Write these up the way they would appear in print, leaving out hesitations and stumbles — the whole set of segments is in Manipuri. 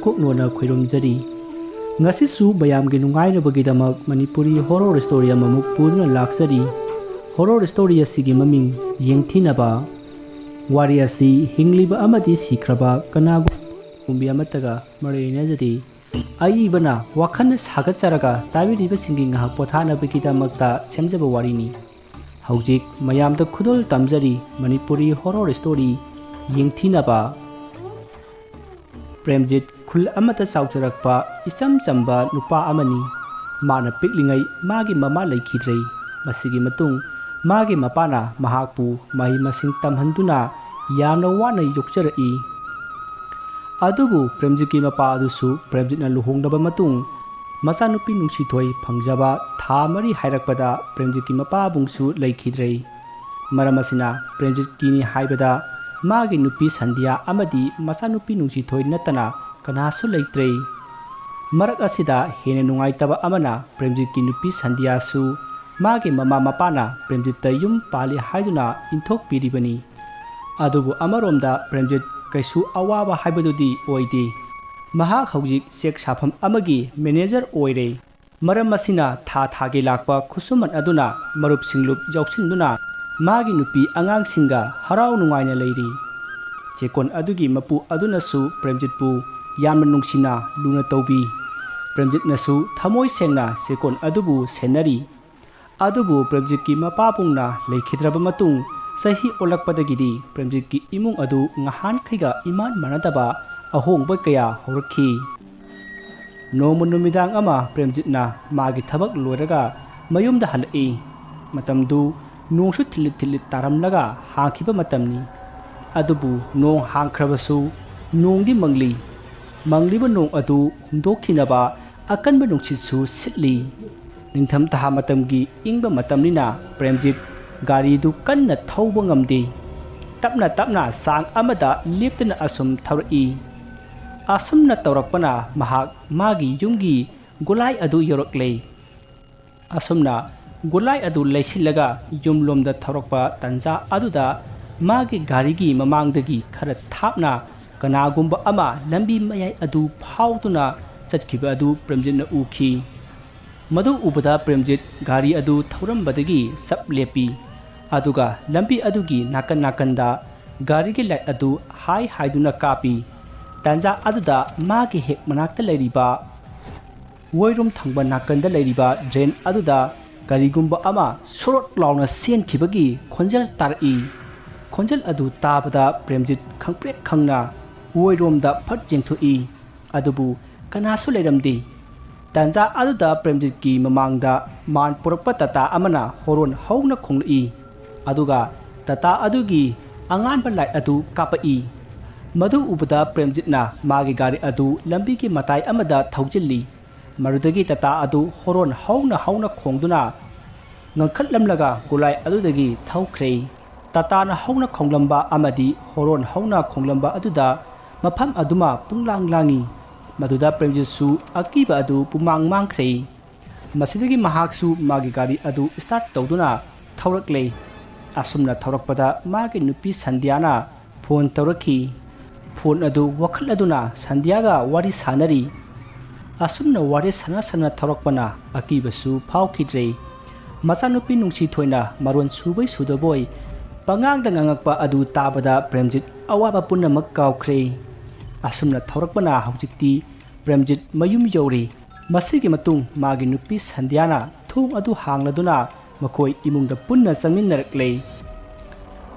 ꯄꯨꯀꯣꯛꯅꯣꯅ ꯈꯣꯏꯔꯝꯖꯔꯤ ꯉꯁꯤꯁꯨ ꯃꯌꯥꯝꯒꯤ ꯅꯨꯡꯉꯥꯏꯅꯕꯒꯤꯗꯃꯛ ꯃꯅꯤꯄꯨꯔꯤ ꯍꯣꯔꯣꯔ ꯁ꯭ꯇꯣꯔꯤ ꯑꯃꯃꯨꯛ ꯄꯨꯗꯨꯅ ꯂꯥꯛꯆꯔꯤ ꯍꯣꯔꯣꯔ ꯁ꯭ꯇꯣꯔꯤ ꯑꯁꯤꯒꯤ ꯃꯃꯤꯡ ꯌꯦꯡꯊꯤꯅꯕ ꯋꯥꯔꯤ ꯑꯁꯤ ꯍꯤꯡꯂꯤꯕ ꯑꯃꯗꯤ ꯁꯤꯈ꯭ꯔꯕ ꯀꯅꯥꯒꯨꯝꯕꯤ ꯑꯃꯠꯇꯒ ꯃꯔꯤ ꯂꯩꯅꯖꯗꯦ ꯑꯏꯕꯅ ꯋꯥꯈꯜ ꯁꯥꯒꯠꯆꯔꯒ ꯇꯥꯕꯤꯔꯤꯕꯁꯤꯡꯒꯤ ꯉꯥꯏꯍꯥꯛ ꯄꯣꯊꯥꯅꯕꯒꯤꯗꯃꯛꯇ ꯁꯦꯝꯖꯕ ꯋꯥꯔꯤꯅꯤ ꯍꯧꯖꯤꯛ ꯃꯌꯥꯝꯗ ꯈꯨꯗꯣꯜ ꯇꯝꯖꯔꯤ ꯃꯅꯤꯄꯨꯔꯤ ꯍꯣꯔꯣꯔ ꯁ꯭ꯇꯣꯔꯤ ꯌꯦꯡꯊꯤꯅꯕ ꯄ꯭ꯔꯦꯝꯖꯤꯠ ꯈꯨꯜ ꯑꯃꯗ ꯆꯥꯎꯖꯔꯛꯄ ꯏꯆꯝ ꯆꯝꯕ ꯅꯨꯄꯥ ꯑꯃꯅꯤ ꯃꯥꯅ ꯄꯤꯛꯂꯤꯉꯩ ꯃꯥꯒꯤ ꯃꯃꯥ ꯂꯩꯈꯤꯗ꯭ꯔꯦ ꯃꯁꯤꯒꯤ ꯃꯇꯨꯡ ꯃꯥꯒꯤ ꯃꯄꯥꯅ ꯃꯍꯥꯛꯄꯨ ꯃꯍꯩ ꯃꯁꯤꯡ ꯇꯝꯍꯟꯗꯨꯅ ꯌꯥꯝꯅ ꯋꯥꯅ ꯌꯣꯛꯆꯔꯛꯏ ꯑꯗꯨꯕꯨ ꯄ꯭ꯔꯦꯝꯖꯤꯠꯀꯤ ꯃꯄꯥ ꯑꯗꯨꯁꯨ ꯄ꯭ꯔꯦꯝꯖꯤꯠꯅ ꯂꯨꯍꯣꯡꯂꯕ ꯃꯇꯨꯡ ꯃꯆꯥꯅꯨꯄꯤ ꯅꯨꯡꯁꯤꯊꯣꯏ ꯐꯪꯖꯕ ꯊꯥ 4 ꯍꯥꯏꯔꯛꯄꯗ ꯄ꯭ꯔꯦꯝꯖꯤꯠꯀꯤ ꯃꯄꯥꯕꯨꯡꯁꯨ ꯂꯩꯈꯤꯗ꯭ꯔꯦ ꯃꯔꯝ ꯑꯁꯤꯅ ꯄ꯭ꯔꯦꯝꯖꯤꯠꯀꯤꯅꯤ ꯍꯥꯏꯕꯗ ꯃꯥꯒꯤ ꯅꯨꯄꯤ ꯁꯟꯙ꯭ꯌꯥ ꯑꯃꯗꯤ ꯃꯆꯥꯅꯨꯄꯤ ꯅꯨꯡꯁꯤꯊꯣꯏ ꯅꯠꯇꯅ ꯀꯅꯥꯁꯨ ꯂꯩꯇ꯭ꯔꯦ ꯃꯔꯛ ꯑꯁꯤꯗ ꯍꯦꯟꯅ ꯅꯨꯡꯉꯥꯏꯇꯕ ꯑꯃꯅ ꯄ꯭ꯔꯦꯝꯖꯤꯠꯀꯤ ꯅꯨꯄꯤ ꯁꯟꯙ꯭ꯌꯥꯁꯨ ꯃꯥꯒꯤ ꯃꯃꯥ ꯃꯄꯥꯅ ꯄ꯭ꯔꯦꯝꯖꯤꯠꯇ ꯌꯨꯝ ꯄꯥꯜꯂꯤ ꯍꯥꯏꯗꯨꯅ ꯏꯟꯊꯣꯛꯄꯤꯔꯤꯕꯅꯤ ꯑꯗꯨꯕꯨ ꯑꯃꯔꯣꯝꯗ ꯄ꯭ꯔꯦꯝꯖꯤꯠ ꯀꯩꯁꯨ ꯑꯋꯥꯕ ꯍꯥꯏꯕꯗꯨꯗꯤ ꯑꯣꯏꯗꯦ ꯃꯍꯥꯛ ꯍꯧꯖꯤꯛ ꯆꯦꯛ ꯁꯥꯐꯝ ꯑꯃꯒꯤ ꯃꯦꯅꯦꯖꯔ ꯑꯣꯏꯔꯦ ꯃꯔꯝ ꯑꯁꯤꯅ ꯊꯥ ꯊꯥꯒꯤ ꯂꯥꯛꯄ ꯈꯨꯠꯁꯨꯃꯟ ꯑꯗꯨꯅ ꯃꯔꯨꯞ ꯁꯤꯡꯂꯨꯞ ꯌꯥꯎꯁꯤꯟꯗꯨꯅ ꯃꯥꯒꯤ ꯅꯨꯄꯤ ꯑꯉꯥꯡꯁꯤꯡꯒ ꯍꯔꯥꯎ ꯅꯨꯡꯉꯥꯏꯅ ꯂꯩꯔꯤ ꯆꯦꯛꯀꯣꯟ ꯑꯗꯨꯒꯤ ꯃꯄꯨ ꯑꯗꯨꯅꯁꯨ ꯄ꯭ꯔꯦꯝꯖꯤꯠꯄꯨ ꯌꯥꯝꯅ ꯅꯨꯡꯁꯤꯅ ꯂꯨꯅ ꯇꯧꯕꯤ ꯄ꯭ꯔꯦꯝꯖꯤꯠꯅꯁꯨ ꯊꯃꯣꯏ ꯁꯦꯡꯅ ꯆꯦꯛꯀꯣꯟ ꯑꯗꯨꯕꯨ ꯁꯦꯟꯅꯔꯤ ꯑꯗꯨꯕꯨ ꯄ꯭ꯔꯦꯝꯖꯤꯠꯀꯤ ꯃꯄꯥꯕꯨꯡꯅ ꯂꯩꯈꯤꯗ꯭ꯔꯕ ꯃꯇꯨꯡ ꯆꯍꯤ ꯑꯣꯜꯂꯛꯄꯗꯒꯤꯗꯤ ꯄ꯭ꯔꯦꯝꯖꯤꯠꯀꯤ ꯏꯃꯨꯡ ꯑꯗꯨ ꯉꯍꯥꯟꯈꯩꯒ ꯏꯃꯥꯟ ꯃꯥꯟꯅꯗꯕ ꯑꯍꯣꯡꯕ ꯀꯌꯥ ꯍꯧꯔꯛꯈꯤ ꯅꯣꯡꯃ ꯅꯨꯃꯤꯗꯥꯡ ꯑꯃ ꯄ꯭ꯔꯦꯝꯖꯤꯠꯅ ꯃꯥꯒꯤ ꯊꯕꯛ ꯂꯣꯏꯔꯒ ꯃꯌꯨꯝꯗ ꯍꯜꯂꯛꯏ ꯃꯇꯝꯗꯨ ꯅꯣꯡꯁꯨ ꯊꯤꯜꯂꯤꯠ ꯊꯤꯜꯂꯤꯠ ꯇꯥꯔꯝꯂꯒ ꯍꯥꯡꯈꯤꯕ ꯃꯇꯝꯅꯤ ꯑꯗꯨꯕꯨ ꯅꯣꯡ ꯍꯥꯡꯈ꯭ꯔꯕꯁꯨ ꯅꯣꯡꯗꯤ ꯃꯪꯂꯤꯕ ꯅꯣꯡ ꯑꯗꯨ ꯍꯨꯝꯗꯣꯛꯈꯤꯅꯕ ꯑꯀꯟꯕ ꯅꯨꯡꯁꯤꯠꯁꯨ ꯁꯤꯠꯂꯤ ꯅꯤꯡꯊꯝꯊꯥ ꯃꯇꯝꯒꯤ ꯏꯪꯕ ꯃꯇꯝꯅꯤꯅ ꯄ꯭ꯔꯦꯝꯖꯤꯠ ꯒꯥꯔꯤꯗꯨ ꯀꯟꯅ ꯊꯧꯕ ꯉꯝꯗꯦ ꯇꯞꯅ ꯇꯞꯅ ꯆꯥꯡ ꯑꯃꯗ ꯂꯦꯞꯇꯅ ꯑꯁꯨꯝ ꯊꯧꯔꯛꯏ ꯑꯁꯨꯝꯅ ꯇꯧꯔꯛꯄꯅ ꯃꯍꯥꯛ ꯃꯥꯒꯤ ꯌꯨꯝꯒꯤ ꯒꯣꯂꯥꯏ ꯑꯗꯨ ꯌꯧꯔꯛꯂꯦ ꯑꯁꯨꯝꯅ ꯒꯣꯂꯥꯏ ꯑꯗꯨ ꯂꯩꯁꯤꯜꯂꯒ ꯌꯨꯝꯂꯣꯝꯗ ꯊꯧꯔꯛꯄ ꯇꯟꯖꯥ ꯑꯗꯨꯗ ꯃꯥꯒꯤ ꯒꯥꯔꯤꯒꯤ ꯃꯃꯥꯡꯗꯒꯤ ꯈꯔ ꯊꯥꯞꯅ ꯀꯅꯥꯒꯨꯝꯕ ꯑꯃ ꯂꯝꯕꯤ ꯃꯌꯥꯏ ꯑꯗꯨ ꯐꯥꯎꯗꯨꯅ ꯆꯠꯈꯤꯕ ꯑꯗꯨ ꯄ꯭ꯔꯦꯝꯖꯤꯠꯅ ꯎꯈꯤ ꯃꯗꯨ ꯎꯕꯗ ꯄ꯭ꯔꯦꯝꯖꯤꯠ ꯒꯥꯔꯤ ꯑꯗꯨ ꯊꯧꯔꯝꯕꯗꯒꯤ ꯆꯞ ꯂꯦꯞꯄꯤ ꯑꯗꯨꯒ ꯂꯝꯕꯤ ꯑꯗꯨꯒꯤ ꯅꯥꯀꯟ ꯅꯥꯀꯟꯗ ꯒꯥꯔꯤꯒꯤ ꯂꯥꯏꯠ ꯑꯗꯨ ꯍꯥꯏꯗꯨꯅ ꯀꯥꯞꯄꯤ ꯇꯟꯖꯥ ꯑꯗꯨꯗ ꯃꯥꯒꯤ ꯍꯦꯛ ꯃꯅꯥꯛꯇ ꯂꯩꯔꯤꯕ ꯑꯣꯏꯔꯣꯝ ꯊꯪꯕ ꯅꯥꯀꯟꯗ ꯂꯩꯔꯤꯕ ꯗ꯭ꯔꯦꯟ ꯑꯗꯨꯗ ꯀꯔꯤꯒꯨꯝꯕ ꯑꯃ ꯁꯣꯔꯣꯠ ꯂꯥꯎꯅ ꯆꯦꯟꯈꯤꯕꯒꯤ ꯈꯣꯟꯖꯦꯜ ꯇꯥꯔꯛꯏ ꯈꯣꯟꯖꯦꯜ ꯑꯗꯨ ꯇꯥꯕꯗ ꯄ꯭ꯔꯦꯝꯖꯤꯠ ꯈꯪꯄ꯭ꯔꯦꯛ ꯈꯪꯅ ꯑꯣꯏꯔꯣꯝꯗ ꯐꯠ ꯌꯦꯡꯊꯣꯛꯏ ꯑꯗꯨꯕꯨ ꯀꯅꯥꯁꯨ ꯂꯩꯔꯝꯗꯦ ꯇꯟꯖꯥ ꯑꯗꯨꯗ ꯄ꯭ꯔꯦꯝꯖꯤꯠꯀꯤ ꯃꯃꯥꯡꯗ ꯃꯥꯟ ꯄꯨꯔꯛꯄ ꯇꯥꯇꯥ ꯑꯃꯅ ꯍꯣꯔꯣꯟ ꯍꯧꯅ ꯈꯣꯡꯂꯛꯏ ꯑꯗꯨꯒ ꯇꯥꯇꯥ ꯑꯗꯨꯒꯤ ꯑꯉꯥꯟꯕ ꯂꯥꯏꯠ ꯑꯗꯨ ꯀꯥꯞꯄꯛꯏ ꯃꯗꯨ ꯎꯕꯗ ꯄ꯭ꯔꯦꯝꯖꯤꯠꯅ ꯃꯥꯒꯤ ꯒꯥꯔꯤ ꯑꯗꯨ ꯂꯝꯕꯤꯒꯤ ꯃꯇꯥꯏ ꯑꯃꯗ ꯊꯧꯖꯤꯜꯂꯤ ꯃꯗꯨꯗꯒꯤ ꯇꯥꯇꯥ ꯑꯗꯨ ꯍꯣꯔꯣꯟ ꯍꯧꯅ ꯈꯣꯡꯗꯨꯅ ꯉꯪꯈꯠꯂꯝꯂꯒ ꯒꯣꯂꯥꯏ ꯑꯗꯨꯗꯒꯤ ꯊꯧꯈ꯭ꯔꯦ ꯇꯥꯇꯥꯅ ꯍꯧꯅ ꯈꯣꯡꯂꯝꯕ ꯑꯃꯗꯤ ꯍꯣꯔꯣꯟ ꯍꯧꯅ ꯈꯣꯡꯂꯝꯕ ꯑꯗꯨꯗ ꯃꯐꯝ ꯑꯗꯨꯃ ꯄꯨꯡꯂꯥꯡ ꯂꯥꯡꯏ ꯃꯗꯨꯗ ꯄ꯭ꯔꯦꯝꯖꯤꯠꯁꯨ ꯑꯀꯤꯕ ꯑꯗꯨ ꯄꯨꯃꯥꯡ ꯃꯥꯡꯈ꯭ꯔꯦ ꯃꯁꯤꯗꯒꯤ ꯃꯍꯥꯛꯁꯨ ꯃꯥꯒꯤ ꯒꯥꯔꯤ ꯑꯗꯨ ꯁ꯭ꯇꯥꯔꯠ ꯇꯧꯗꯨꯅ ꯊꯧꯔꯛꯂꯦ ꯑꯁꯨꯝꯅ ꯊꯧꯔꯛꯄꯗ ꯃꯥꯒꯤ ꯅꯨꯄꯤ ꯁꯟꯙ꯭ꯌꯥꯅ ꯐꯣꯟ ꯇꯧꯔꯛꯈꯤ ꯐꯣꯟ ꯑꯗꯨ ꯋꯥꯈꯠꯂꯗꯨꯅ ꯁꯟꯙ꯭ꯌꯥꯒ ꯋꯥꯔꯤ ꯁꯥꯟꯅꯔꯤ ꯑꯁꯨꯝꯅ ꯋꯥꯔꯤ ꯁꯥꯟꯅ ꯊꯧꯔꯛꯄꯅ ꯑꯀꯤꯕꯁꯨ ꯐꯥꯎꯈꯤꯗ꯭ꯔꯦ ꯃꯆꯥꯅꯨꯄꯤ ꯅꯨꯡꯁꯤꯊꯣꯏꯅ ꯃꯔꯣꯟ ꯁꯨꯕꯣꯏ ꯁꯨꯗꯕꯣꯏ ꯄꯉꯥꯡꯗ ꯉꯥꯡꯉꯛꯄ ꯑꯗꯨ ꯇꯥꯕꯗ ꯄ꯭ꯔꯦꯝꯖꯤꯠ ꯑꯋꯥꯕ ꯄꯨꯝꯅꯃꯛ ꯀꯥꯎꯈ꯭ꯔꯦ ꯑꯁꯨꯝꯅ ꯊꯧꯔꯛꯄꯅ ꯍꯧꯖꯤꯛꯇꯤ ꯄ꯭ꯔꯦꯝꯖꯤꯠ ꯃꯌꯨꯝ ꯌꯧꯔꯦ ꯃꯁꯤꯒꯤ ꯃꯇꯨꯡ ꯃꯥꯒꯤ ꯅꯨꯄꯤ ꯁꯟꯙ꯭ꯌꯥꯅ ꯊꯣꯡ ꯑꯗꯨ ꯍꯥꯡꯂꯗꯨꯅ ꯃꯈꯣꯏ ꯏꯃꯨꯡꯗ ꯄꯨꯟꯅ ꯆꯪꯃꯤꯟꯅꯔꯛꯂꯦ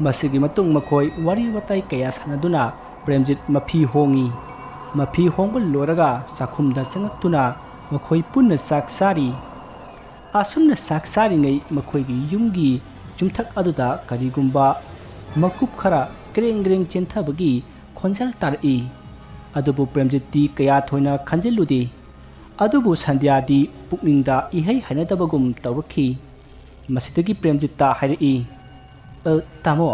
ꯃꯁꯤꯒꯤ ꯃꯇꯨꯡ ꯃꯈꯣꯏ ꯋꯥꯔꯤ ꯋꯥꯇꯥꯏ ꯀꯌꯥ ꯁꯥꯟꯅꯗꯨꯅ ꯄ꯭ꯔꯦꯝꯖꯤꯠ ꯃꯐꯤ ꯍꯣꯡꯉꯤ ꯃꯐꯤ ꯍꯣꯡꯕ ꯂꯣꯏꯔꯒ ꯆꯥꯛꯈꯨꯝꯗ ꯆꯪꯉꯛꯇꯨꯅ ꯃꯈꯣꯏ ꯄꯨꯟꯅ ꯆꯥꯛ ꯆꯥꯔꯤ ꯑꯁꯨꯝꯅ ꯆꯥꯛ ꯆꯥꯔꯤꯉꯩ ꯃꯈꯣꯏꯒꯤ ꯌꯨꯝꯒꯤ ꯌꯨꯝꯊꯛ ꯑꯗꯨꯗ ꯀꯔꯤꯒꯨꯝꯕ ꯃꯀꯨꯞ ꯈꯔ ꯒ꯭ꯔꯦꯡ ꯒ꯭ꯔꯦꯡ ꯆꯦꯟꯊꯕꯒꯤ ꯈꯣꯟꯖꯦꯜ ꯇꯥꯔꯛꯏ ꯑꯗꯨꯕꯨ ꯄ꯭ꯔꯦꯝꯖꯤꯠꯇꯤ ꯀꯌꯥ ꯊꯣꯏꯅ ꯈꯟꯖꯤꯜꯂꯨꯗꯦ ꯑꯗꯨꯕꯨ ꯁꯟꯙ꯭ꯌꯥꯗꯤ ꯄꯨꯛꯅꯤꯡꯗ ꯏꯍꯩ ꯍꯩꯅꯗꯕꯒꯨꯝ ꯇꯧꯔꯛꯈꯤ ꯃꯁꯤꯗꯒꯤ ꯄ꯭ꯔꯦꯝꯖꯤꯠꯇ ꯍꯥꯏꯔꯛꯏ ꯇꯥꯃꯣ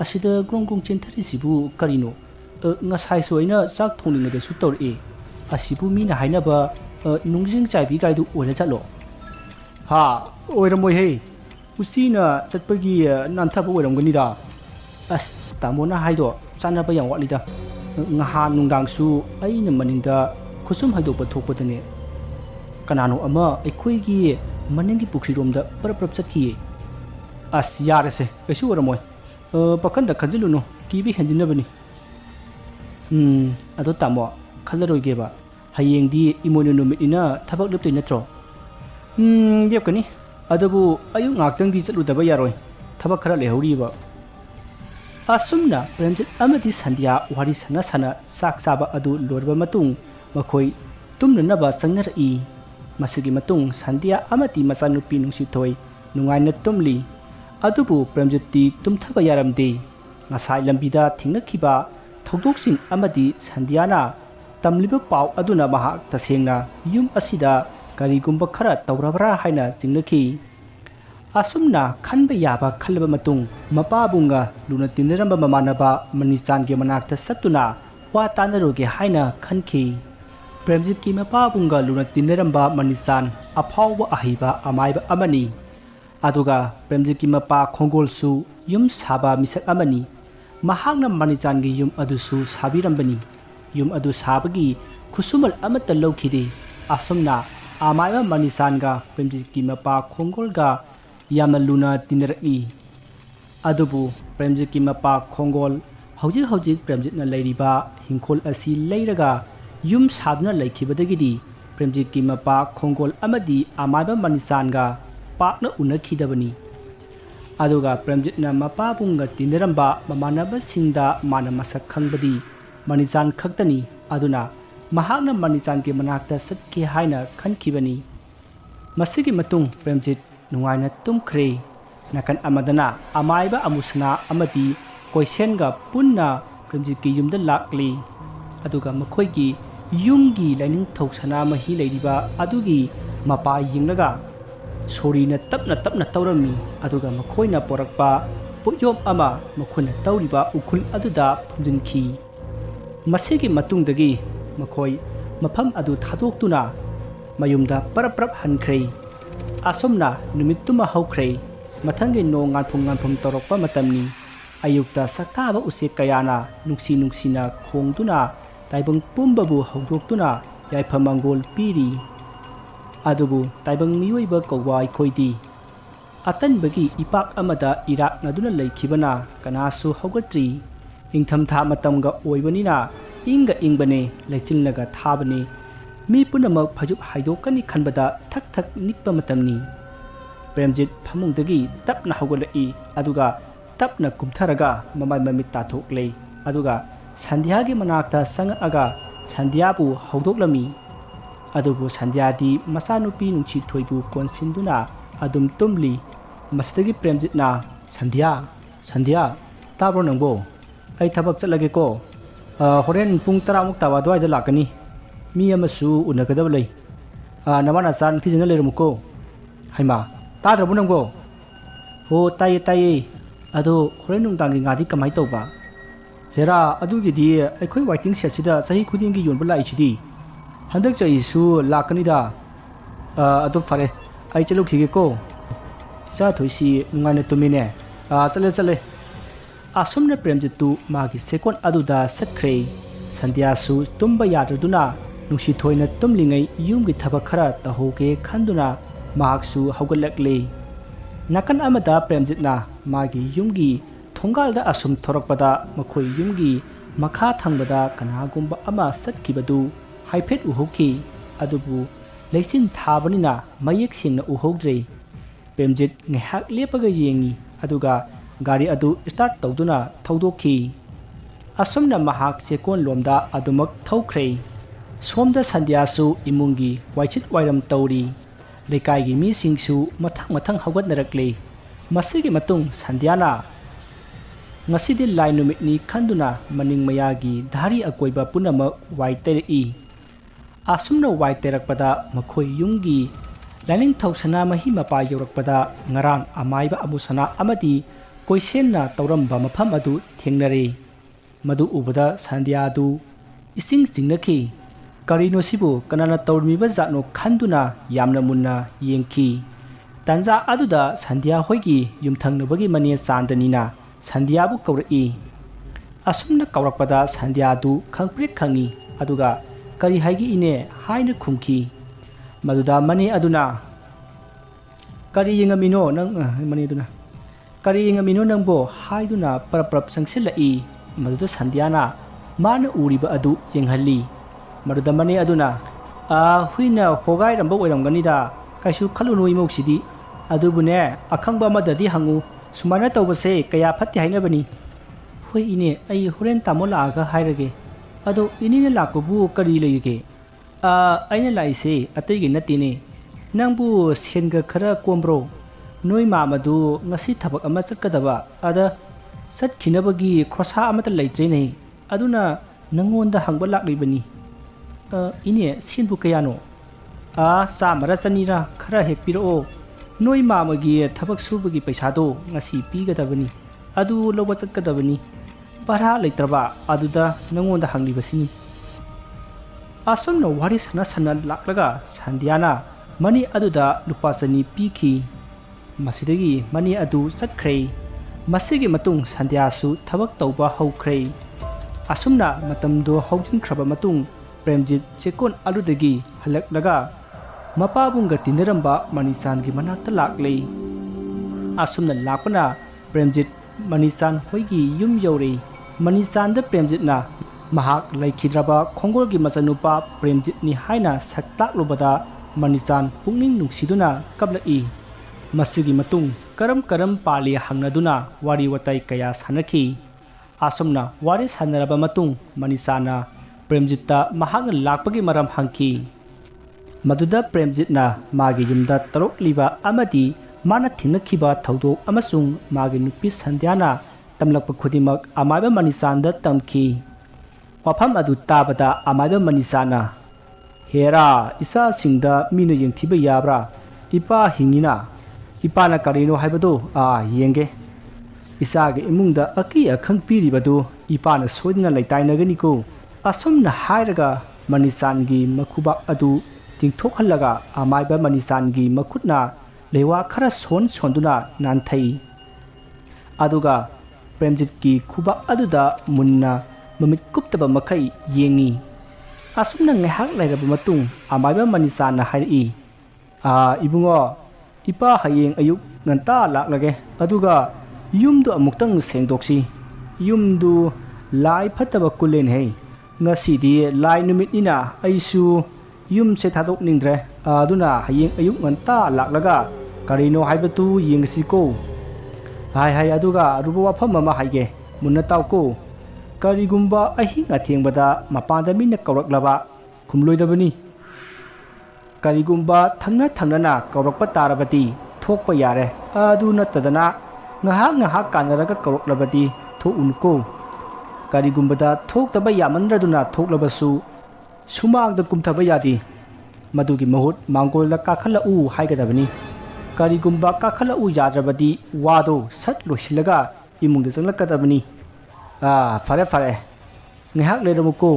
ꯑꯁꯤꯗ ꯒ꯭ꯔꯣꯡ ꯒ꯭ꯔꯣꯡ ꯆꯦꯟꯊꯔꯤꯁꯤꯕꯨ ꯀꯔꯤꯅꯣ ꯉꯁꯥꯏꯁꯨ ꯑꯩꯅ ꯆꯥꯛ ꯊꯣꯡꯂꯤꯉꯩꯗꯁꯨ ꯇꯧꯔꯛꯏ ꯑꯁꯤꯕꯨ ꯃꯤꯅ ꯍꯥꯏꯅꯕ ꯅꯨꯡꯖꯤꯡ ꯆꯥꯏꯕꯤ ꯒꯥꯏꯗꯨ ꯑꯣꯏꯔ ꯆꯠꯂꯣ ꯍꯥ ꯑꯣꯏꯔꯝꯃꯣꯏꯍꯦ ꯎꯆꯤꯅ ꯆꯠꯄꯒꯤ ꯅꯥꯟꯊꯕ ꯑꯣꯏꯔꯝꯒꯅꯤꯗ ꯑꯁ ꯇꯥꯃꯣꯅ ꯍꯥꯏꯗꯣ ꯆꯥꯟꯅꯕ ꯌꯥꯝ ꯋꯥꯠꯂꯤꯗ ngahan nungdangsu aina maningda khusum haidokpa thokpadane kanano ama aikhoigi manengi pukriromda parap chatki as yarase kaisu oramoy pakhanda khanjilunu kibi hendinabani ado tamo khalaroigeba hayengdi imono numitina thabak leptoi natro yepkani adabu ayu ngaktangdi chaludaba yaroi thabak khara lehoriba asumna Premjit amadi Sandhya wari sana sana sak saba adu lorba matung makhoi tumnanaba sangnari masigi matung Sandhya amadi masanupi nungsithoi nungaina tumli adubu Premjit tumthaba yaramde ngasai lambida thingnakiba thogdoksing amadi Sandhyana tamliba pau aduna mahak tasengna yum asida karigumba khara tawrabra haina jingnaki asumna khanba yaba khalba matung mapabunga luna tinramba mamanaba manichan ge manakta satuna wa tanaroge haina khanki Premjit ki mapabunga luna tinramba manichan aphawba ahiba amaiba amani aduga Premjit ki mapa khongolsu yum saba misak amani mahakna manichan ge yum adusu sabirambani yum adu sabagi khusumal amata lawkhide asumna amaiba manichan ga Premjit ki mapa khongolga yamna luna tinraki adubu Premjit ki mapa khongol hojik Premjit na leiriba hingkhol asi leiraga yum sabna laikhibadagidi Premjit ki mapa khongol amadi amaiba manichan ga pakna unakhidabani aduga Premjit na mapa bunga tinramba mamanaba singda mana masak khangbadi manichan khaktani aduna mahakna manichan ki manakta satke haina khankhibani masigi matung Premjit nungaina tumkhre nakan amadana amaiba amusna amadi koisenga punna Premjit ki yumda lakli aduga makhoi ki yumgi laining thoksana mahi leiriba adugi mapa yinglaga sorina tapna tawrami aduga makhoina porakpa puyom ama makhuna tawriba ukhul aduda phunjinki masigi matungdagi makhoi mafam adu thadoktuna mayumda parap hankhre asomna numittuma haukhre mathangi no nganphum torokpa matamni ayukta saktaba usek kayana nuksina khongduna taibang pumbabu haudoktuna yaiphamangol piri adubu taibang miyoiba kawai khoidi atanbagi ipak amada irak naduna leikhibana kanasu haugatri ingthamtha matamga oibanina ingbane leichilnaga thabane mi punamak phajup haidokani khanbada thak nikpa matamni Premjit phamungdagi tapna haugalai aduga tapna kumtharaga mamai mamit tathokle aduga Sandhya gi manakta sangaga Sandhya bu haudoklami adubu Sandhya di masanupi nungchi thoibu konsinduna adum tumli masdagi Premjit na Sandhya tabro nangbo ai thabak chalage ko horen pung 10 muk tawa dwai da lakani mi amasu unagadab lei namana chan thijana leirumuko haima tadrabu nangbo ho taye ado horen nungdangi ngadi kamai tawba hera adugidi aikhoi waiting set sida sahi khudingi yonba lai chidi handak chai su lakani da ado fare ai chalukhige ko sa thoisi nungaina tumine chale asumna Premjit tu magi sekon aduda sakhre Sandhya su tumba yadraduna nungsi thoina tumlingai yumgi thaba khara tahoge khanduna mahaksu haugalakle nakan amada Premjit na magi yumgi thongalda asum thorakpada makhoi yumgi makha thangbada kanagumba ama satkibadu haifet uhoki adubu leichin thabanina mayek singna uhodre Premjit ngehak lepaga yengi aduga gari adu start tawduna thawdokhi asumna mahak sekon lomda adumak thawkhre somda Sandhya su imungi waichit wairam tawri lekai gi mi singsu mathang haugatnarakle masigi matung Sandhya na ngasidi lai numitni khanduna maning mayagi dhari akoiba punamak waiteri asumna waiterakpada makhoi yumgi laning thawsana mahi mapa yorakpada ngarang amaiba amusana amadi koisenna tawramba mafam adu thengnare madu ubada Sandhya du ising jingnaki karino sibu kanana tawrmiba jatno khanduna yamna munna yengki tanja aduda Sandhya hoigi yumthangnabagi mane chandanina Sandhya bu kawrai asumna kaurakpada Sandhya adu khangprik khangi aduga kari haigi ine haina khumki maduda mani aduna kari yengamino nang mani aduna kari yengamino nangbo haiduna parap sangsilai maduda Sandhyana mana uriba adu yenghalli maduda mani aduna huina hogai ramba oiramganida kaisu khalunoi moksidi adubune akhangba madadi hangu sumana tawbase kaya phatti hainabani hoi ine ai horen tamola aga hairage ado inine lakbu kari leige aina laise ateigi natine nangbu senga khara kombro noi ma madu ngasi thabak ama chatkadaba ada satkinabagi khosa amata leitrene aduna nangonda hangba laklibani ine sinbu kayano samara chanira khara hekpiro noi mamagi thabak subagi paisado ngasi pigadabani adu loba chatkadabani para leitraba aduda nangonda hanglibasini asomna wari sana laklaga Sandhyana mani aduda lupa chani piki masidagi mani adu chatkhrei masigi matung Sandhya su thabak tauba haukrei asumna matamdo haujinkraba matung Premjit chekon aludagi halaklaga mapabungga tinaramba Manichan gi manakta laklei asumna lakpana Premjit Manichan hoigi yum yauri Manichan da Premjit na mahak laikhidraba khongol gi machanupa Premjit ni haina saktaklubada Manichan pungning nungsiduna kablai masigi matung karam pali hangnaduna wari watai kaya sanaki asumna wari sanaraba matung Manichana Premjitta mahakna lakpagi maram hangki maduda Premjitna magi yumda tarok liba amadi mana thingnakiba thaudok amasung magi nupi Sandhyana tamlakpa khudimak amaiba Manichanda tamki wafam adu tabada amaiba Manichana hera isa singda mino yengthiba yabra ipa hingina ipana karino haibado yenge isage imungda aki akhang piribadu ipana soidna laitainagani ko asumna hairaga Manichan gi makhubak adu tingthokhallaga amaiba Manichan gi makhutna lewa khara sonduna nanthai aduga Premjit gi khubak aduda munna mamit kuptaba makai yengi asumna ngehak lairaba matung amaiba Manichan na hairi ibungo ipa hayeng ayuk nganta laklage aduga yumdu amuktang sengdoksi yumdu lai phataba kulen hei ngasidi lai numitnina aisu yum se thadok ningdre aduna hayeng ayuk nganta laklaga karino haibatu yengsiko hai aduga ruba wafam ama haige munna tawko karigumba ahinga athengbada mapanda mina kawraklaba khumloidabani karigumba thangna kawrakpa tarabati thokpa yare adu nattadana ngahak kanaraga kawraklabati thokунko karigumbada thoktaba yamandraduna thoklabasu sumagda kumthaba yadi madugi mahut mangolda kakhala u haigadabani karigumba kakhala u yadrabadi wado sat loisilaga imungda changlakadabani fare ngahak leiramuko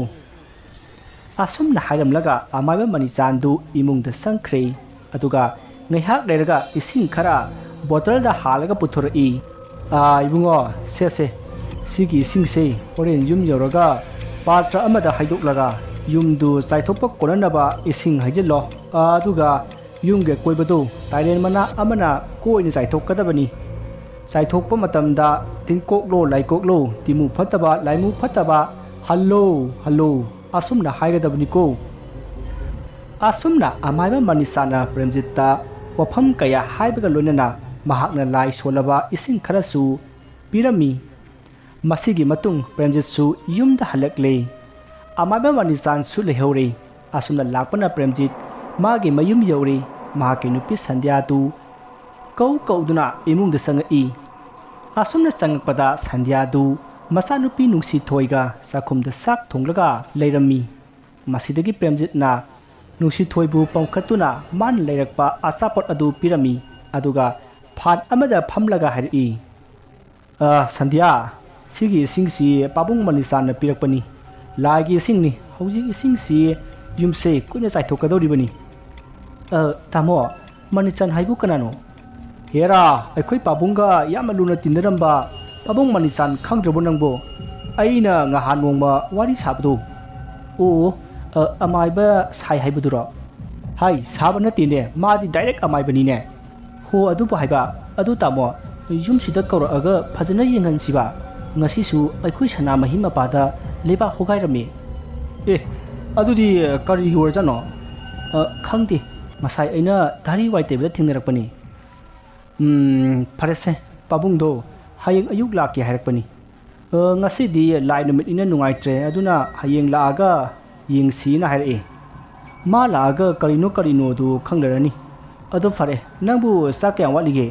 asumna hairamlaga amaiba Manichandu imungda sangkhrei aduga ngahak leiraga ising khara bottle da halaga puthori ibungo se sigi isingse oren yum yoraga patra amada haidoklaga yumdu chaithokpa konanaba ising haijelo aduga yumge koibadu tairen mana amana koini chaithokadabani chaithokpa matamda tinkoklo laikoklo timu phataba laimu phataba hallo asumna haigadabniko asumna amaiba Manichana Premjitta wafam kaya haibaga loinana mahakna lai solaba ising kharasu pirami masigi matung Premjitsu yumda halakle amaiba Manichan su lehore asumna lakpana Premjit magi mayum yauri mahaki nupi Sandhya tu kauduna imungda sangai asumna sangakpada Sandhya du masa nupi nungsi thoiga sakhumda sak thonglaga leirami masidagi Premjitna nungsi thoibu pangkhatuna man leirakpa asapot adu pirami aduga phat amada phamlaga hari Sandhya sigi isingsi pabung Manichan pirakpani lagi isingni hauji isingsi yumse kuina chaithokadoribani tamo Manichan haibu kanano hera aikhoi pabunga yamaluna tinaramba pabung Manichan khangrabo nangbo ꯑꯩꯅ ꯉꯍꯥꯟ ꯅꯣꯡꯃ ꯋꯥꯔꯤ ꯁꯥꯕꯗꯣ ꯑꯣ ꯑꯃꯥꯏꯕ ꯁꯥꯏ ꯍꯥꯏꯕꯗꯨꯔꯣ ꯍꯥꯏ ꯁꯥꯕ ꯅꯠꯇꯦꯅꯦ ꯃꯥꯗꯤ ꯗꯥꯏꯔꯦꯛ ꯑꯃꯥꯏꯕꯅꯤꯅꯦ ꯍꯣ ꯑꯗꯨꯕꯨ ꯍꯥꯏꯕ ꯑꯗꯨ ꯇꯥꯃꯣ ꯌꯨꯝꯁꯤꯗ ꯀꯧꯔꯛꯑꯒ ꯐꯖꯅ ꯌꯦꯡꯍꯟꯁꯤꯕ ꯉꯁꯤꯁꯨ ꯑꯩꯈꯣꯏ ꯁꯅꯥꯃꯍꯤ ꯃꯄꯥꯗ ꯂꯩꯕꯥꯛ ꯍꯣꯒꯥꯏꯔꯝꯃꯤ ꯑꯦ ꯑꯗꯨꯗꯤ ꯀꯔꯤꯒꯤ ꯑꯣꯏꯔꯖꯥꯠꯅꯣ ꯈꯪꯗꯦ ꯉꯁꯥꯏ ꯑꯩꯅ ꯙꯥꯔꯤ ꯋꯥꯏꯇꯩꯕꯗ ꯊꯦꯡꯅꯔꯛꯄꯅꯤ ꯐꯔꯦꯁꯦ ꯄꯥꯕꯨꯡꯗꯣ ꯍꯌꯦꯡ ꯑꯌꯨꯛ ꯂꯥꯛꯀꯦ ꯍꯥꯏꯔꯛꯄꯅꯤ ꯉꯁꯤꯗꯤ ꯂꯥꯏ ꯅꯨꯃꯤꯠꯅꯤꯅ ꯅꯨꯡꯉꯥꯏꯇ꯭ꯔꯦ ꯑꯗꯨꯅ ꯍꯌꯦꯡ ꯂꯥꯛꯑꯒ ꯌꯦꯡꯁꯤꯅ ꯍꯥꯏꯔꯛꯑꯦ ꯃꯥ ꯂꯥꯛꯑꯒ ꯀꯔꯤꯅꯣꯗꯨ ꯈꯪꯂꯔꯅꯤ ꯑꯗꯨ ꯐꯔꯦ ꯅꯪꯕꯨ ꯆꯥꯛ ꯀꯌꯥꯝ ꯋꯥꯠꯂꯤꯒꯦ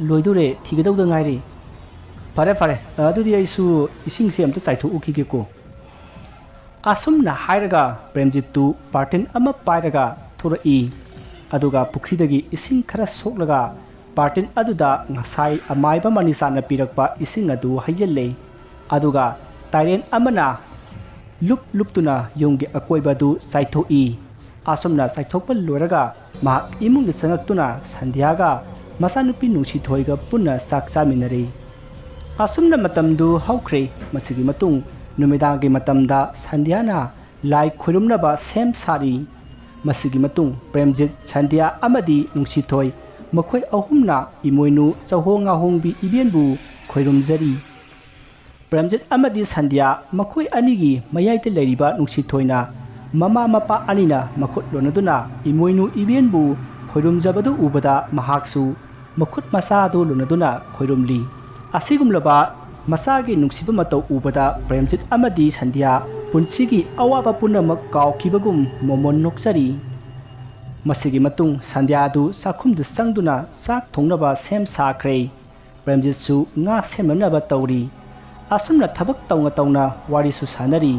ꯂꯣꯏꯗꯣꯔꯦ ꯊꯤꯒꯗꯧꯗ ꯉꯥꯏꯔꯦ ꯐꯔꯦ ꯑꯗꯨꯗꯤ ꯑꯩꯁꯨ ꯏꯁꯤꯡꯁꯦ ꯑꯝꯇ ꯆꯥꯏꯊꯣꯛꯎꯈꯤꯒꯦꯀꯣ ꯑꯁꯨꯝꯅ ꯍꯥꯏꯔꯒ ꯄ꯭ꯔꯦꯝꯖꯤꯠꯇꯨ ꯕꯥꯔꯇꯤꯟ ꯑꯃ ꯄꯥꯏꯔꯒ ꯊꯣꯔꯛꯏ ꯑꯗꯨꯒ ꯄꯨꯈ꯭ꯔꯤꯗꯒꯤ ꯏꯁꯤꯡ ꯈꯔ ꯁꯣꯛꯂꯒ ꯕꯥꯔꯇꯤꯟ ꯑꯗꯨꯗ ꯉꯁꯥꯏ ꯑꯃꯥꯏꯕ ꯃꯅꯤꯆꯥꯅ ꯄꯤꯔꯛꯄ ꯏꯁꯤꯡ ꯑꯗꯨ ꯍꯩꯖꯤꯜꯂꯦ ꯑꯗꯨꯒ ꯇꯥꯏꯔꯦꯟ ꯑꯃꯅ ꯂꯨꯞꯇꯨꯅ ꯌꯨꯝꯒꯤ ꯑꯀꯣꯏꯕꯗꯨ ꯆꯥꯏꯊꯣꯛꯏ ꯑꯁꯨꯝꯅ ꯆꯥꯏꯊꯣꯛꯄ ꯂꯣꯏꯔꯒ ꯃꯍꯥꯛ ꯏꯃꯨꯡꯗ ꯆꯪꯉꯛꯇꯨꯅ ꯁꯟꯙ꯭ꯌꯥꯒ ꯃꯆꯥꯅꯨꯄꯤ ꯅꯨꯡꯁꯤꯊꯣꯏꯒ ꯄꯨꯟꯅ ꯆꯥꯛ ꯆꯥꯃꯤꯟꯅꯔꯦ ꯑꯁꯨꯝꯅ ꯃꯇꯝꯗꯨ ꯍꯧꯈ꯭ꯔꯦ ꯃꯁꯤꯒꯤ ꯃꯇꯨꯡ ꯅꯨꯃꯤꯗꯥꯡꯒꯤ ꯃꯇꯝꯗ ꯁꯟꯙ꯭ꯌꯥꯅ ꯂꯥꯏ ꯈꯣꯏꯔꯨꯝꯅꯕ ꯁꯦꯝ ꯁꯥꯔꯤ ꯃꯁꯤꯒꯤ ꯃꯇꯨꯡ ꯄ꯭ꯔꯦꯝꯖꯤꯠ ꯁꯟꯙ꯭ꯌꯥ ꯑꯃꯗꯤ ꯅꯨꯡꯁꯤꯊꯣꯏ ꯃꯈꯣꯏ ꯑꯍꯨꯝꯅ ꯏꯃꯣꯏꯅꯨ ꯆꯧꯍꯣꯡ ꯉꯥꯍꯣꯡꯕꯤ ꯏꯕꯦꯟꯕꯨ ꯈꯣꯏꯔꯨꯝꯖꯔꯤ ꯄ꯭ꯔꯦꯝꯖꯤꯠ ꯑꯃꯗꯤ ꯁꯟꯙ꯭ꯌꯥ ꯃꯈꯣꯏ ꯑꯅꯤꯒꯤ ꯃꯌꯥꯏꯗ ꯂꯩꯔꯤꯕ ꯅꯨꯡꯁꯤꯊꯣꯏꯅ ꯃꯃꯥ ꯃꯄꯥ ꯑꯅꯤꯅ ꯃꯈꯨꯠ ꯂꯣꯟꯅꯗꯨꯅ ꯏꯃꯣꯏꯅꯨ ꯏꯕꯦꯟꯕꯨ ꯈꯣꯏꯔꯨꯝꯖꯕꯗꯨ ꯎꯕꯗ ꯃꯍꯥꯛꯁꯨ ꯃꯈꯨꯠ ꯃꯁꯥꯗꯨ ꯂꯣꯟꯅꯗꯨꯅ ꯈꯣꯏꯔꯨꯝꯂꯤ ꯑꯁꯤꯒꯨꯝꯂꯕ ꯃꯆꯥꯒꯤ ꯅꯨꯡꯁꯤꯕ ꯃꯇꯧ ꯎꯕꯗ ꯄ꯭ꯔꯦꯝꯖꯤꯠ ꯑꯃꯗꯤ ꯁꯟꯙ꯭ꯌꯥ ꯄꯨꯟꯁꯤꯒꯤ ꯑꯋꯥꯕ ꯄꯨꯝꯅꯃꯛ ꯀꯥꯎꯈꯤꯕꯒꯨꯝ ꯃꯣꯃꯣꯟ ꯅꯣꯛꯆꯔꯤ ꯃꯁꯤꯒꯤ ꯃꯇꯨꯡ ꯁꯟꯙ꯭ꯌꯥꯗꯨ ꯆꯥꯛꯈꯨꯝꯗ ꯆꯪꯗꯨꯅ ꯆꯥꯛ ꯊꯣꯡꯅꯕ ꯁꯦꯝ ꯁꯥꯈ꯭ꯔꯦ ꯄ꯭ꯔꯦꯝꯖꯤꯠꯁꯨ ꯉꯥ ꯁꯦꯝꯅꯅꯕ ꯇꯧꯔꯤ ꯑꯁꯨꯝꯅ ꯊꯕꯛ ꯇꯧꯅ ꯋꯥꯔꯤꯁꯨ ꯁꯥꯟꯅꯔꯤ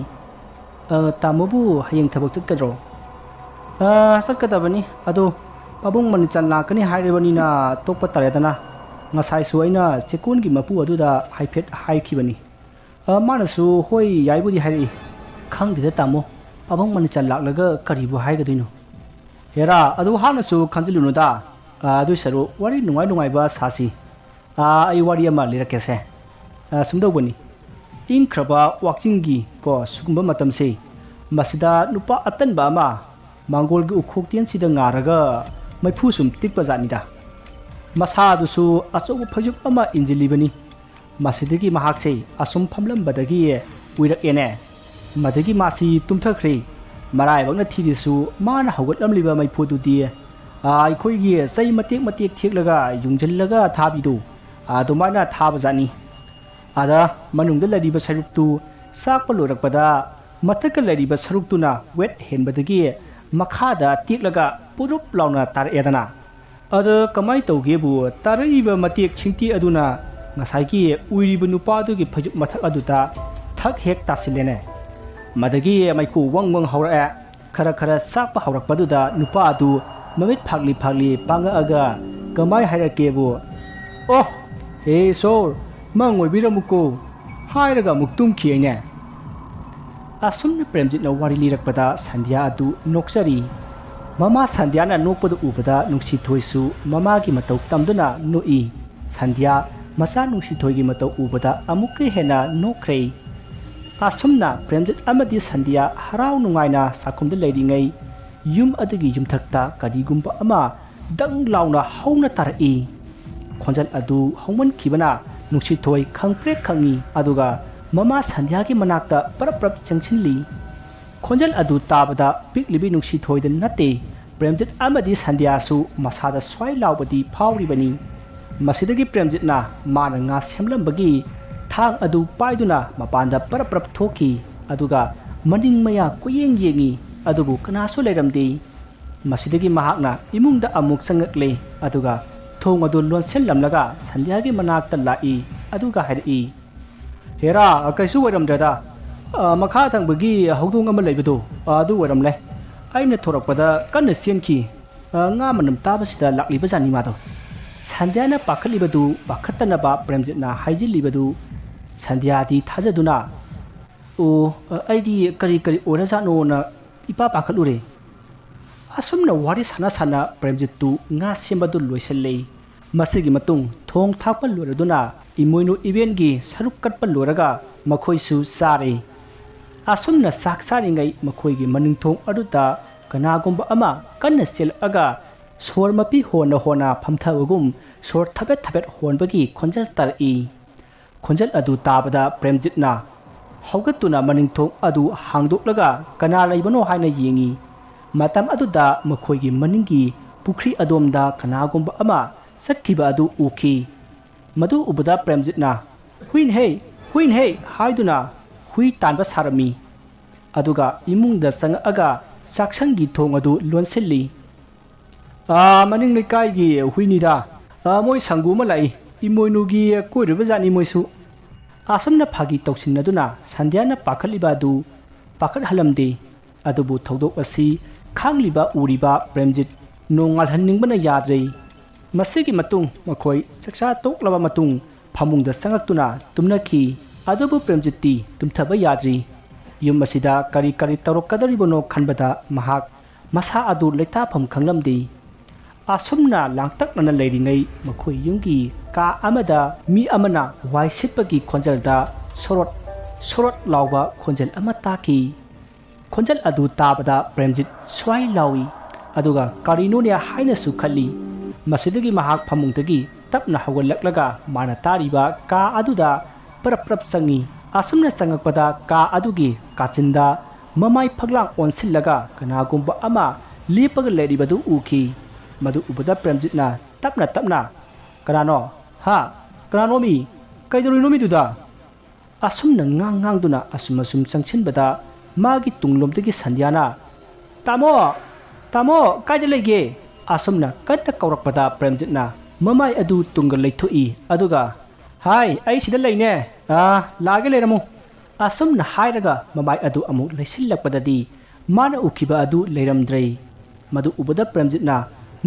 ꯇꯥꯃꯣꯕꯨ ꯍꯌꯦꯡ ꯊꯕꯛ ꯆꯠꯀꯗ꯭ꯔꯣ ꯆꯠꯀꯗꯕꯅꯤ ꯑꯗꯣ ꯄꯥꯕꯨꯡ ꯃꯅꯤꯆꯥꯟ ꯂꯥꯛꯀꯅꯤ ꯍꯥꯏꯔꯕꯅꯤꯅ ꯇꯣꯛꯄ ꯇꯥꯔꯦꯗꯅ ꯉꯁꯥꯏꯁꯨ ꯑꯩꯅ ꯆꯦꯛꯀꯣꯟꯒꯤ ꯃꯄꯨ ꯑꯗꯨꯗ ꯍꯥꯏꯐꯦꯠ ꯍꯥꯏꯈꯤꯕꯅꯤ ꯃꯥꯅꯁꯨ ꯍꯣꯏ ꯌꯥꯏꯕꯨꯗꯤ ꯍꯥꯏꯔꯛꯏ ꯈꯪꯗꯦꯗ ꯇꯥꯃꯣ ꯄꯥꯕꯨꯡ ꯃꯅꯤꯆꯥꯟ ꯂꯥꯛꯂꯒ ꯀꯔꯤꯕꯨ ꯍꯥꯏꯒꯗꯣꯏꯅꯣ ꯍꯦꯔꯥ ꯑꯗꯨ ꯍꯥꯟꯅꯁꯨ ꯈꯟꯖꯤꯜꯂꯨꯅꯨꯗ ꯑꯗꯨꯏ ꯁꯔꯨꯛ ꯋꯥꯔꯤ ꯅꯨꯡꯉꯥꯏꯕ ꯁꯥꯁꯤ ꯑꯩ ꯋꯥꯔꯤ ꯑꯃ ꯂꯤꯔꯛꯀꯦꯁꯦ ꯁꯨꯝꯗꯧꯕꯅꯤ ꯏꯪꯈ꯭ꯔꯕ ꯋꯥꯛꯆꯤꯡꯒꯤ ꯁꯨꯒꯨꯝꯕ ꯃꯇꯝꯁꯦ ꯃꯁꯤꯗ ꯅꯨꯄꯥ ꯑꯇꯟꯕ ꯑꯃ ꯃꯥꯡꯒꯣꯜꯒꯤ ꯎꯈꯣꯛꯇꯦꯟꯁꯤꯗ ꯉꯥꯔꯒ ꯃꯩꯐꯨ ꯁꯨꯝ ꯇꯤꯛꯄ ꯖꯥꯠꯅꯤꯗ ꯃꯁꯥꯗꯨꯁꯨ ꯑꯆꯧꯕ ꯐꯩꯖꯨꯞ ꯑꯃ ꯏꯟꯖꯤꯜꯂꯤꯕꯅꯤ ꯃꯁꯤꯗꯒꯤ ꯃꯍꯥꯛꯁꯦ ꯑꯁꯨꯝ ꯐꯝꯂꯝꯕꯗꯒꯤ ꯎꯏꯔꯛꯑꯦꯅꯦ ꯃꯗꯒꯤ ꯃꯥꯁꯤ ꯇꯨꯝꯊꯈ꯭ꯔꯦ ꯃꯔꯥꯏꯕꯛꯅ ꯊꯤꯔꯤꯁꯨ ꯃꯥꯅ ꯍꯧꯒꯠꯂꯝꯂꯤꯕ ꯃꯩꯐꯨꯗꯨꯗꯤ ꯑꯩꯈꯣꯏꯒꯤ ꯆꯩ ꯃꯇꯦꯛ ꯊꯦꯛꯂꯒ ꯌꯨꯡꯖꯤꯜꯂꯒ ꯊꯥꯕꯤꯗꯨ ꯑꯗꯨꯃꯥꯏꯅ ꯊꯥꯕꯖꯥꯠꯅꯤ ꯑꯗ ꯃꯅꯨꯡꯗ ꯂꯩꯔꯤꯕ ꯁꯔꯨꯛꯇꯨ ꯆꯥꯛꯄ ꯂꯣꯏꯔꯛꯄꯗ ꯃꯊꯛꯀ ꯂꯩꯔꯤꯕ ꯁꯔꯨꯛꯇꯨꯅ ꯋꯦꯠ ꯍꯦꯟꯕꯗꯒꯤ ꯃꯈꯥꯗ ꯇꯦꯛꯂꯒ ꯄꯨꯔꯨꯞ ꯂꯥꯎꯅ ꯇꯥꯔꯛꯑꯦꯗꯅ ꯑꯗ ꯀꯃꯥꯏꯅ ꯇꯧꯒꯦꯕꯨ ꯇꯥꯔꯛꯏꯕ ꯃꯇꯦꯛ ꯁꯤꯡꯇꯤ ꯑꯗꯨꯅ ꯉꯁꯥꯏꯒꯤ ꯎꯏꯔꯤꯕ ꯅꯨꯄꯥꯗꯨꯒꯤ ꯐꯩꯖꯨꯞ ꯃꯊꯛ ꯑꯗꯨꯗ ꯊꯛ ꯍꯦꯛ ꯇꯥꯁꯤꯜꯂꯦꯅꯦ ꯃꯗꯒꯤ ꯃꯩꯈꯨ ꯋꯪ ꯍꯧꯔꯛꯑꯦ ꯈꯔ ꯆꯥꯛꯄ ꯍꯧꯔꯛꯄꯗꯨꯗ ꯅꯨꯄꯥ ꯑꯗꯨ ꯃꯃꯤꯠ ꯐꯥꯛꯂꯤ ꯄꯥꯡꯉꯛꯑꯒ ꯀꯃꯥꯏ ꯍꯥꯏꯔꯛꯀꯦꯕꯨ ꯑꯣ ꯍꯦ ꯁꯣꯔ ꯃꯪ ꯑꯣꯏꯕꯤꯔꯝꯃꯨꯀꯣ ꯍꯥꯏꯔꯒ ꯑꯃꯨꯛ ꯇꯨꯝꯈꯤꯑꯩꯅꯦ ꯑꯁꯨꯝꯅ ꯄ꯭ꯔꯦꯝꯖꯤꯠꯅ ꯋꯥꯔꯤ ꯂꯤꯔꯛꯄꯗ ꯁꯟꯙ꯭ꯌꯥ ꯑꯗꯨ ꯅꯣꯛꯆꯔꯤ ꯃꯃꯥ ꯁꯟꯙ꯭ꯌꯥꯅ ꯅꯣꯛꯄꯗꯨ ꯎꯕꯗ ꯅꯨꯡꯁꯤꯊꯣꯏꯁꯨ ꯃꯃꯥꯒꯤ ꯃꯇꯧ ꯇꯝꯗꯨꯅ ꯅꯣꯛꯏ ꯁꯟꯙ꯭ꯌꯥ ꯃꯆꯥ ꯅꯨꯡꯁꯤꯊꯣꯏꯒꯤ ꯃꯇꯧ ꯎꯕꯗ ꯑꯃꯨꯛꯀ ꯍꯦꯟꯅ ꯅꯣꯛꯈ꯭ꯔꯦ ꯑꯁꯨꯝꯅ ꯄ꯭ꯔꯦꯝꯖꯤꯠ ꯑꯃꯗꯤ ꯁꯟꯙ꯭ꯌꯥ ꯍꯔꯥꯎ ꯅꯨꯡꯉꯥꯏꯅ ꯆꯥꯛꯈꯨꯝꯗ ꯂꯩꯔꯤꯉꯩ ꯌꯨꯝ ꯑꯗꯨꯒꯤ ꯌꯨꯝꯊꯛꯇ ꯀꯔꯤꯒꯨꯝꯕ ꯑꯃ ꯗꯪ ꯂꯥꯎꯅ ꯍꯧꯅ ꯇꯥꯔꯛꯏ ꯈꯣꯟꯖꯦꯜ ꯑꯗꯨ ꯍꯧꯃꯟꯈꯤꯕꯅ ꯅꯨꯡꯁꯤꯊꯣꯏ ꯈꯪꯄ꯭ꯔꯦꯛ ꯈꯪꯉꯤ ꯑꯗꯨꯒ ꯃꯃꯥ ꯁꯟꯙ꯭ꯌꯥꯒꯤ ꯃꯅꯥꯛꯇ ꯄꯔꯞ ꯆꯪꯁꯤꯜꯂꯤ ꯈꯣꯟꯖꯦꯜ ꯑꯗꯨ ꯇꯥꯕꯗ ꯄꯤꯛꯂꯤꯕꯤ ꯅꯨꯡꯁꯤꯊꯣꯏꯗ ꯅꯠꯇꯦ ꯄ꯭ꯔꯦꯝꯖꯤꯠ ꯑꯃꯗꯤ ꯁꯟꯙ꯭ꯌꯥꯁꯨ ꯃꯁꯥꯗ ꯁ꯭ꯋꯥꯏ ꯂꯥꯎꯕꯗꯤ ꯐꯥꯎꯔꯤꯕꯅꯤ ꯃꯁꯤꯗꯒꯤ ꯄ꯭ꯔꯦꯝꯖꯤꯠꯅ ꯃꯥꯅ ꯉꯥ ꯁꯦꯝꯂꯝꯕꯒꯤ ꯊꯥꯡ ꯑꯗꯨ ꯄꯥꯏꯗꯨꯅ ꯃꯄꯥꯟꯗ ꯄꯔꯞ ꯊꯣꯛꯈꯤ ꯑꯗꯨꯒ ꯃꯅꯤꯡ ꯃꯌꯥ ꯀꯨꯌꯦꯡ ꯌꯦꯡꯉꯤ ꯑꯗꯨꯕꯨ ꯀꯅꯥꯁꯨ ꯂꯩꯔꯝꯗꯦ ꯃꯁꯤꯗꯒꯤ ꯃꯍꯥꯛꯅ ꯏꯃꯨꯡꯗ ꯑꯃꯨꯛ ꯆꯪꯉꯛꯂꯦ ꯑꯗꯨꯒ ꯊꯣꯡ ꯑꯗꯨ ꯂꯣꯟꯁꯤꯜꯂꯝꯂꯒ ꯁꯟꯙ꯭ꯌꯥꯒꯤ ꯃꯅꯥꯛꯇ ꯂꯥꯛꯏ ꯑꯗꯨꯒ ꯍꯥꯏꯔꯛꯏ ꯍꯦꯔꯥ ꯀꯩꯁꯨ ꯑꯣꯏꯔꯝꯗ꯭ꯔꯦꯗ ꯃꯈꯥ ꯊꯪꯕꯒꯤ ꯍꯧꯗꯣꯡ ꯑꯃ ꯂꯩꯕꯗꯣ ꯑꯗꯨ ꯑꯣꯏꯔꯝꯂꯦ ꯑꯩꯅ ꯊꯣꯔꯛꯄꯗ ꯀꯟꯅ ꯆꯦꯟꯈꯤ ꯉꯥ ꯃꯅꯝ ꯇꯥꯕꯁꯤꯗ ꯂꯥꯛꯂꯤꯕꯖꯥꯠꯅꯤ ꯃꯥꯗꯣ ꯁꯟꯙ꯭ꯌꯥꯅ ꯄꯥꯈꯠꯂꯤꯕꯗꯨ ꯄꯥꯈꯠꯇꯅꯕ ꯄ꯭ꯔꯦꯝꯖꯤꯠꯅ ꯍꯥꯏꯖꯤꯜꯂꯤꯕꯗꯨ ꯁꯟꯙ꯭ꯌꯥꯗꯤ ꯊꯥꯖꯗꯨꯅ ꯑꯣ ꯑꯩꯗꯤ ꯀꯔꯤ ꯑꯣꯏꯔꯖꯥꯠꯅꯣꯅ ꯏꯄꯥ ꯄꯥꯈꯠꯂꯨꯔꯦ ꯑꯁꯨꯝꯅ ꯋꯥꯔꯤ ꯁꯥꯟꯅ ꯄ꯭ꯔꯦꯝꯖꯤꯠꯇꯨ ꯉꯥ ꯁꯦꯝꯕꯗꯨ ꯂꯣꯏꯁꯤꯜꯂꯦ ꯃꯁꯤꯒꯤ ꯃꯇꯨꯡ ꯊꯣꯡ ꯊꯥꯛꯄ ꯂꯣꯏꯔꯗꯨꯅ ꯏꯃꯣꯏꯅꯨ ꯏꯕꯦꯟꯒꯤ ꯁꯔꯨꯛ ꯀꯠꯄ ꯂꯣꯏꯔꯒ ꯃꯈꯣꯏꯁꯨ ꯆꯥꯔꯦ꯫ ꯑꯁꯨꯝꯅ ꯆꯥꯛ ꯆꯥꯔꯤꯉꯩ ꯃꯈꯣꯏꯒꯤ ꯃꯅꯤꯡꯊꯣꯡ ꯑꯗꯨꯗ ꯀꯅꯥꯒꯨꯝꯕ ꯑꯃ ꯀꯟꯅ ꯆꯦꯜꯂꯛꯑꯒ ꯁꯣꯔ ꯃꯄꯤ ꯍꯣꯟꯅ ꯍꯣꯟꯅ ꯐꯝꯊꯕꯒꯨꯝ ꯁꯣꯔ ꯊꯕꯦꯠ ꯊꯕꯦꯠ ꯍꯣꯟꯕꯒꯤ ꯈꯣꯟꯖꯦꯜ ꯇꯥꯔꯛꯏ꯫ ꯈꯣꯟꯖꯦꯜ ꯑꯗꯨ ꯇꯥꯕꯗ ꯄ꯭ꯔꯦꯝꯖꯤꯠꯅ ꯍꯧꯒꯠꯇꯨꯅ ꯃꯅꯤꯡꯊꯣꯡ ꯑꯗꯨ ꯍꯥꯡꯗꯣꯛꯂꯒ ꯀꯅꯥ ꯂꯩꯕꯅꯣ ꯍꯥꯏꯅ ꯌꯦꯡꯉꯤ꯫ ꯃꯇꯝ ꯑꯗꯨꯗ ꯃꯈꯣꯏꯒꯤ ꯃꯅꯤꯡꯒꯤ ꯄꯨꯈ꯭ꯔꯤ ꯑꯗꯣꯝꯗ ꯀꯅꯥꯒꯨꯝꯕ ꯑꯃ ꯆꯠꯈꯤꯕ ꯑꯗꯨ ꯎꯈꯤ꯫ ꯃꯗꯨ ꯎꯕꯗ ꯄ꯭ꯔꯦꯝꯖꯤꯠꯅ "ꯍꯨꯏꯅꯍꯦ ꯍꯨꯏꯅꯍꯦ" ꯍꯥꯏꯗꯨꯅ ꯍꯨꯏ ꯇꯥꯟꯕ ꯁꯥꯔꯝꯃꯤ꯫ ꯑꯗꯨꯒ ꯏꯃꯨꯡꯗ ꯆꯪꯉꯛꯑꯒ ꯆꯥꯛꯁꯪꯒꯤ ꯊꯣꯡ ꯑꯗꯨ ꯂꯣꯟꯁꯤꯜꯂꯤ꯫ "ꯃꯅꯤꯡ ꯂꯩꯀꯥꯏꯒꯤ ꯍꯨꯏꯅꯤꯗ, ꯃꯣꯏ ꯁꯪꯒꯨ ꯑꯃ ꯂꯥꯛꯏ, ꯏꯃꯣꯏꯅꯨꯒꯤ ꯀꯣꯏꯔꯨꯕꯖꯥꯠꯅꯤ ꯃꯣꯏꯁꯨ"꯫ ꯑꯁꯨꯝꯅ ꯐꯥꯒꯤ ꯇꯧꯁꯤꯟꯅꯗꯨꯅ ꯁꯟꯙ꯭ꯌꯥꯅ ꯄꯥꯈꯠꯂꯤꯕ ꯑꯗꯨ ꯄꯥꯈꯠꯍꯜꯂꯝꯗꯦ꯫ ꯑꯗꯨꯕꯨ ꯊꯧꯗꯣꯛ ꯑꯁꯤ ꯈꯪꯂꯤꯕ ꯎꯔꯤꯕ ꯄ꯭ꯔꯦꯝꯖꯤꯠ ꯅꯣꯡꯉꯥꯜꯍꯟꯅꯤꯡꯕꯅ ꯌꯥꯗ꯭ꯔꯦ꯫ ꯃꯁꯤꯒꯤ ꯃꯇꯨꯡ ꯃꯈꯣꯏ ꯆꯥꯛꯆꯥ ꯇꯣꯛꯂꯕ ꯃꯇꯨꯡ ꯐꯃꯨꯡꯗ ꯆꯪꯉꯛꯇꯨꯅ ꯇꯨꯝꯅꯈꯤ꯫ ꯑꯗꯨꯕꯨ ꯄ꯭ꯔꯦꯝꯖꯤꯠꯇꯤ ꯇꯨꯝꯊꯕ ꯌꯥꯗ꯭ꯔꯤ꯫ ꯌꯨꯝ ꯑꯁꯤꯗ ꯀꯔꯤ ꯀꯔꯤ ꯇꯧꯔꯛꯀꯗꯧꯔꯤꯕꯅꯣ ꯈꯟꯕꯗ ꯃꯍꯥꯛ ꯃꯁꯥ ꯑꯗꯨ ꯂꯩꯇꯥꯐꯝ ꯈꯪꯂꯝꯗꯦ꯫ ꯑꯁꯨꯝꯅ ꯂꯥꯡꯇꯛꯅꯅ ꯂꯩꯔꯤꯉꯩ ꯃꯈꯣꯏ ꯌꯨꯝꯒꯤ ꯀꯥ ꯑꯃꯗ ꯃꯤ ꯑꯃꯅ ꯋꯥꯏ ꯁꯤꯠꯄꯒꯤ ꯈꯣꯟꯖꯦꯜꯗ ꯁꯣꯔꯣꯠ ꯁꯣꯔꯣꯠ ꯂꯥꯎꯕ ꯈꯣꯟꯖꯦꯜ ꯑꯃ ꯇꯥꯈꯤ꯫ ꯈꯣꯟꯖꯦꯜ ꯑꯗꯨ ꯇꯥꯕꯗ ꯄ꯭ꯔꯦꯝꯖꯤꯠ ꯁ꯭ꯋꯥꯏ ꯂꯥꯎꯏ, ꯑꯗꯨꯒ ꯀꯔꯤꯅꯣꯅꯦ ꯍꯥꯏꯅꯁꯨ ꯈꯜꯂꯤ꯫ ꯃꯁꯤꯗꯒꯤ ꯃꯍꯥꯛ ꯐꯃꯨꯡꯗꯒꯤ ꯇꯞꯅ ꯍꯧꯒꯠꯂꯛꯂꯒ ꯃꯥꯅ ꯇꯥꯔꯤꯕ ꯀꯥ ꯑꯗꯨꯗ ꯄꯔꯞ ꯄꯔꯞ ꯆꯪꯉꯤ꯫ ꯑꯁꯨꯝꯅ ꯆꯪꯉꯛꯄꯗ ꯀꯥ ꯑꯗꯨꯒꯤ ꯀꯥꯆꯤꯟꯗ ꯃꯃꯥꯏ ꯐꯛꯂꯥꯡ ꯑꯣꯟꯁꯤꯜꯂꯒ ꯀꯅꯥꯒꯨꯝꯕ ꯑꯃ ꯂꯦꯞꯄꯒ ꯂꯩꯔꯤꯕꯗꯨ ꯎꯈꯤ꯫ ꯃꯗꯨ ꯎꯕꯗ ꯄ꯭ꯔꯦꯝꯖꯤꯠꯅ ꯇꯞꯅ ꯇꯞꯅ "ꯀꯅꯥꯅꯣ? ꯍꯥ? ꯀꯅꯥꯅꯣꯃꯤ? ꯀꯩꯗꯧꯔꯤꯅꯣꯃꯤꯗꯨꯗ?" ꯑꯁꯨꯝꯅ ꯉꯥꯡꯗꯨꯅ ꯑꯁꯨꯝ ꯆꯪꯁꯤꯟꯕꯗ ꯃꯥꯒꯤ ꯇꯨꯡꯂꯣꯝꯗꯒꯤ ꯁꯟꯙ꯭ꯌꯥꯅ "ꯇꯥꯃꯣ! ꯇꯥꯃꯣ, ꯀꯥꯏꯗ ꯂꯩꯒꯦ?" ꯑꯁꯨꯝꯅ ꯀꯟꯅ ꯀꯧꯔꯛꯄꯗ ꯄ꯭ꯔꯦꯝꯖꯤꯠꯅ ꯃꯃꯥꯏ ꯑꯗꯨ ꯇꯨꯡꯒ ꯂꯩꯊꯣꯛꯏ, ꯑꯗꯨꯒ "ꯍꯥꯏ, ꯑꯩ ꯁꯤꯗ ꯂꯩꯅꯦ, ꯂꯥꯛꯑꯒꯦ ꯂꯩꯔꯝꯃꯨ" ꯑꯁꯨꯝꯅ ꯍꯥꯏꯔꯒ ꯃꯃꯥꯏ ꯑꯗꯨ ꯑꯃꯨꯛ ꯂꯩꯁꯤꯜꯂꯛꯄꯗꯗꯤ ꯃꯥꯅ ꯎꯈꯤꯕ ꯑꯗꯨ ꯂꯩꯔꯝꯗ꯭ꯔꯦ꯫ ꯃꯗꯨ ꯎꯕꯗ ꯄ꯭ꯔꯦꯝꯖꯤꯠꯅ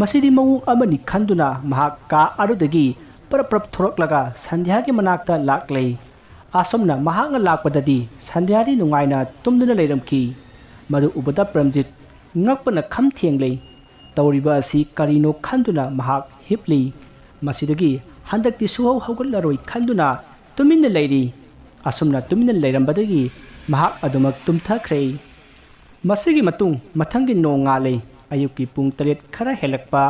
ꯃꯁꯤꯗꯤ ꯃꯑꯣꯡ ꯑꯃꯅꯤ ꯈꯟꯗꯨꯅ ꯃꯍꯥꯛ ꯀꯥ ꯑꯗꯨꯗꯒꯤ ꯄꯔꯞ ꯄꯔꯞ ꯊꯣꯔꯛꯂꯒ ꯁꯟꯙ꯭ꯌꯥꯒꯤ ꯃꯅꯥꯛꯇ ꯂꯥꯛꯂꯦ꯫ ꯑꯁꯨꯝꯅ ꯃꯍꯥꯛꯅ ꯂꯥꯛꯄꯗꯗꯤ ꯁꯟꯙ꯭ꯌꯥꯗꯤ ꯅꯨꯡꯉꯥꯏꯅ ꯇꯨꯝꯗꯨꯅ ꯂꯩꯔꯝꯈꯤ꯫ ꯃꯗꯨ ꯎꯕꯗ ꯄ꯭ꯔꯦꯝꯖꯤꯠ ꯉꯛꯄꯅ ꯈꯝ ꯊꯦꯡꯂꯦ꯫ ꯇꯧꯔꯤꯕ ꯑꯁꯤ ꯀꯔꯤꯅꯣ ꯈꯟꯗꯨꯅ ꯃꯍꯥꯛ ꯍꯤꯞꯂꯤ꯫ ꯃꯁꯤꯗꯒꯤ ꯍꯟꯗꯛꯇꯤ ꯁꯨꯍꯧ ꯍꯧꯒꯠꯂꯔꯣꯏ ꯈꯟꯗꯨꯅ ꯇꯨꯃꯤꯟꯅ ꯂꯩꯔꯤ꯫ ꯑꯁꯨꯝꯅ ꯇꯨꯃꯤꯟꯅ ꯂꯩꯔꯝꯕꯗꯒꯤ ꯃꯍꯥꯛ ꯑꯗꯨꯃꯛ ꯇꯨꯝꯊꯈ꯭ꯔꯦ꯫ ꯃꯁꯤꯒꯤ ꯃꯇꯨꯡ ꯃꯊꯪꯒꯤ ꯅꯣꯡ ꯉꯥꯜꯂꯦ꯫ ꯑꯌꯨꯛꯀꯤ ꯄꯨꯡ 7 ꯈꯔ ꯍꯦꯜꯂꯛꯄ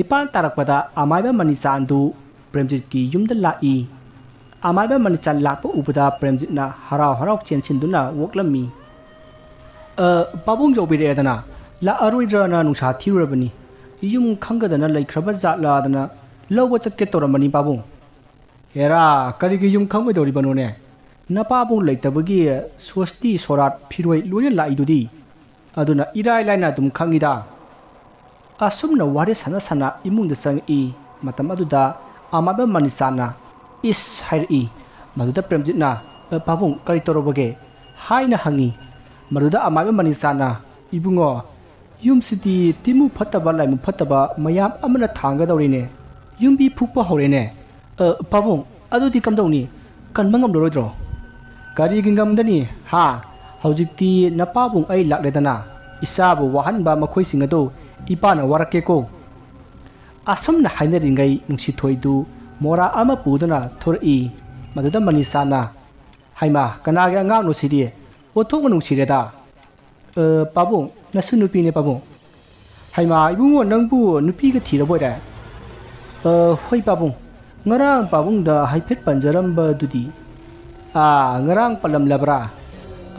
9 ꯇꯥꯔꯛꯄꯗ ꯑꯃꯥꯏꯕ ꯃꯅꯤꯆꯥꯟꯗꯨ ꯄ꯭ꯔꯦꯝꯖꯤꯠꯀꯤ ꯌꯨꯝꯗ ꯂꯥꯛꯏ꯫ ꯑꯃꯥꯏꯕ ꯃꯅꯤꯆꯥꯟ ꯂꯥꯛꯄ ꯎꯕꯗ ꯄ꯭ꯔꯦꯝꯖꯤꯠꯅ ꯍꯔꯥꯎ ꯍꯔꯥꯎ ꯆꯦꯟꯁꯤꯟꯗꯨꯅ ꯋꯣꯛꯂꯝꯃꯤ꯫ "ꯄꯥꯕꯨꯡ ꯌꯧꯕꯤꯔꯛꯑꯦꯗꯅ, ꯂꯥꯛꯑꯔꯣꯏꯗ꯭ꯔꯅ ꯅꯨꯡꯁꯥ ꯊꯤꯔꯨꯔꯕꯅꯤ, ꯌꯨꯝ ꯈꯪꯒꯗꯅ ꯂꯩꯈ꯭ꯔꯕ ꯖꯥꯠꯂꯥꯗꯅ ꯂꯧꯕ ꯆꯠꯀꯦ ꯇꯧꯔꯝꯕꯅꯤ ꯄꯥꯕꯨꯡ"꯫ "ꯍꯦꯔꯥ, ꯀꯔꯤꯒꯤ ꯌꯨꯝ ꯈꯪꯉꯣꯏꯗꯧꯔꯤꯕꯅꯣꯅꯦ? ꯅꯄꯥꯕꯨꯡ ꯂꯩꯇꯕꯒꯤ ꯁꯣꯁꯇꯤ ꯁꯣꯔꯥꯠ ꯐꯤꯔꯣꯏ ꯂꯣꯏꯅ ꯂꯥꯛꯏꯗꯨꯗꯤ, ꯑꯗꯨꯅ ꯏꯔꯥꯏ ꯂꯥꯏꯅ ꯑꯗꯨꯝ ꯈꯪꯉꯤꯗ"꯫ ꯑꯁꯨꯝꯅ ꯋꯥꯔꯤ ꯁꯥꯟꯅ ꯏꯃꯨꯡꯗ ꯆꯪꯉꯛꯏ꯫ ꯃꯇꯝ ꯑꯗꯨꯗ ꯑꯃꯥꯏꯕ ꯃꯅꯤꯆꯥꯟꯅ "ꯏꯁ" ꯍꯥꯏꯔꯛꯏ꯫ ꯃꯗꯨꯗ ꯄ꯭ꯔꯦꯝꯖꯤꯠꯅ "ꯄꯥꯕꯨꯡ, ꯀꯔꯤ ꯇꯧꯔꯕꯒꯦ?" ꯍꯥꯏꯅ ꯍꯪꯉꯤ꯫ ꯃꯗꯨꯗ ꯑꯃꯥꯏꯕ ꯃꯅꯤꯆꯥꯟꯅ "ꯏꯕꯨꯡꯉꯣ, ꯌꯨꯝꯁꯤꯗꯤ ꯇꯤꯃꯨ ꯐꯠꯇꯕ ꯂꯥꯏꯃꯨ ꯐꯠꯇꯕ ꯃꯌꯥꯝ ꯑꯃꯅ ꯊꯥꯡꯒꯗꯧꯔꯤꯅꯦ, ꯌꯨꯝꯕꯤ ꯐꯨꯛꯄ ꯍꯧꯔꯦꯅꯦ". "ꯄꯥꯕꯨꯡ, ꯑꯗꯨꯗꯤ ꯀꯝꯗꯧꯅꯤ? ꯀꯟꯕ ꯉꯝꯂꯔꯣꯏꯗ꯭ꯔꯣ"? "ꯀꯔꯤꯒꯤ ꯉꯝꯗꯅꯤ? ꯍꯧꯖꯤꯛꯇꯤ ꯅꯄꯥꯕꯨꯡ ꯑꯩ ꯂꯥꯛꯂꯦꯗꯅ, ꯏꯆꯥꯕꯨ ꯋꯥꯍꯟꯕ ꯃꯈꯣꯏꯁꯤꯡ ꯑꯗꯨ ꯏꯄꯥꯅ ꯋꯥꯔꯛꯀꯦꯀꯣ"꯫ ꯑꯁꯨꯝꯅ ꯍꯥꯏꯅꯔꯤꯉꯩ ꯅꯨꯡꯁꯤꯊꯣꯏꯗꯨ ꯃꯣꯔꯥ ꯑꯃ ꯄꯨꯗꯨꯅ ꯊꯣꯔꯛꯏ꯫ ꯃꯗꯨꯗ ꯃꯅꯤꯆꯥꯟꯅ "ꯍꯩꯃꯥ, ꯀꯅꯥꯒꯤ ꯑꯉꯥꯡꯅꯣ ꯁꯤꯗꯤ? ꯑꯣꯟꯊꯣꯛꯅ ꯅꯨꯡꯁꯤꯔꯦꯗ". "ꯄꯥꯕꯨꯡ, ꯅꯁꯨ ꯅꯨꯄꯤꯅꯦ ꯄꯥꯕꯨꯡ". "ꯍꯩꯃꯥ, ꯏꯕꯨꯡꯉꯣ ꯅꯪꯕꯨ ꯅꯨꯄꯤꯒ ꯊꯤꯔꯕꯣꯏꯔꯦ"? "ꯍꯣꯏ ꯄꯥꯕꯨꯡ, ꯉꯔꯥꯡ ꯄꯥꯕꯨꯡꯗ ꯍꯥꯏꯐꯦꯠ ꯄꯟꯖꯔꯝꯕꯗꯨꯗꯤ". "ꯉꯔꯥꯡ ꯄꯜꯂꯝꯂꯕ꯭ꯔꯥ?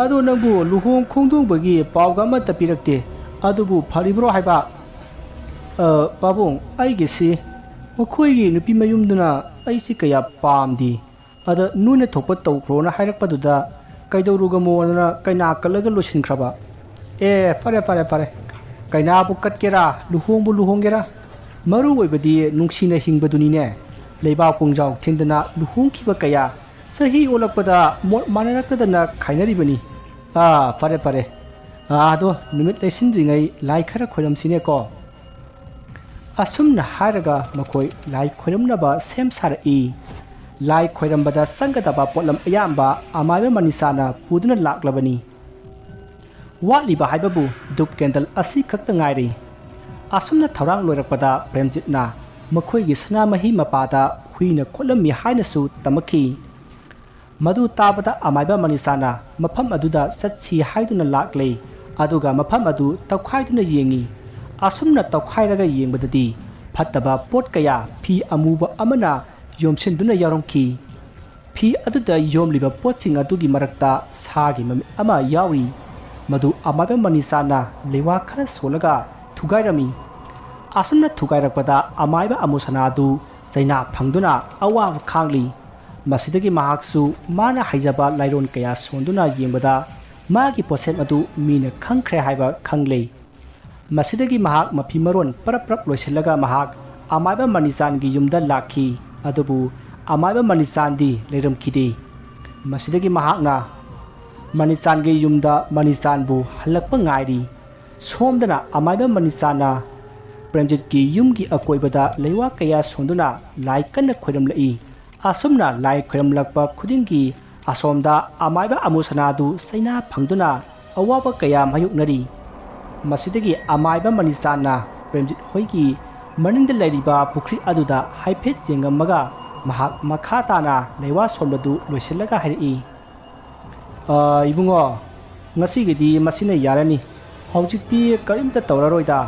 ꯑꯗꯣ ꯅꯪꯕꯨ ꯂꯨꯍꯣꯡ ꯈꯣꯡꯗꯣꯡꯕꯒꯤ ꯄꯥꯎꯒ ꯑꯃꯠꯇ ꯄꯤꯔꯛꯇꯦ, ꯑꯗꯨꯕꯨ ꯐꯔꯤꯕ꯭ꯔꯣ ꯍꯥꯏꯕ"? "ꯄꯥꯕꯨꯡ, ꯑꯩꯒꯤꯁꯤ ꯃꯈꯣꯏꯒꯤ ꯅꯨꯄꯤ ꯃꯌꯨꯝꯗꯨꯅ ꯑꯩꯁꯤ ꯀꯌా ꯄꯥꯝꯗꯦ, ꯑꯗ ꯅꯣꯏꯅ ꯊꯣꯛꯄ ꯇꯧꯈ꯭ꯔꯣꯅ ꯍꯥꯏꯔꯛꯄꯗꯨꯗ ꯀꯩꯗꯧꯔꯨꯒꯃꯣꯗꯅ ꯀꯩꯅꯥ ꯀꯠꯂꯒ ꯂꯣꯏꯁꯤꯟꯈ꯭ꯔꯕ". ꯐꯔꯦ, ꯀꯩꯅꯥꯕꯨ ꯀꯠꯀꯦꯔꯥ ꯂꯨꯍꯣꯡꯕꯨ ꯂꯨꯍꯣꯡꯒꯦꯔꯥ, ꯃꯔꯨ ꯑꯣꯏꯕꯗꯤ ꯅꯨꯡꯁꯤꯅ ꯍꯤꯡꯕꯗꯨꯅꯤꯅꯦ꯫ ꯂꯩꯕꯥꯛ ꯄꯨꯡꯖꯥꯎ ꯊꯤꯟꯗꯅ ꯂꯨꯍꯣꯡꯈꯤꯕ ꯀꯌꯥ ꯆꯍꯤ ꯑꯣꯜꯂꯛꯄꯗ ꯃꯣꯠ ꯃꯥꯟꯅꯔꯛꯇꯗꯅ ꯈꯥꯏꯅꯔꯤꯕꯅꯤ꯫ ꯐꯔꯦ, ꯑꯗꯣ ꯅꯨꯃꯤꯠ ꯂꯩꯁꯤꯟꯗ꯭ꯔꯤꯉꯩ ꯂꯥꯏ ꯈꯔ ꯈꯣꯏꯔꯝꯁꯤꯅꯦꯀꯣ". ꯑꯁꯨꯝꯅ ꯍꯥꯏꯔꯒ ꯃꯈꯣꯏ ꯂꯥꯏ ꯈꯣꯏꯔꯝꯅꯕ ꯁꯦꯝ ꯁꯥꯔꯛꯏ꯫ ꯂꯥꯏ ꯈꯣꯏꯔꯝꯕꯗ ꯆꯪꯒꯗꯕ ꯄꯣꯠꯂꯝ ꯑꯌꯥꯝꯕ ꯑꯃꯥꯏꯕ ꯃꯅꯤꯆꯥꯟꯅ ꯄꯨꯗꯨꯅ ꯂꯥꯛꯂꯕꯅꯤ꯫ ꯋꯥꯠꯂꯤꯕ ꯍꯥꯏꯕꯕꯨ ꯙꯨꯞ ꯀꯦꯟꯗꯜ ꯑꯁꯤ ꯈꯛꯇ ꯉꯥꯏꯔꯦ꯫ ꯑꯁꯨꯝꯅ ꯊꯧꯔꯥꯡ ꯂꯣꯏꯔꯛꯄꯗ ꯄ꯭ꯔꯦꯝꯖꯤꯠꯅ ꯃꯈꯣꯏꯒꯤ ꯁꯅꯥꯃꯍꯤ ꯃꯄꯥꯗ ꯍꯨꯏꯅ ꯈꯣꯠꯂꯝꯃꯤ ꯍꯥꯏꯅꯁꯨ ꯇꯝꯃꯛꯈꯤ ꯃꯗꯨ ꯇꯥꯕꯗ ꯑꯃꯥꯏꯕ ꯃꯅꯤꯁꯥꯅ ꯃꯐꯝ ꯑꯗꯨꯗ ꯆꯠꯁꯤ ꯍꯥꯏꯗꯨꯅ ꯂꯥꯛꯂꯦ ꯑꯗꯨꯒ ꯃꯐꯝ ꯑꯗꯨ ꯇꯧꯈꯥꯏꯗꯨꯅ ꯌꯦꯡꯉꯤ ꯑꯁꯨꯝꯅ ꯇꯧꯈꯥꯏꯔꯒ ꯌꯦꯡꯕꯗꯗꯤ ꯐꯠꯇꯕ ꯄꯣꯠ ꯀꯌꯥ ꯐꯤ ꯑꯃꯨꯕ ꯑꯃꯅ ꯌꯣꯝꯁꯤꯟꯗꯨꯅ ꯌꯥꯎꯔꯝꯈꯤ ꯐꯤ ꯑꯗꯨꯗ ꯌꯣꯝꯂꯤꯕ ꯄꯣꯠꯁꯤꯡ ꯑꯗꯨꯒꯤ ꯃꯔꯛꯇ ꯁꯥꯒꯤ ꯃꯃꯤꯠ ꯑꯃ ꯌꯥꯎꯔꯤ ꯃꯗꯨ ꯑꯃꯥꯏꯕ ꯃꯅꯤꯁꯥꯅ ꯂꯩꯋꯥ ꯈꯔ ꯁꯣꯜꯂꯒ ꯊꯨꯒꯥꯏꯔꯝꯃꯤ ꯑꯁꯨꯝꯅ ꯊꯨꯒꯥꯏꯔꯛꯄꯗ ꯑꯃꯥꯏꯕ ꯑꯃꯨꯁꯅꯥ ꯑꯗꯨ ꯆꯩꯅꯥ ꯐꯪꯗꯨꯅ ꯑꯋꯥꯕ ꯈꯥꯡꯂꯤ ꯃꯁꯤꯗꯒꯤ ꯃꯍꯥꯛꯁꯨ ꯃꯥꯅ ꯍꯩꯖꯕ ꯂꯥꯏꯔꯣꯟ ꯀꯌꯥ ꯁꯣꯟꯗꯨꯅ ꯌꯦꯡꯕꯗ ꯃꯥꯒꯤ ꯄꯣꯠꯁꯦꯝ ꯑꯗꯨ ꯃꯤꯅ ꯈꯪꯈ꯭ꯔꯦ ꯍꯥꯏꯕ ꯈꯪꯂꯦ ꯃꯁꯤꯗꯒꯤ ꯃꯍꯥꯛ ꯃꯐꯤ ꯃꯔꯣꯟ ꯄꯔꯞ ꯂꯣꯏꯁꯤꯜꯂꯒ ꯃꯍꯥꯛ ꯑꯃꯥꯏꯕ ꯃꯅꯤꯆꯥꯟꯒꯤ ꯌꯨꯝꯗ ꯂꯥꯛꯈꯤ ꯑꯗꯨꯕꯨ ꯑꯃꯥꯏꯕ ꯃꯅꯤꯆꯥꯟꯗꯤ ꯂꯩꯔꯝꯈꯤꯗꯦ ꯃꯁꯤꯗꯒꯤ ꯃꯍꯥꯛꯅ ꯃꯅꯤꯆꯥꯟꯒꯤ ꯌꯨꯝꯗ ꯃꯅꯤꯆꯥꯟꯕꯨ ꯍꯜꯂꯛꯄ ꯉꯥꯏꯔꯤ ꯁꯣꯝꯗꯅ ꯑꯃꯥꯏꯕ ꯃꯅꯤꯆꯥꯟꯅ ꯄ꯭ꯔꯦꯝꯖꯤꯠꯀꯤ ꯌꯨꯝꯒꯤ ꯑꯀꯣꯏꯕꯗ ꯂꯩꯋꯥ ꯀꯌꯥ ꯁꯣꯟꯗꯨꯅ ꯂꯥꯏ ꯀꯟꯅ ꯈꯣꯏꯔꯝꯂꯛꯏ ꯑꯁꯨꯝꯅ ꯂꯥꯏ ꯈꯣꯏꯔꯝꯂꯛꯄ ꯈꯨꯗꯤꯡꯒꯤ ꯑꯁꯣꯝꯗ ꯑꯃꯥꯏꯕ ꯑꯃꯨꯁꯅꯥꯗꯨ ꯆꯩꯅꯥ ꯐꯪꯗꯨꯅ ꯑꯋꯥꯕ ꯀꯌꯥ ꯃꯥꯌꯣꯛꯅꯔꯤ ꯃꯁꯤꯗꯒꯤ ꯑꯃꯥꯏꯕ ꯃꯅꯤꯆꯥꯟꯅ ꯄ꯭ꯔꯦꯝꯖꯤꯠ ꯍꯣꯏꯒꯤ ꯃꯅꯤꯡꯗ ꯂꯩꯔꯤꯕ ꯄꯨꯈ꯭ꯔꯤ ꯑꯗꯨꯗ ꯍꯥꯏꯐꯦꯠ ꯌꯦꯡꯉꯝꯃꯒ ꯃꯍꯥꯛ ꯃꯈꯥ ꯇꯥꯅ ꯂꯩꯋꯥ ꯁꯣꯟꯕꯗꯨ ꯂꯣꯏꯁꯤꯜꯂꯒ ꯍꯥꯏꯔꯛꯏ ꯏꯕꯨꯡꯉꯣ ꯉꯁꯤꯒꯤꯗꯤ ꯃꯁꯤꯅ ꯌꯥꯔꯅꯤ ꯍꯧꯖꯤꯛꯇꯤ ꯀꯔꯤꯝꯇ ꯇꯧꯔꯔꯣꯏꯗ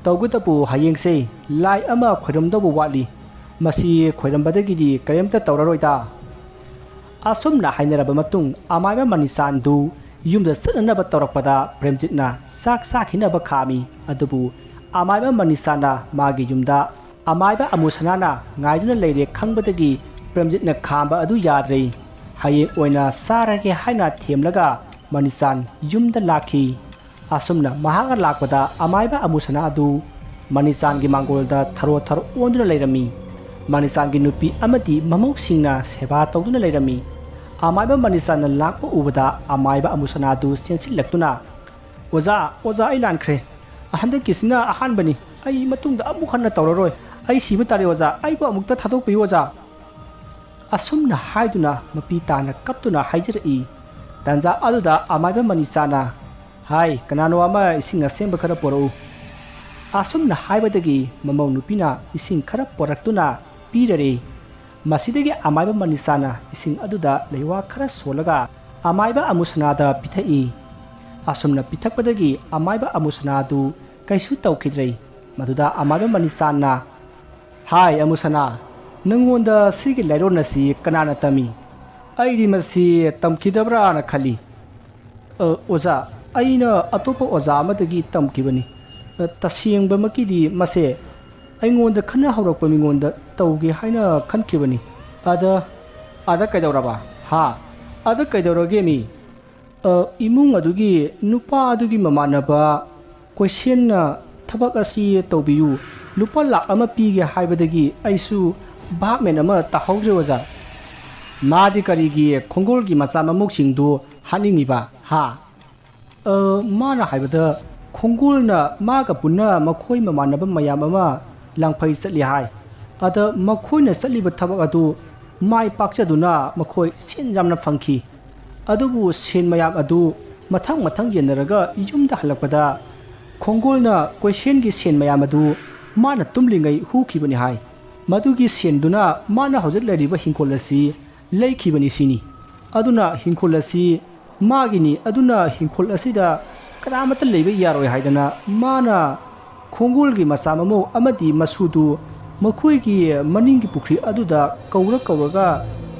ꯇꯧꯒꯗꯕꯨ ꯍꯌꯦꯡꯁꯦ ꯂꯥꯏ ꯑꯃ ꯈꯣꯏꯔꯝꯗꯧꯕ ꯋꯥꯠꯂꯤ ꯃꯁꯤ ꯈꯣꯏꯔꯝꯕꯗꯒꯤꯗꯤ ꯀꯔꯤꯝꯇ ꯇꯧꯔꯔꯣꯏꯗ ꯑꯁꯨꯝꯅ ꯍꯥꯏꯅꯔꯕ ꯃꯇꯨꯡ ꯑꯃꯥꯏꯕ ꯃꯅꯤꯆꯥꯟꯗꯨ ꯌꯨꯝꯗ ꯆꯠꯅꯅꯕ ꯇꯧꯔꯛꯄꯗ ꯄ꯭ꯔꯦꯝꯖꯤꯠꯅ ꯆꯥꯛ ꯆꯥꯈꯤꯅꯕ ꯈꯥꯝꯃꯤ ꯑꯗꯨꯕꯨ ꯑꯃꯥꯏꯕ ꯃꯅꯤꯆꯥꯟꯅ ꯃꯥꯒꯤ ꯌꯨꯝꯗ ꯑꯃꯥꯏꯕ ꯑꯃꯨꯁꯅꯥꯅ ꯉꯥꯏꯗꯨꯅ ꯂꯩꯔꯦ ꯈꯪꯕꯗꯒꯤ ꯄ꯭ꯔꯦꯝꯖꯤꯠꯅ ꯈꯥꯝꯕ ꯑꯗꯨ ꯌꯥꯗ꯭ꯔꯦ ꯍꯌꯦꯡ ꯑꯣꯏꯅ ꯆꯥꯔꯒꯦ ꯍꯥꯏꯅ ꯊꯦꯝꯂꯒ ꯃꯅꯤꯆꯥꯟ ꯌꯨꯝꯗ ꯂꯥꯛꯈꯤ ꯑꯁꯨꯝꯅ ꯃꯍꯥꯛꯅ ꯂꯥꯛꯄꯗ ꯑꯃꯥꯏꯕ ꯑꯃꯨꯁꯅꯥ ꯑꯗꯨ ꯃꯅꯤꯆꯥꯟꯒꯤ ꯃꯥꯡꯒꯣꯜꯗ ꯊꯔꯣ ꯑꯣꯟꯗꯨꯅ ꯂꯩꯔꯝꯃꯤ ꯃꯅꯤꯆꯥꯟꯒꯤ ꯅꯨꯄꯤ ꯑꯃꯗꯤ ꯃꯃꯧꯁꯤꯡꯅ ꯁꯦꯕꯥ ꯇꯧꯗꯨꯅ ꯂꯩꯔꯝꯃꯤ ꯑꯃꯥꯏꯕ ꯃꯅꯤꯆꯥꯟꯅ ꯂꯥꯛꯄ ꯎꯕꯗ ꯑꯃꯥꯏꯕ ꯑꯃꯨꯁꯅꯥ ꯑꯗꯨ ꯆꯦꯟꯁꯤꯜꯂꯛꯇꯨꯅ ꯑꯣꯖꯥ ꯑꯩ ꯂꯥꯟꯈ꯭ꯔꯦ ꯍꯟꯗꯛꯀꯤꯁꯤꯅ ꯑꯍꯥꯟꯕꯅꯤ ꯑꯩ ꯃꯇꯨꯡꯗ ꯑꯃꯨꯛ ꯍꯟꯅ ꯇꯧꯔꯔꯣꯏ ꯑꯩ ꯁꯤꯕ ꯇꯥꯔꯦ ꯑꯣꯖꯥ ꯑꯩꯕꯨ ꯑꯃꯨꯛꯇ ꯊꯥꯗꯣꯛꯄꯤꯌꯨ ꯑꯣꯖꯥ ꯑꯁꯨꯝꯅ ꯍꯥꯏꯗꯨꯅ ꯃꯄꯤ ꯇꯥꯅ ꯀꯞꯇꯨꯅ ꯍꯥꯏꯖꯔꯛꯏ ꯇꯥꯟꯖꯥ ꯑꯗꯨꯗ ꯑꯃꯥꯏꯕ ꯃꯅꯤꯆꯥꯟꯅ ꯍꯥꯏ ꯀꯅꯥꯅꯣ ꯑꯃ ꯏꯁꯤꯡ ꯑꯁꯦꯡꯕ ꯈꯔ ꯄꯣꯔꯛꯎ ꯑꯁꯨꯝꯅ ꯍꯥꯏꯕꯗꯒꯤ ꯃꯃꯧ ꯅꯨꯄꯤꯅ ꯏꯁꯤꯡ ꯈꯔ ꯄꯣꯔꯛꯇꯨꯅ ꯄꯤꯔꯔꯦ ꯃꯁꯤꯗꯒꯤ ꯑꯃꯥꯏꯕ ꯃꯅꯤꯆꯥꯟꯅ ꯏꯁꯤꯡ ꯑꯗꯨꯗ ꯂꯩꯋꯥ ꯈꯔ ꯁꯣꯜꯂꯒ ꯑꯃꯥꯏꯕ ꯑꯃꯨꯁꯅꯥꯗ ꯄꯤꯊꯛꯏ ꯑꯁꯨꯝꯅ ꯄꯤꯊꯛꯄꯗꯒꯤ ꯑꯃꯥꯏꯕ ꯑꯃꯨꯁꯅꯥ ꯑꯗꯨ ꯀꯩꯁꯨ ꯇꯧꯈꯤꯗ꯭ꯔꯦ ꯃꯗꯨꯗ ꯑꯃꯥꯏꯕ ꯃꯅꯤꯆꯥꯟꯅ ꯍꯥꯏ ꯑꯃꯨꯁꯅꯥ ꯅꯪꯉꯣꯟꯗ ꯁꯤꯒꯤ ꯂꯥꯏꯔꯣꯟ ꯑꯁꯤ ꯀꯅꯥꯅ ꯇꯝꯃꯤ ꯑꯩꯗꯤ ꯃꯁꯤ ꯇꯝꯈꯤꯗꯕ꯭ꯔꯥꯅ ꯈꯜꯂꯤ ꯑꯣꯖꯥ ꯑꯩꯅ ꯑꯇꯣꯞꯄ ꯑꯣꯖꯥ ꯑꯃꯗꯒꯤ ꯇꯝꯈꯤꯕꯅꯤ ꯇꯁꯦꯡꯕꯃꯛꯀꯤꯗꯤ ꯃꯁꯦ ꯑꯩꯉꯣꯟꯗ ꯈꯟꯅ ꯍꯧꯔꯛꯄ ꯃꯤꯉꯣꯟꯗ ꯇꯧꯒꯦ ꯍꯥꯏꯅ ꯈꯟꯈꯤꯕꯅꯤ ꯑꯗ ꯀꯩꯗꯧꯔꯕ ꯑꯗ ꯀꯩꯗꯧꯔꯒꯦ ꯃꯤ ꯏꯃꯨꯡ ꯑꯗꯨꯒꯤ ꯅꯨꯄꯥ ꯑꯗꯨꯒꯤ ꯃꯃꯥꯟꯅꯕ ꯀꯣꯏꯁꯦꯟꯅ ꯊꯕꯛ ꯑꯁꯤ ꯇꯧꯕꯤꯌꯨ ꯂꯨꯄꯥ ꯂꯥꯛ 1 ꯄꯤꯒꯦ ꯍꯥꯏꯕꯗꯒꯤ ꯑꯩꯁꯨ ꯚꯥꯞꯃꯦꯟ ꯑꯃ ꯇꯥꯍꯧꯗ꯭ꯔꯦ ꯑꯣꯖꯥ ꯃꯥꯗꯤ ꯀꯔꯤꯒꯤ ꯈꯣꯡꯒꯣꯜꯒꯤ ꯃꯆꯥ ꯃꯃꯨꯛꯁꯤꯡꯗꯨ ꯍꯥꯠꯅꯤꯡꯉꯤꯕ ꯃꯥꯅ ꯍꯥꯏꯕꯗ ꯈꯣꯡꯒꯣꯜꯅ ꯃꯥꯒ ꯄꯨꯟꯅ ꯃꯈꯣꯏ ꯃꯃꯥꯟꯅꯕ ꯃꯌꯥꯝ ꯑꯃ ꯂꯥꯡꯐꯩ ꯆꯠꯂꯤ ꯍꯥꯏ ꯑꯗ ꯃꯈꯣꯏꯅ ꯆꯠꯂꯤꯕ ꯊꯕꯛ ꯑꯗꯨ ꯃꯥꯏ ꯄꯥꯛꯆꯗꯨꯅ ꯃꯈꯣꯏ ꯁꯦꯟ ꯌꯥꯝꯅ ꯐꯪꯈꯤ ꯑꯗꯨꯕꯨ ꯁꯦꯟ ꯃꯌꯥꯝ ꯑꯗꯨ ꯃꯊꯪ ꯌꯦꯟꯅꯔꯒ ꯌꯨꯝꯗ ꯍꯜꯂꯛꯄꯗ ꯈꯣꯡꯒꯣꯜꯅ ꯀꯣꯏꯁꯦꯟꯒꯤ ꯁꯦꯟ ꯃꯌꯥꯝ ꯑꯗꯨ ꯃꯥꯅ ꯇꯨꯝꯂꯤꯉꯩ ꯍꯨꯈꯤꯕꯅꯤ ꯍꯥꯏ ꯃꯗꯨꯒꯤ ꯁꯦꯟꯗꯨꯅ ꯃꯥꯅ ꯍꯧꯖꯤꯛ ꯂꯩꯔꯤꯕ ꯍꯤꯡꯈꯣꯜ ꯑꯁꯤ ꯂꯩꯈꯤꯕꯅꯤ ꯁꯤꯅꯤ ꯑꯗꯨꯅ ꯍꯤꯡꯈꯣꯜ ꯑꯁꯤ ꯃꯥꯒꯤꯅꯤ ꯑꯗꯨꯅ ꯍꯤꯡꯈꯣꯜ ꯑꯁꯤꯗ ꯀꯅꯥꯃꯠꯇ ꯂꯩꯕ ꯌꯥꯔꯣꯏ ꯍꯥꯏꯗꯅ ꯃꯥꯅ ꯈꯣꯡꯒꯣꯜꯒꯤ ꯃꯆꯥ ꯃꯃꯧ ꯑꯃꯗꯤ ꯃꯁꯨꯗꯨ ꯃꯈꯣꯏꯒꯤ ꯃꯅꯤꯡꯒꯤ ꯄꯨꯈ꯭ꯔꯤ ꯑꯗꯨꯗ ꯀꯧꯔꯒ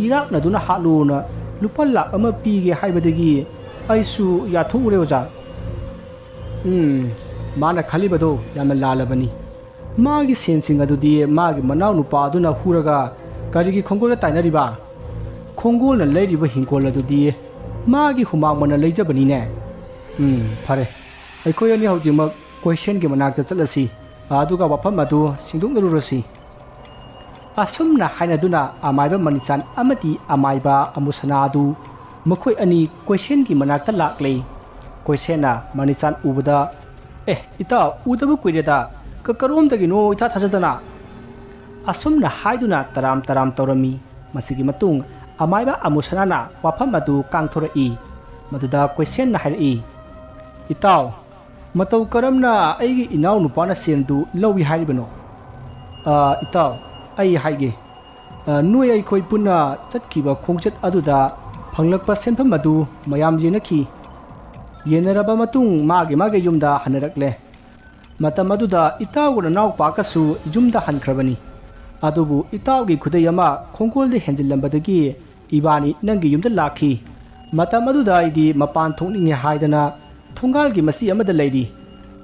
ꯏꯔꯥꯛꯅꯗꯨꯅ ꯍꯥꯠꯂꯨꯅ ꯂꯨꯄꯥ ꯂꯥꯛ 1 ꯄꯤꯒꯦ ꯍꯥꯏꯕꯗꯒꯤ ꯑꯩꯁꯨ ꯌꯥꯊꯣꯛꯎꯔꯦ ꯑꯣꯖꯥ ꯃꯥꯅ ꯈꯜꯂꯤꯕꯗꯣ ꯌꯥꯝꯅ ꯂꯥꯜꯂꯕꯅꯤ मागी सेंसिंग अदुदी मागी मनाव नुपा अदुना हुरगा करिगी खोंगोल ताइनरिबा खोंगोल न लेरिबा हिंगोल अदुदी मागी हुमांग मन लेजबनीने फरे अखोय अनि हौजिमक क्वेश्चन के मनाक चलसी अदुगा वफम अदु सिंदुंगरुरसी असुमना हाइनदुना अमाइबा मनिचान अमति अमाइबा अमुसना अदु मखोय अनि क्वेश्चन की मनाक लाक्ले क्वेश्चना मनिचान उबदा इता उदबु कुइरेदा करोमदगिनो इथा थाजदना असुमना हाइदुना तराम तराम तौरमी मसिगी मतुंग अमाइबा अमुसनाना वाफम अदु कांथोरई मदुदा क्वेश्चन हाइरई इताव मतौ करमना अइगी इनाव नुपाना सेंदु लौवी हाइबनो इताव अइ हाइगे ꯅꯣꯏ ꯑꯩꯈꯣꯏ ꯄꯨꯟꯅ ꯆꯠꯈꯤꯕ ꯈꯣꯡꯆꯠ ꯑꯗꯨꯗ ꯐꯪꯂꯛꯄ ꯁꯦꯟꯐꯝ ꯑꯗꯨ ꯃꯌꯥꯝ ꯌꯦꯟꯅꯈꯤ꯫ ꯌꯦꯟꯅꯔꯕ ꯃꯇꯨꯡ ꯃꯥꯒꯤ ꯌꯨꯝꯗ ꯍꯟꯅꯔꯛꯂꯦ꯫ ꯃꯇꯝ ꯑꯗꯨꯗ ꯏꯇꯥꯎꯒ ꯅꯅꯥꯎꯄꯥꯒꯁꯨ ꯌꯨꯝꯗ ꯍꯟꯈ꯭ꯔꯕꯅꯤ꯫ ꯑꯗꯨꯕꯨ ꯏꯇꯥꯎꯒꯤ ꯈꯨꯗꯩ ꯑꯃ ꯈꯣꯡꯒꯣꯜꯗ ꯍꯦꯟꯖꯤꯜꯂꯝꯕꯗꯒꯤ ꯏꯕꯥꯅꯤ ꯅꯪꯒꯤ ꯌꯨꯝꯗ ꯂꯥꯛꯈꯤ꯫ ꯃꯇꯝ ꯑꯗꯨꯗ ꯑꯩꯗꯤ ꯃꯄꯥꯟ ꯊꯣꯛꯅꯤꯡꯉꯦ ꯍꯥꯏꯗꯅ ꯊꯣꯡꯒꯥꯜꯒꯤ ꯃꯆꯤ ꯑꯃꯗ ꯂꯩꯔꯤ꯫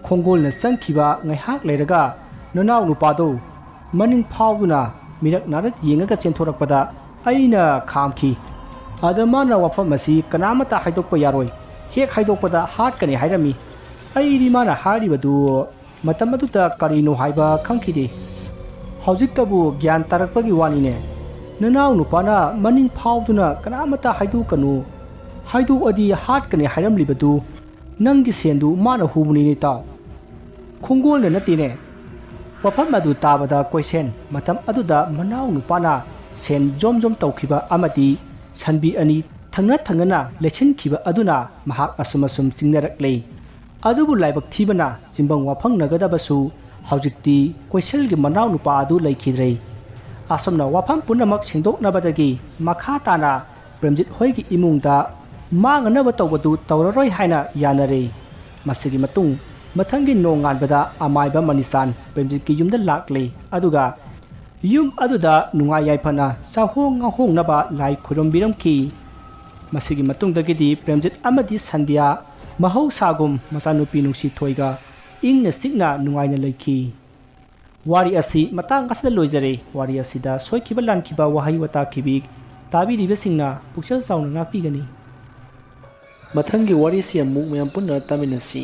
ꯈꯣꯡꯒꯣꯜꯅ ꯆꯪꯈꯤꯕ ꯉꯥꯏꯍꯥꯛ ꯂꯩꯔꯒ ꯅꯅꯥꯎ ꯅꯨꯄꯥꯗꯣ ꯃꯅꯤꯡ ꯐꯥꯎꯗꯨꯅ ꯃꯤꯔꯛ ꯅꯥꯔꯛ ꯌꯦꯡꯉꯒ ꯆꯦꯟꯊꯣꯔꯛꯄꯗ ꯑꯩꯅ ꯈꯥꯝꯈꯤ꯫ ꯑꯗ ꯃꯥꯅ ꯋꯥꯐꯝ ꯑꯁꯤ ꯀꯅꯥꯃꯠꯇ ꯍꯥꯏꯗꯣꯛꯄ ꯌꯥꯔꯣꯏ, ꯍꯦꯛ ꯍꯥꯏꯗꯣꯛꯄꯗ ꯍꯥꯠꯀꯅꯤ ꯍꯥꯏꯔꯝꯃꯤ꯫ ꯑꯩꯗꯤ ꯃꯥꯅ ꯍꯥꯏꯔꯤꯕꯗꯨ ꯃꯇꯝ ꯑꯗꯨꯗ ꯀꯔꯤꯅꯣ ꯍꯥꯏꯕ ꯈꯪꯈꯤꯗꯦ꯫ ꯍꯧꯖꯤꯛꯇꯕꯨ ꯒ꯭ꯌꯥꯟ ꯇꯥꯔꯛꯄꯒꯤ ꯋꯥꯅꯤꯅꯦ꯫ ꯅꯅꯥꯎ ꯅꯨꯄꯥꯅ ꯃꯅꯤꯡ ꯐꯥꯎꯗꯨꯅ ꯀꯅꯥꯃꯠꯇ ꯍꯥꯏꯗꯣꯛꯀꯅꯨ, ꯍꯥꯏꯗꯣꯛꯑꯗꯤ ꯍꯥꯠꯀꯅꯤ ꯍꯥꯏꯔꯝꯂꯤꯕꯗꯨ ꯅꯪꯒꯤ ꯁꯦꯟꯗꯨ ꯃꯥꯅ ꯍꯨꯕꯅꯤꯅꯦ ꯏꯇꯥꯎ, ꯈꯣꯡꯒꯣꯜꯅ ꯅꯠꯇꯦꯅꯦ꯫ ꯋꯥꯐꯝ ꯑꯗꯨ ꯇꯥꯕꯗ ꯀꯣꯏꯁꯦꯟ ꯃꯇꯝ ꯑꯗꯨꯗ ꯃꯅꯥꯎ ꯅꯨꯄꯥꯅ ꯁꯦꯟ ꯖꯣꯝ ꯖꯣꯝ ꯇꯧꯈꯤꯕ ꯑꯃꯗꯤ ꯁꯟꯕꯤ ꯑꯅꯤ ꯊꯪꯅ ꯂꯩꯁꯤꯟꯈꯤꯕ ꯑꯗꯨꯅ ꯃꯍꯥꯛ ꯑꯁꯨꯝ ꯆꯤꯡꯅꯔꯛꯂꯦ꯫ ꯑꯗꯨꯕꯨ ꯂꯥꯏꯕꯛ ꯊꯤꯕꯅ ꯆꯤꯡꯕꯝ ꯋꯥꯐꯪꯅꯒꯗꯕꯁꯨ ꯍꯧꯖꯤꯛꯇꯤ ꯀꯣꯏꯁꯦꯜꯒꯤ ꯃꯅꯥꯎ ꯅꯨꯄꯥ ꯑꯗꯨ ꯂꯩꯈꯤꯗ꯭ꯔꯦ꯫ ꯑꯁꯨꯝꯅ ꯋꯥꯐꯝ ꯄꯨꯝꯅꯃꯛ ꯁꯦꯡꯗꯣꯛꯅꯕꯗꯒꯤ ꯃꯈꯥ ꯇꯥꯅ ꯄ꯭ꯔꯦꯝꯖꯤꯠ ꯍꯣꯏꯒꯤ ꯏꯃꯨꯡꯗ ꯃꯥꯡꯉꯅꯕ ꯇꯧꯕꯗꯨ ꯇꯧꯔꯔꯣꯏ ꯍꯥꯏꯅ ꯌꯥꯅꯔꯦ꯫ ꯃꯁꯤꯒꯤ ꯃꯇꯨꯡ ꯃꯊꯪꯒꯤ ꯅꯣꯡꯉꯥꯟꯕꯗ ꯑꯃꯥꯏꯕ ꯃꯅꯤꯆꯥꯟ ꯄ꯭ꯔꯦꯝꯖꯤꯠꯀꯤ ꯌꯨꯝꯗ ꯂꯥꯛꯂꯦ꯫ ꯑꯗꯨꯒ ꯌꯨꯝ ꯑꯗꯨꯗ ꯅꯨꯡꯉꯥꯏ ꯌꯥꯏꯐꯅ ꯆꯥꯍꯣꯡ ꯉꯥꯍꯣꯡꯅꯕ ꯂꯥꯏ ꯈꯨꯔꯨꯝꯕꯤꯔꯝꯈꯤ꯫ ꯃꯁꯤꯒꯤ ꯃꯇꯨꯡꯗꯒꯤꯗꯤ ꯄ꯭ꯔꯦꯝꯖꯤꯠ ꯑꯃꯗꯤ ꯁꯟꯙ꯭ꯌꯥ ꯃꯍꯧꯁꯥꯒꯨꯝ ꯃꯆꯥꯅꯨꯄꯤ ꯅꯨꯡꯁꯤꯊꯣꯏꯒ ꯏꯪꯅ ꯆꯤꯛꯅ ꯅꯨꯡꯉꯥꯏꯅ ꯂꯩꯈꯤ꯫ ꯋꯥꯔꯤ ꯑꯁꯤ ꯃꯇꯥꯡ ꯑꯁꯤꯗ ꯂꯣꯏꯖꯔꯦ꯫ ꯋꯥꯔꯤ ꯑꯁꯤꯗ ꯁꯣꯏꯈꯤꯕ ꯂꯥꯟꯈꯤꯕ ꯋꯥꯍꯩ ꯋꯥꯇꯥ ꯈꯤꯕꯤ ꯇꯥꯕꯤꯔꯤꯕꯁꯤꯡꯅ ꯄꯨꯛꯆꯦꯜ ꯆꯥꯎꯅ ꯉꯥꯛꯄꯤꯒꯅꯤ꯫ ꯃꯊꯪꯒꯤ ꯋꯥꯔꯤꯁꯤ ꯑꯃꯨꯛ ꯃꯌꯥꯝ ꯄꯨꯟꯅ ꯇꯥꯃꯤꯟꯅꯁꯤ꯫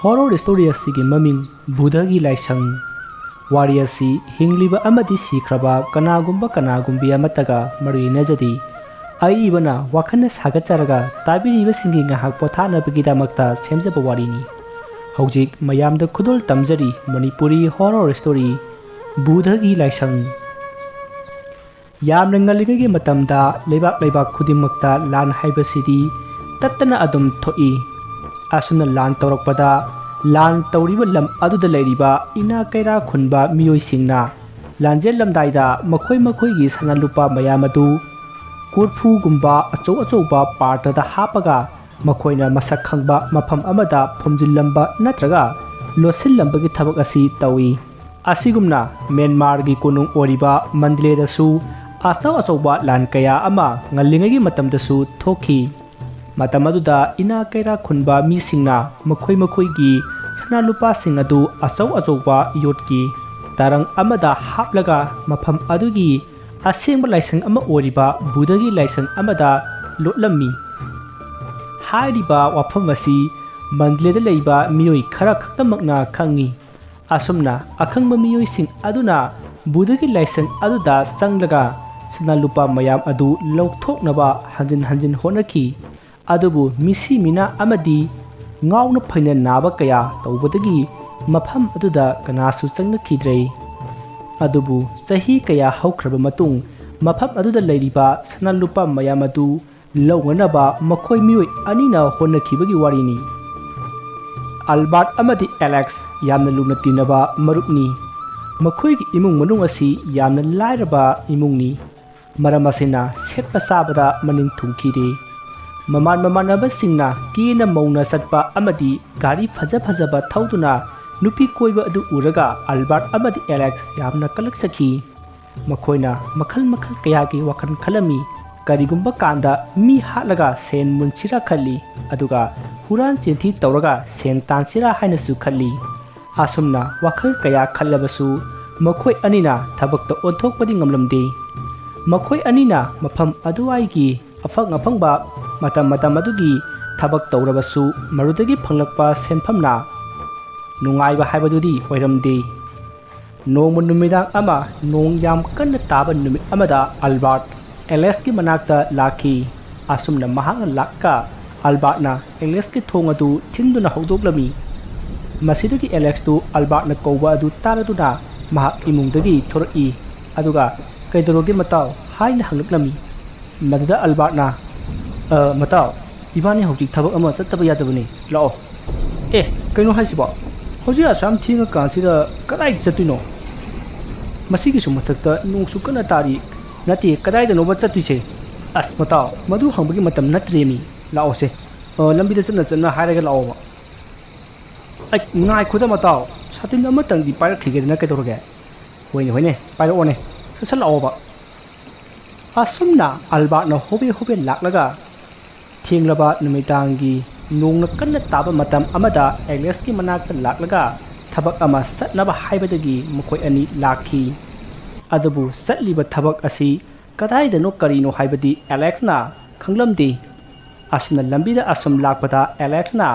ꯍꯣꯔꯔ ꯁ꯭ꯇꯣꯔꯤ ꯑꯁꯤꯒꯤ ꯃꯃꯤꯡ ꯕꯨꯙꯒꯤ ꯂꯥꯏꯁꯪ꯫ ꯋꯥꯔꯤ ꯑꯁꯤ ꯍꯤꯡꯂꯤꯕ ꯑꯃꯗꯤ ꯁꯤꯈ꯭ꯔꯕ ꯀꯅꯥꯒꯨꯝꯕꯤ ꯑꯃꯠꯇꯒ ꯃꯔꯤ ꯂꯩꯅꯖꯗꯦ꯫ ꯑꯏꯕꯅ ꯋꯥꯈꯜꯅ ꯁꯥꯒꯠꯆꯔꯒ ꯇꯥꯕꯤꯔꯤꯕꯁꯤꯡꯒꯤ ꯉꯥꯏꯍꯥꯛ ꯄꯣꯊꯥꯅꯕꯒꯤꯗꯃꯛꯇ ꯁꯦꯝꯖꯕ ꯋꯥꯔꯤꯅꯤ꯫ ꯍꯧꯖꯤꯛ ꯃꯌꯥꯝꯗ ꯈꯨꯗꯣꯜ ꯇꯝꯖꯔꯤ ꯃꯅꯤꯄꯨꯔꯤ ꯍꯣꯔꯔ ꯁ꯭ꯇꯣꯔꯤ ꯕꯨꯙꯒꯤ ꯂꯥꯏꯁꯪ꯫ ꯌꯥꯝꯅ ꯉꯜꯂꯤꯉꯩꯒꯤ ꯃꯇꯝꯗ ꯂꯩꯕꯥꯛ ꯈꯨꯗꯤꯡꯃꯛꯇ ꯂꯥꯟ ꯍꯥꯏꯕꯁꯤꯗꯤ ꯇꯠꯇꯅ ꯑꯗꯨꯝ ꯊꯣꯛꯏ꯫ ꯑꯁꯨꯝꯅ ꯂꯥꯟ ꯇꯧꯔꯛꯄꯗ ꯂꯥꯟ ꯇꯧꯔꯤꯕ ꯂꯝ ꯑꯗꯨꯗ ꯂꯩꯔꯤꯕ ꯏꯅꯥ ꯀꯩꯔꯥ ꯈꯨꯟꯕ ꯃꯤꯑꯣꯏꯁꯤꯡꯅ ꯂꯥꯟꯖꯦꯜꯂꯝꯗꯥꯏꯗ ꯃꯈꯣꯏꯒꯤ ꯁꯅꯥ ꯂꯨꯄꯥ ꯃꯌꯥꯝ ꯑꯗꯨ ꯀꯣꯔꯐꯨꯒꯨꯝꯕ ꯑꯆꯧꯕ ꯄꯥꯇ꯭ꯔꯗ ꯍꯥꯞꯄꯒ ꯃꯈꯣꯏꯅ ꯃꯁꯛ ꯈꯪꯕ ꯃꯐꯝ ꯑꯃꯗ ꯐꯨꯝꯖꯤꯜꯂꯝꯕ ꯅꯠꯇ꯭ꯔꯒ ꯂꯣꯠꯁꯤꯜꯂꯝꯕꯒꯤ ꯊꯕꯛ ꯑꯁꯤ ꯇꯧꯏ꯫ ꯑꯁꯤꯒꯨꯝꯅ ꯃ꯭ꯌꯥꯟꯃꯥꯔꯒꯤ ꯀꯣꯅꯨꯡ ꯑꯣꯏꯔꯤꯕ ꯃꯟꯗꯂꯦꯗꯁꯨ ꯑꯆꯧꯕ ꯂꯥꯟ ꯀꯌꯥ ꯑꯃ ꯉꯜꯂꯤꯉꯩꯒꯤ ꯃꯇꯝꯗꯁꯨ ꯊꯣꯛꯈꯤ꯫ ꯃꯇꯝ ꯑꯗꯨꯗ ꯏꯅꯥ ꯀꯩꯔꯥ ꯈꯨꯟꯕ ꯃꯤꯁꯤꯡꯅ ꯃꯈꯣꯏꯒꯤ ꯁꯅꯥ ꯂꯨꯄꯥꯁꯤꯡ ꯑꯗꯨ ꯑꯆꯧꯕ ꯌꯣꯠꯀꯤ ꯇꯔꯪ ꯑꯃꯗ ꯍꯥꯞꯂꯒ ꯃꯐꯝ ꯑꯗꯨꯒꯤ ꯑꯁꯦꯡꯕ ꯂꯥꯏꯁꯪ ꯑꯃ ꯑꯣꯏꯔꯤꯕ ꯕꯨꯙꯒꯤ ꯂꯥꯏꯁꯪ ꯑꯃꯗ ꯂꯣꯠꯂꯝꯃꯤ꯫ ꯍꯥꯏꯔꯤꯕ ꯋꯥꯐꯝ ꯑꯁꯤ ꯃꯟꯗꯂꯦꯗ ꯂꯩꯕ ꯃꯤꯑꯣꯏ ꯈꯔ ꯈꯛꯇꯃꯛꯅ ꯈꯪꯉꯤ꯫ ꯑꯁꯨꯝꯅ ꯑꯈꯪꯕ ꯃꯤꯑꯣꯏꯁꯤꯡ ꯑꯗꯨꯅ ꯕꯨꯙꯒꯤ ꯂꯥꯏꯁꯪ ꯑꯗꯨꯗ ꯆꯪꯂꯒ ꯁꯅꯥ ꯂꯨꯄꯥ ꯃꯌꯥꯝ ꯑꯗꯨ ꯂꯧꯊꯣꯛꯅꯕ ꯍꯟꯖꯤꯟ ꯍꯣꯠꯅꯈꯤ꯫ ꯑꯗꯨꯕꯨ ꯃꯤꯁꯤ ꯃꯤꯅꯥ ꯑꯃꯗꯤ ꯉꯥꯎꯅ ꯐꯩꯅ ꯅꯥꯕ ꯀꯌꯥ ꯇꯧꯕꯗꯒꯤ ꯃꯐꯝ ꯑꯗꯨꯗ ꯀꯅꯥꯁꯨ ꯆꯪꯅꯈꯤꯗ꯭ꯔꯦ꯫ ꯑꯗꯨꯕꯨ ꯆꯍꯤꯀꯌా ꯍꯧꯈ꯭ꯔꯕ ꯃꯇꯨꯡ ꯃꯐꯝ ꯑꯗꯨꯗ ꯂꯩꯔꯤꯕ ꯁꯅꯥ ꯂꯨꯄꯥ ꯃꯌꯥꯝ ꯑꯗꯨ ꯂꯧꯅꯅꯕ ꯃꯈꯣꯏ ꯃꯤꯑꯣꯏ ꯑꯅꯤꯅ ꯍꯣꯠꯅꯈꯤꯕꯒꯤ ꯋꯥꯔꯤꯅꯤ꯫ ꯑꯜꯕꯥꯔꯠ ꯑꯃꯗꯤ ꯑꯦꯂꯦꯛꯁ ꯌꯥꯝꯅ ꯂꯨꯅ ꯇꯤꯟꯅꯕ ꯃꯔꯨꯞꯅꯤ꯫ ꯃꯈꯣꯏꯒꯤ ꯏꯃꯨꯡ ꯃꯅꯨꯡ ꯑꯁꯤ ꯌꯥꯝꯅ ꯂꯥꯏꯔꯕ ꯏꯃꯨꯡꯅꯤ꯫ ꯃꯔꯝ ꯑꯁꯤꯅ ꯁꯦꯠꯄ ꯆꯥꯕꯗ ꯃꯅꯤꯡ ꯊꯨꯡꯈꯤꯗꯦ꯫ ꯃꯃꯥꯟꯅꯕꯁꯤꯡꯅ ꯀꯦꯅ ꯃꯧꯅ ꯆꯠꯄ ꯑꯃꯗꯤ ꯒꯥꯔꯤ ꯐꯖꯕ ꯊꯧꯗꯨꯅ ꯅꯨꯄꯤ ꯀꯣꯏꯕ ꯑꯗꯨ ꯎꯔꯒ ꯑꯜꯕꯥꯔꯠ ꯑꯃꯗꯤ ꯑꯦꯂꯦꯛꯁ ꯌꯥꯝꯅ ꯀꯂꯛꯆꯈꯤ꯫ ꯃꯈꯣꯏꯅ ꯃꯈꯜ ꯀꯌꯥꯒꯤ ꯋꯥꯈꯜ ꯈꯜꯂꯝꯃꯤ꯫ ꯀꯔꯤꯒꯨꯝꯕ ꯀꯥꯟꯗ ꯃꯤ ꯍꯥꯠꯂꯒ ꯁꯦꯟ ꯃꯨꯟꯁꯤꯔꯥ ꯈꯜꯂꯤ, ꯑꯗꯨꯒ ꯍꯨꯔꯥꯟ ꯆꯤꯟꯊꯤ ꯇꯧꯔꯒ ꯁꯦꯟ ꯇꯥꯟꯁꯤꯔꯥ ꯍꯥꯏꯅꯁꯨ ꯈꯜꯂꯤ꯫ ꯑꯁꯨꯝꯅ ꯋꯥꯈꯜ ꯀꯌꯥ ꯈꯜꯂꯕꯁꯨ ꯃꯈꯣꯏ ꯑꯅꯤꯅ ꯊꯕꯛꯇ ꯑꯣꯟꯊꯣꯛꯄꯗꯤ ꯉꯝꯂꯝꯗꯦ꯫ ꯃꯈꯣꯏ ꯑꯅꯤꯅ ꯃꯐꯝ ꯑꯗꯨꯋꯥꯏꯒꯤ ꯑꯐꯪꯕ ꯃꯇꯝ ꯑꯗꯨꯒꯤ ꯊꯕꯛ ꯇꯧꯔꯕꯁꯨ ꯃꯗꯨꯗꯒꯤ ꯐꯪꯂꯛꯄ ꯁꯦꯟꯐꯝꯅ ꯅꯨꯡꯉꯥꯏꯕ ꯍꯥꯏꯕꯗꯨꯗꯤ ꯑꯣꯏꯔꯝꯗꯦ꯫ ꯅꯣꯡꯃ ꯅꯨꯃꯤꯗꯥꯡ ꯑꯃ ꯅꯣꯡ ꯌꯥꯝ ꯀꯟꯅ ꯇꯥꯕ ꯅꯨꯃꯤꯠ ꯑꯃꯗ ꯑꯜꯕꯥꯔꯠ ꯑꯦꯂꯦꯛꯁꯀꯤ ꯃꯅꯥꯛꯇ ꯂꯥꯛꯈꯤ꯫ ꯑꯁꯨꯝꯅ ꯃꯍꯥꯛꯅ ꯂꯥꯛꯀ ꯑꯜꯕꯥꯔꯠꯅ ꯑꯦꯂꯦꯛꯁꯀꯤ ꯊꯣꯡ ꯑꯗꯨ ꯊꯤꯟꯗꯨꯅ ꯍꯧꯗꯣꯛꯂꯝꯃꯤ꯫ ꯃꯁꯤꯗꯒꯤ ꯑꯦꯂꯦꯛꯁꯇꯨ ꯑꯜꯕꯥꯔꯠꯅ ꯀꯧꯕ ꯑꯗꯨ ꯇꯥꯔꯗꯨꯅ ꯃꯍꯥꯛ ꯏꯃꯨꯡꯗꯒꯤ ꯊꯣꯔꯛꯏ꯫ ꯑꯗꯨꯒ "ꯀꯩꯗꯧꯔꯒꯦ ꯃꯇꯥꯎ?" ꯍꯥꯏꯅ ꯍꯪꯂꯛꯂꯝꯃꯤ꯫ ꯃꯗꯨꯗ ꯑꯜꯕꯥꯔꯠꯅ "ꯃꯇꯥꯎ, ꯏꯕꯥꯅꯤ ꯍꯧꯖꯤꯛ ꯊꯕꯛ ꯑꯃ ꯆꯠꯇꯕ ꯌꯥꯗꯕꯅꯤ, ꯂꯥꯛꯑꯣ." "ꯑꯦ, ꯀꯩꯅꯣ ꯍꯥꯏꯁꯤꯕꯣ? ꯍꯧꯖꯤꯛ ꯑꯁꯥꯝ ꯊꯦꯡꯉꯀꯥꯟꯁꯤꯗ ꯀꯗꯥꯏ ꯆꯠꯇꯣꯏꯅꯣ ꯃꯁꯤꯒꯤꯁꯨ ꯃꯊꯛꯇ ꯅꯣꯡꯁꯨ ꯀꯟꯅ ꯇꯥꯔꯤ ꯅꯠꯇꯦ ꯀꯗꯥꯏꯗꯅꯣꯕ ꯆꯠꯇꯣꯏꯁꯦ ꯑꯁ ꯃꯇꯥꯎ ꯃꯗꯨ ꯍꯪꯕꯒꯤ ꯃꯇꯝ ꯅꯠꯇ꯭ꯔꯦꯃꯤ ꯂꯥꯛꯑꯣꯁꯦ ꯂꯝꯕꯤꯗ ꯆꯠꯅ ꯍꯥꯏꯔꯒ ꯂꯥꯛꯑꯣꯕ ꯑꯩ ꯉꯥꯏꯈꯣꯗ ꯃꯇꯥꯎ ꯁꯥꯇꯤꯟ ꯑꯃꯇꯪꯗꯤ ꯄꯥꯏꯔꯛꯈꯤꯒꯦꯗꯅ ꯀꯩꯗꯧꯔꯒꯦ ꯍꯣꯏꯅꯦ ꯄꯥꯏꯔꯛꯑꯣꯅꯦ ꯁꯠ ꯂꯥꯛꯑꯣꯕ ꯑꯁꯨꯝꯅ ꯑꯜꯕꯥꯔꯠꯅ ꯍꯣꯕꯦ ꯂꯥꯛꯂꯒ ꯊꯦꯡꯂꯕ ꯅꯨꯃꯤꯗꯥꯡꯒꯤ ꯅꯣꯡꯅ ꯀꯟꯅ ꯇꯥꯕ ꯃꯇꯝ ꯑꯃꯗ ꯑꯦꯂꯦꯛꯁꯀꯤ ꯃꯅꯥꯛꯇ ꯂꯥꯛꯂꯒ ꯊꯕꯛ ꯑꯃ ꯆꯠꯅꯕ ꯍꯥꯏꯕꯗꯒꯤ ꯃꯈꯣꯏ ꯑꯅꯤ ꯂꯥꯛꯈꯤ ꯑꯗꯨꯕꯨ ꯆꯠꯂꯤꯕ ꯊꯕꯛ ꯑꯁꯤ ꯀꯗꯥꯏꯗꯅꯣ ꯀꯔꯤꯅꯣ ꯍꯥꯏꯕꯗꯤ ꯑꯦꯂꯦꯛꯁꯅ ꯈꯪꯂꯝꯗꯦ ꯑꯁꯨꯝꯅ ꯂꯝꯕꯤꯗ ꯑꯁꯨꯝ ꯂꯥꯛꯄꯗ ꯑꯦꯂꯦꯛꯁꯅ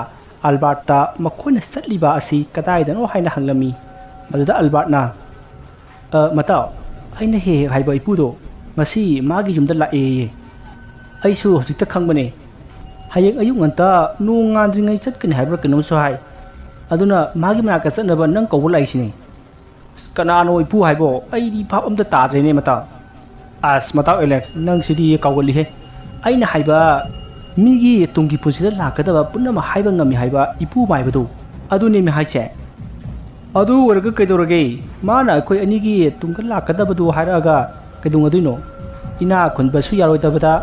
ꯑꯜꯕꯥꯔꯠꯇ ꯃꯈꯣꯏꯅ ꯆꯠꯂꯤꯕ ꯑꯁꯤ ꯀꯗꯥꯏꯗꯅꯣ ꯍꯥꯏꯅ ꯍꯪꯂꯝꯃꯤ ꯃꯗꯨꯗ ꯑꯜꯕꯥꯔꯠꯅ ꯃꯇꯥꯎ ꯑꯩꯅ ꯍꯦꯛ ꯍꯥꯏꯕ ꯏꯄꯨꯗꯣ ꯉꯁꯤ ꯃꯥꯒꯤ ꯌꯨꯝꯗ ꯂꯥꯛꯑꯦꯌꯦ ꯑꯩꯁꯨ ꯍꯧꯖꯤꯛꯇ ꯈꯪꯕꯅꯦ ꯍꯌꯦꯡ ꯑꯌꯨꯛ ꯉꯟꯇꯥ ꯅꯣꯡ ꯉꯥꯟꯗ꯭ꯔꯤꯉꯩ ꯆꯠꯀꯅꯤ ꯍꯥꯏꯕ꯭ꯔꯥ ꯀꯩꯅꯣꯝꯁꯨ ꯍꯥꯏ ꯑꯗꯨꯅ ꯃꯥꯒꯤ ꯃꯅꯥꯛꯇ ꯆꯠꯅꯕ ꯅꯪ ꯀꯧꯕ ꯂꯥꯛꯏꯁꯤꯅꯦ ꯀꯅꯥꯅꯣ ꯏꯄꯨ ꯍꯥꯏꯕꯣ ꯑꯩꯗꯤ ꯚꯥꯞ ꯑꯝꯇ ꯇꯥꯗ꯭ꯔꯦꯅꯦ ꯃꯇꯥꯎ ꯑꯁ ꯃꯇꯥꯎ ꯑꯦꯂꯦꯛꯁ ꯅꯪꯁꯤꯗꯤ ꯀꯥꯎꯒꯜꯂꯤꯍꯦ ꯑꯩꯅ ꯍꯥꯏꯕ ꯃꯤꯒꯤ ꯇꯨꯡꯒꯤ ꯄꯨꯟꯁꯤꯗ ꯂꯥꯛꯀꯗꯕ ꯄꯨꯝꯅꯃꯛ ꯍꯥꯏꯕ ꯉꯝꯃꯤ ꯍꯥꯏꯕ ꯏꯄꯨ ꯃꯥꯏꯕꯗꯨ ꯑꯗꯨꯅꯦꯃꯤ ꯍꯥꯏꯁꯦ ꯑꯗꯨ ꯑꯣꯏꯔꯒ ꯀꯩꯗꯧꯔꯒꯦ ꯃꯥꯅ ꯑꯩꯈꯣꯏ ꯑꯅꯤꯒꯤ ꯇꯨꯡꯗ ꯂꯥꯛꯀꯗꯕꯗꯨ ꯍꯥꯏꯔꯛꯑꯒ ꯀꯩꯗꯧꯉꯗꯣꯏꯅꯣ ꯏꯅꯥ ꯈꯨꯟꯕꯁꯨ ꯌꯥꯔꯣꯏꯗꯕꯗ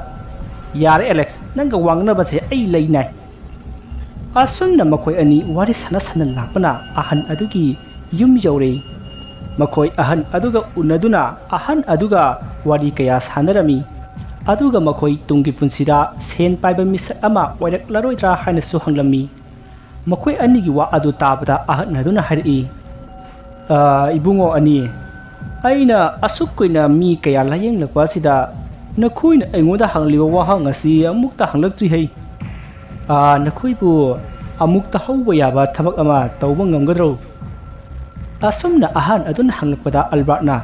ꯌꯥꯔꯦ ꯑꯦꯂꯦꯛꯁ ꯅꯪꯒ ꯋꯥꯡꯅꯕꯁꯦ ꯑꯩ ꯂꯩꯅꯥꯏ ꯑꯁꯨꯝꯅ ꯃꯈꯣꯏ ꯑꯅꯤ ꯋꯥꯔꯤ ꯁꯥꯟꯅ ꯂꯥꯛꯄꯅ ꯑꯍꯟ ꯑꯗꯨꯒꯤ ꯌꯨꯝ ꯌꯧꯔꯦ ꯃꯈꯣꯏ ꯑꯍꯟ ꯑꯗꯨꯒ ꯎꯅꯗꯨꯅ ꯑꯍꯟ ꯑꯗꯨꯒ ꯋꯥꯔꯤ ꯀꯌꯥ ꯁꯥꯟꯅꯔꯝꯃꯤ ꯑꯗꯨꯒ ꯃꯈꯣꯏ ꯇꯨꯡꯒꯤ ꯄꯨꯟꯁꯤꯗ ꯁꯦꯟ ꯄꯥꯏꯕ ꯃꯤꯁꯛ ꯑꯃ ꯑꯣꯏꯔꯛꯂꯔꯣꯏꯗ꯭ꯔꯥ ꯍꯥꯏꯅꯁꯨ ꯍꯪꯂꯝꯃꯤ ꯃꯈꯣꯏ ꯑꯅꯤꯒꯤ ꯋꯥ ꯑꯗꯨ ꯇꯥꯕꯗ ꯑꯍꯟ ꯑꯗꯨꯅ ꯍꯥꯏꯔꯛꯏ ꯏꯕꯨꯡꯉꯣ ꯑꯅꯤ ꯑꯩꯅ ꯑꯁꯨꯛ ꯀꯨꯏꯅ ꯃꯤ ꯀꯌꯥ ꯂꯥꯌꯦꯡꯂꯛꯄ ꯑꯁꯤꯗ ꯅꯈꯣꯏꯅ ꯑꯩꯉꯣꯟꯗ ꯍꯪꯂꯤꯕ ꯋꯥꯍꯪ ꯑꯁꯤ ꯑꯃꯨꯛꯇ ꯍꯪꯂꯛꯇ꯭ꯔꯤꯍꯩ ꯅꯈꯣꯏꯕꯨ ꯑꯃꯨꯛꯇ ꯍꯧꯕ ꯌꯥꯕ ꯊꯕꯛ ꯑꯃ ꯇꯧꯕ ꯉꯝꯒꯗ꯭ꯔꯣ ꯑꯁꯨꯝꯅ ꯑꯍꯟ ꯑꯗꯨꯅ ꯍꯪꯂꯛꯄꯗ ꯑꯜꯕꯥꯔꯠꯅ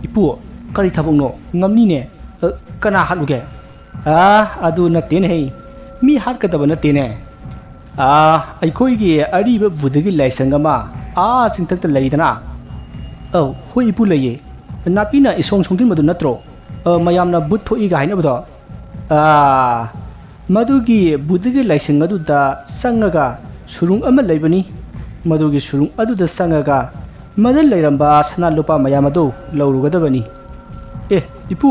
ꯏꯄꯨ ꯀꯔꯤ ꯊꯕꯛꯅꯣ ꯉꯝꯅꯤꯅꯦ ꯀꯅꯥ ꯍꯥꯠꯂꯨꯒꯦ ꯑꯗꯨ ꯅꯠꯇꯦꯅꯦ ꯃꯤ ꯍꯥꯠꯀꯗꯕ ꯅꯠꯇꯦꯅꯦ ꯑꯩꯈꯣꯏꯒꯤ ꯑꯔꯤꯕ ꯕꯨꯙꯒꯤ ꯂꯥꯏꯁꯪ ꯑꯃ ꯆꯤꯡꯊꯛꯇ ꯂꯩꯗꯅ ꯍꯣꯏ ꯏꯄꯨ ꯂꯩꯌꯦ ꯅꯥꯄꯤꯅ ꯏꯁꯣꯡ ꯁꯣꯡꯖꯤꯟꯕꯗꯨ ꯅꯠꯇ꯭ꯔꯣ ꯃꯌꯥꯝꯅ ꯕꯨꯠ ꯊꯣꯛꯏꯒ ꯍꯥꯏꯅꯕꯗꯣ ꯃꯗꯨꯒꯤ ꯕꯨꯙꯒꯤ ꯂꯥꯏꯁꯪ ꯑꯗꯨꯗ ꯆꯪꯉꯒ ꯁꯨꯔꯨꯡ ꯑꯃ ꯂꯩꯕꯅꯤ ꯃꯗꯨꯒꯤ ꯁꯨꯔꯨꯡ ꯑꯗꯨꯗ ꯆꯪꯉꯒ ꯃꯗ ꯂꯩꯔꯝꯕ ꯁꯅꯥ ꯂꯨꯄꯥ ꯃꯌꯥꯝ ꯑꯗꯨ ꯂꯧꯔꯨꯒꯗꯕꯅꯤ ꯏꯄꯨ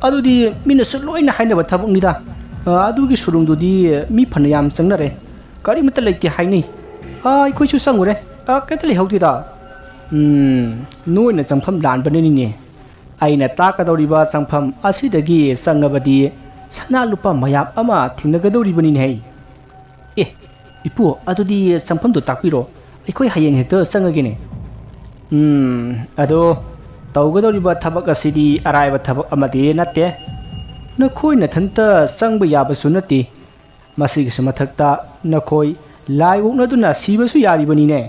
ꯑꯗꯨꯗꯤ ꯃꯤꯅꯁꯨ ꯂꯣꯏꯅ ꯍꯥꯏꯅꯕ ꯊꯕꯛꯅꯤꯗ ꯑꯗꯨꯒꯤ ꯁꯨꯔꯨꯡꯗꯨꯗꯤ ꯃꯤ ꯐꯅꯌꯥꯝ ꯆꯪꯅꯔꯦ ꯀꯔꯤꯃꯠꯇ ꯂꯩꯇꯦ ꯍꯥꯏꯅꯩ ꯑꯩꯈꯣꯏꯁꯨ ꯆꯪꯉꯨꯔꯦ ꯀꯩꯝꯇ ꯂꯩꯍꯧꯗꯦꯗ ꯅꯣꯏꯅ ꯆꯪꯐꯝ ꯂꯥꯟꯕꯅꯤꯅꯦ ꯑꯩꯅ ꯇꯥꯛꯀꯗꯧꯔꯤꯕ ꯆꯪꯐꯝ ꯑꯁꯤꯗꯒꯤ ꯆꯪꯉꯕꯗꯤ ꯁꯅꯥ ꯂꯨꯄꯥ ꯃꯌꯥꯝ ꯑꯃ ꯊꯦꯡꯅꯒꯗꯧꯔꯤꯕꯅꯤꯅꯦ ꯏꯄꯨ ꯑꯗꯨꯗꯤ ꯆꯪꯐꯝꯗꯨ ꯇꯥꯛꯄꯤꯔꯣ ꯑꯩꯈꯣꯏ ꯍꯌꯦꯡ ꯍꯦꯛꯇ ꯆꯪꯉꯒꯦꯅꯦ ꯑꯗꯣ ꯇꯧꯒꯗꯧꯔꯤꯕ ꯊꯕꯛ ꯑꯁꯤꯗꯤ ꯑꯔꯥꯏꯕ ꯊꯕꯛ ꯑꯃꯗꯤ ꯅꯠꯇꯦ नखोई नथंता चंग याबसु नति मसिगिसु मथक्ता नखोई लाई उक्नदुना सिबसु यारिबनिने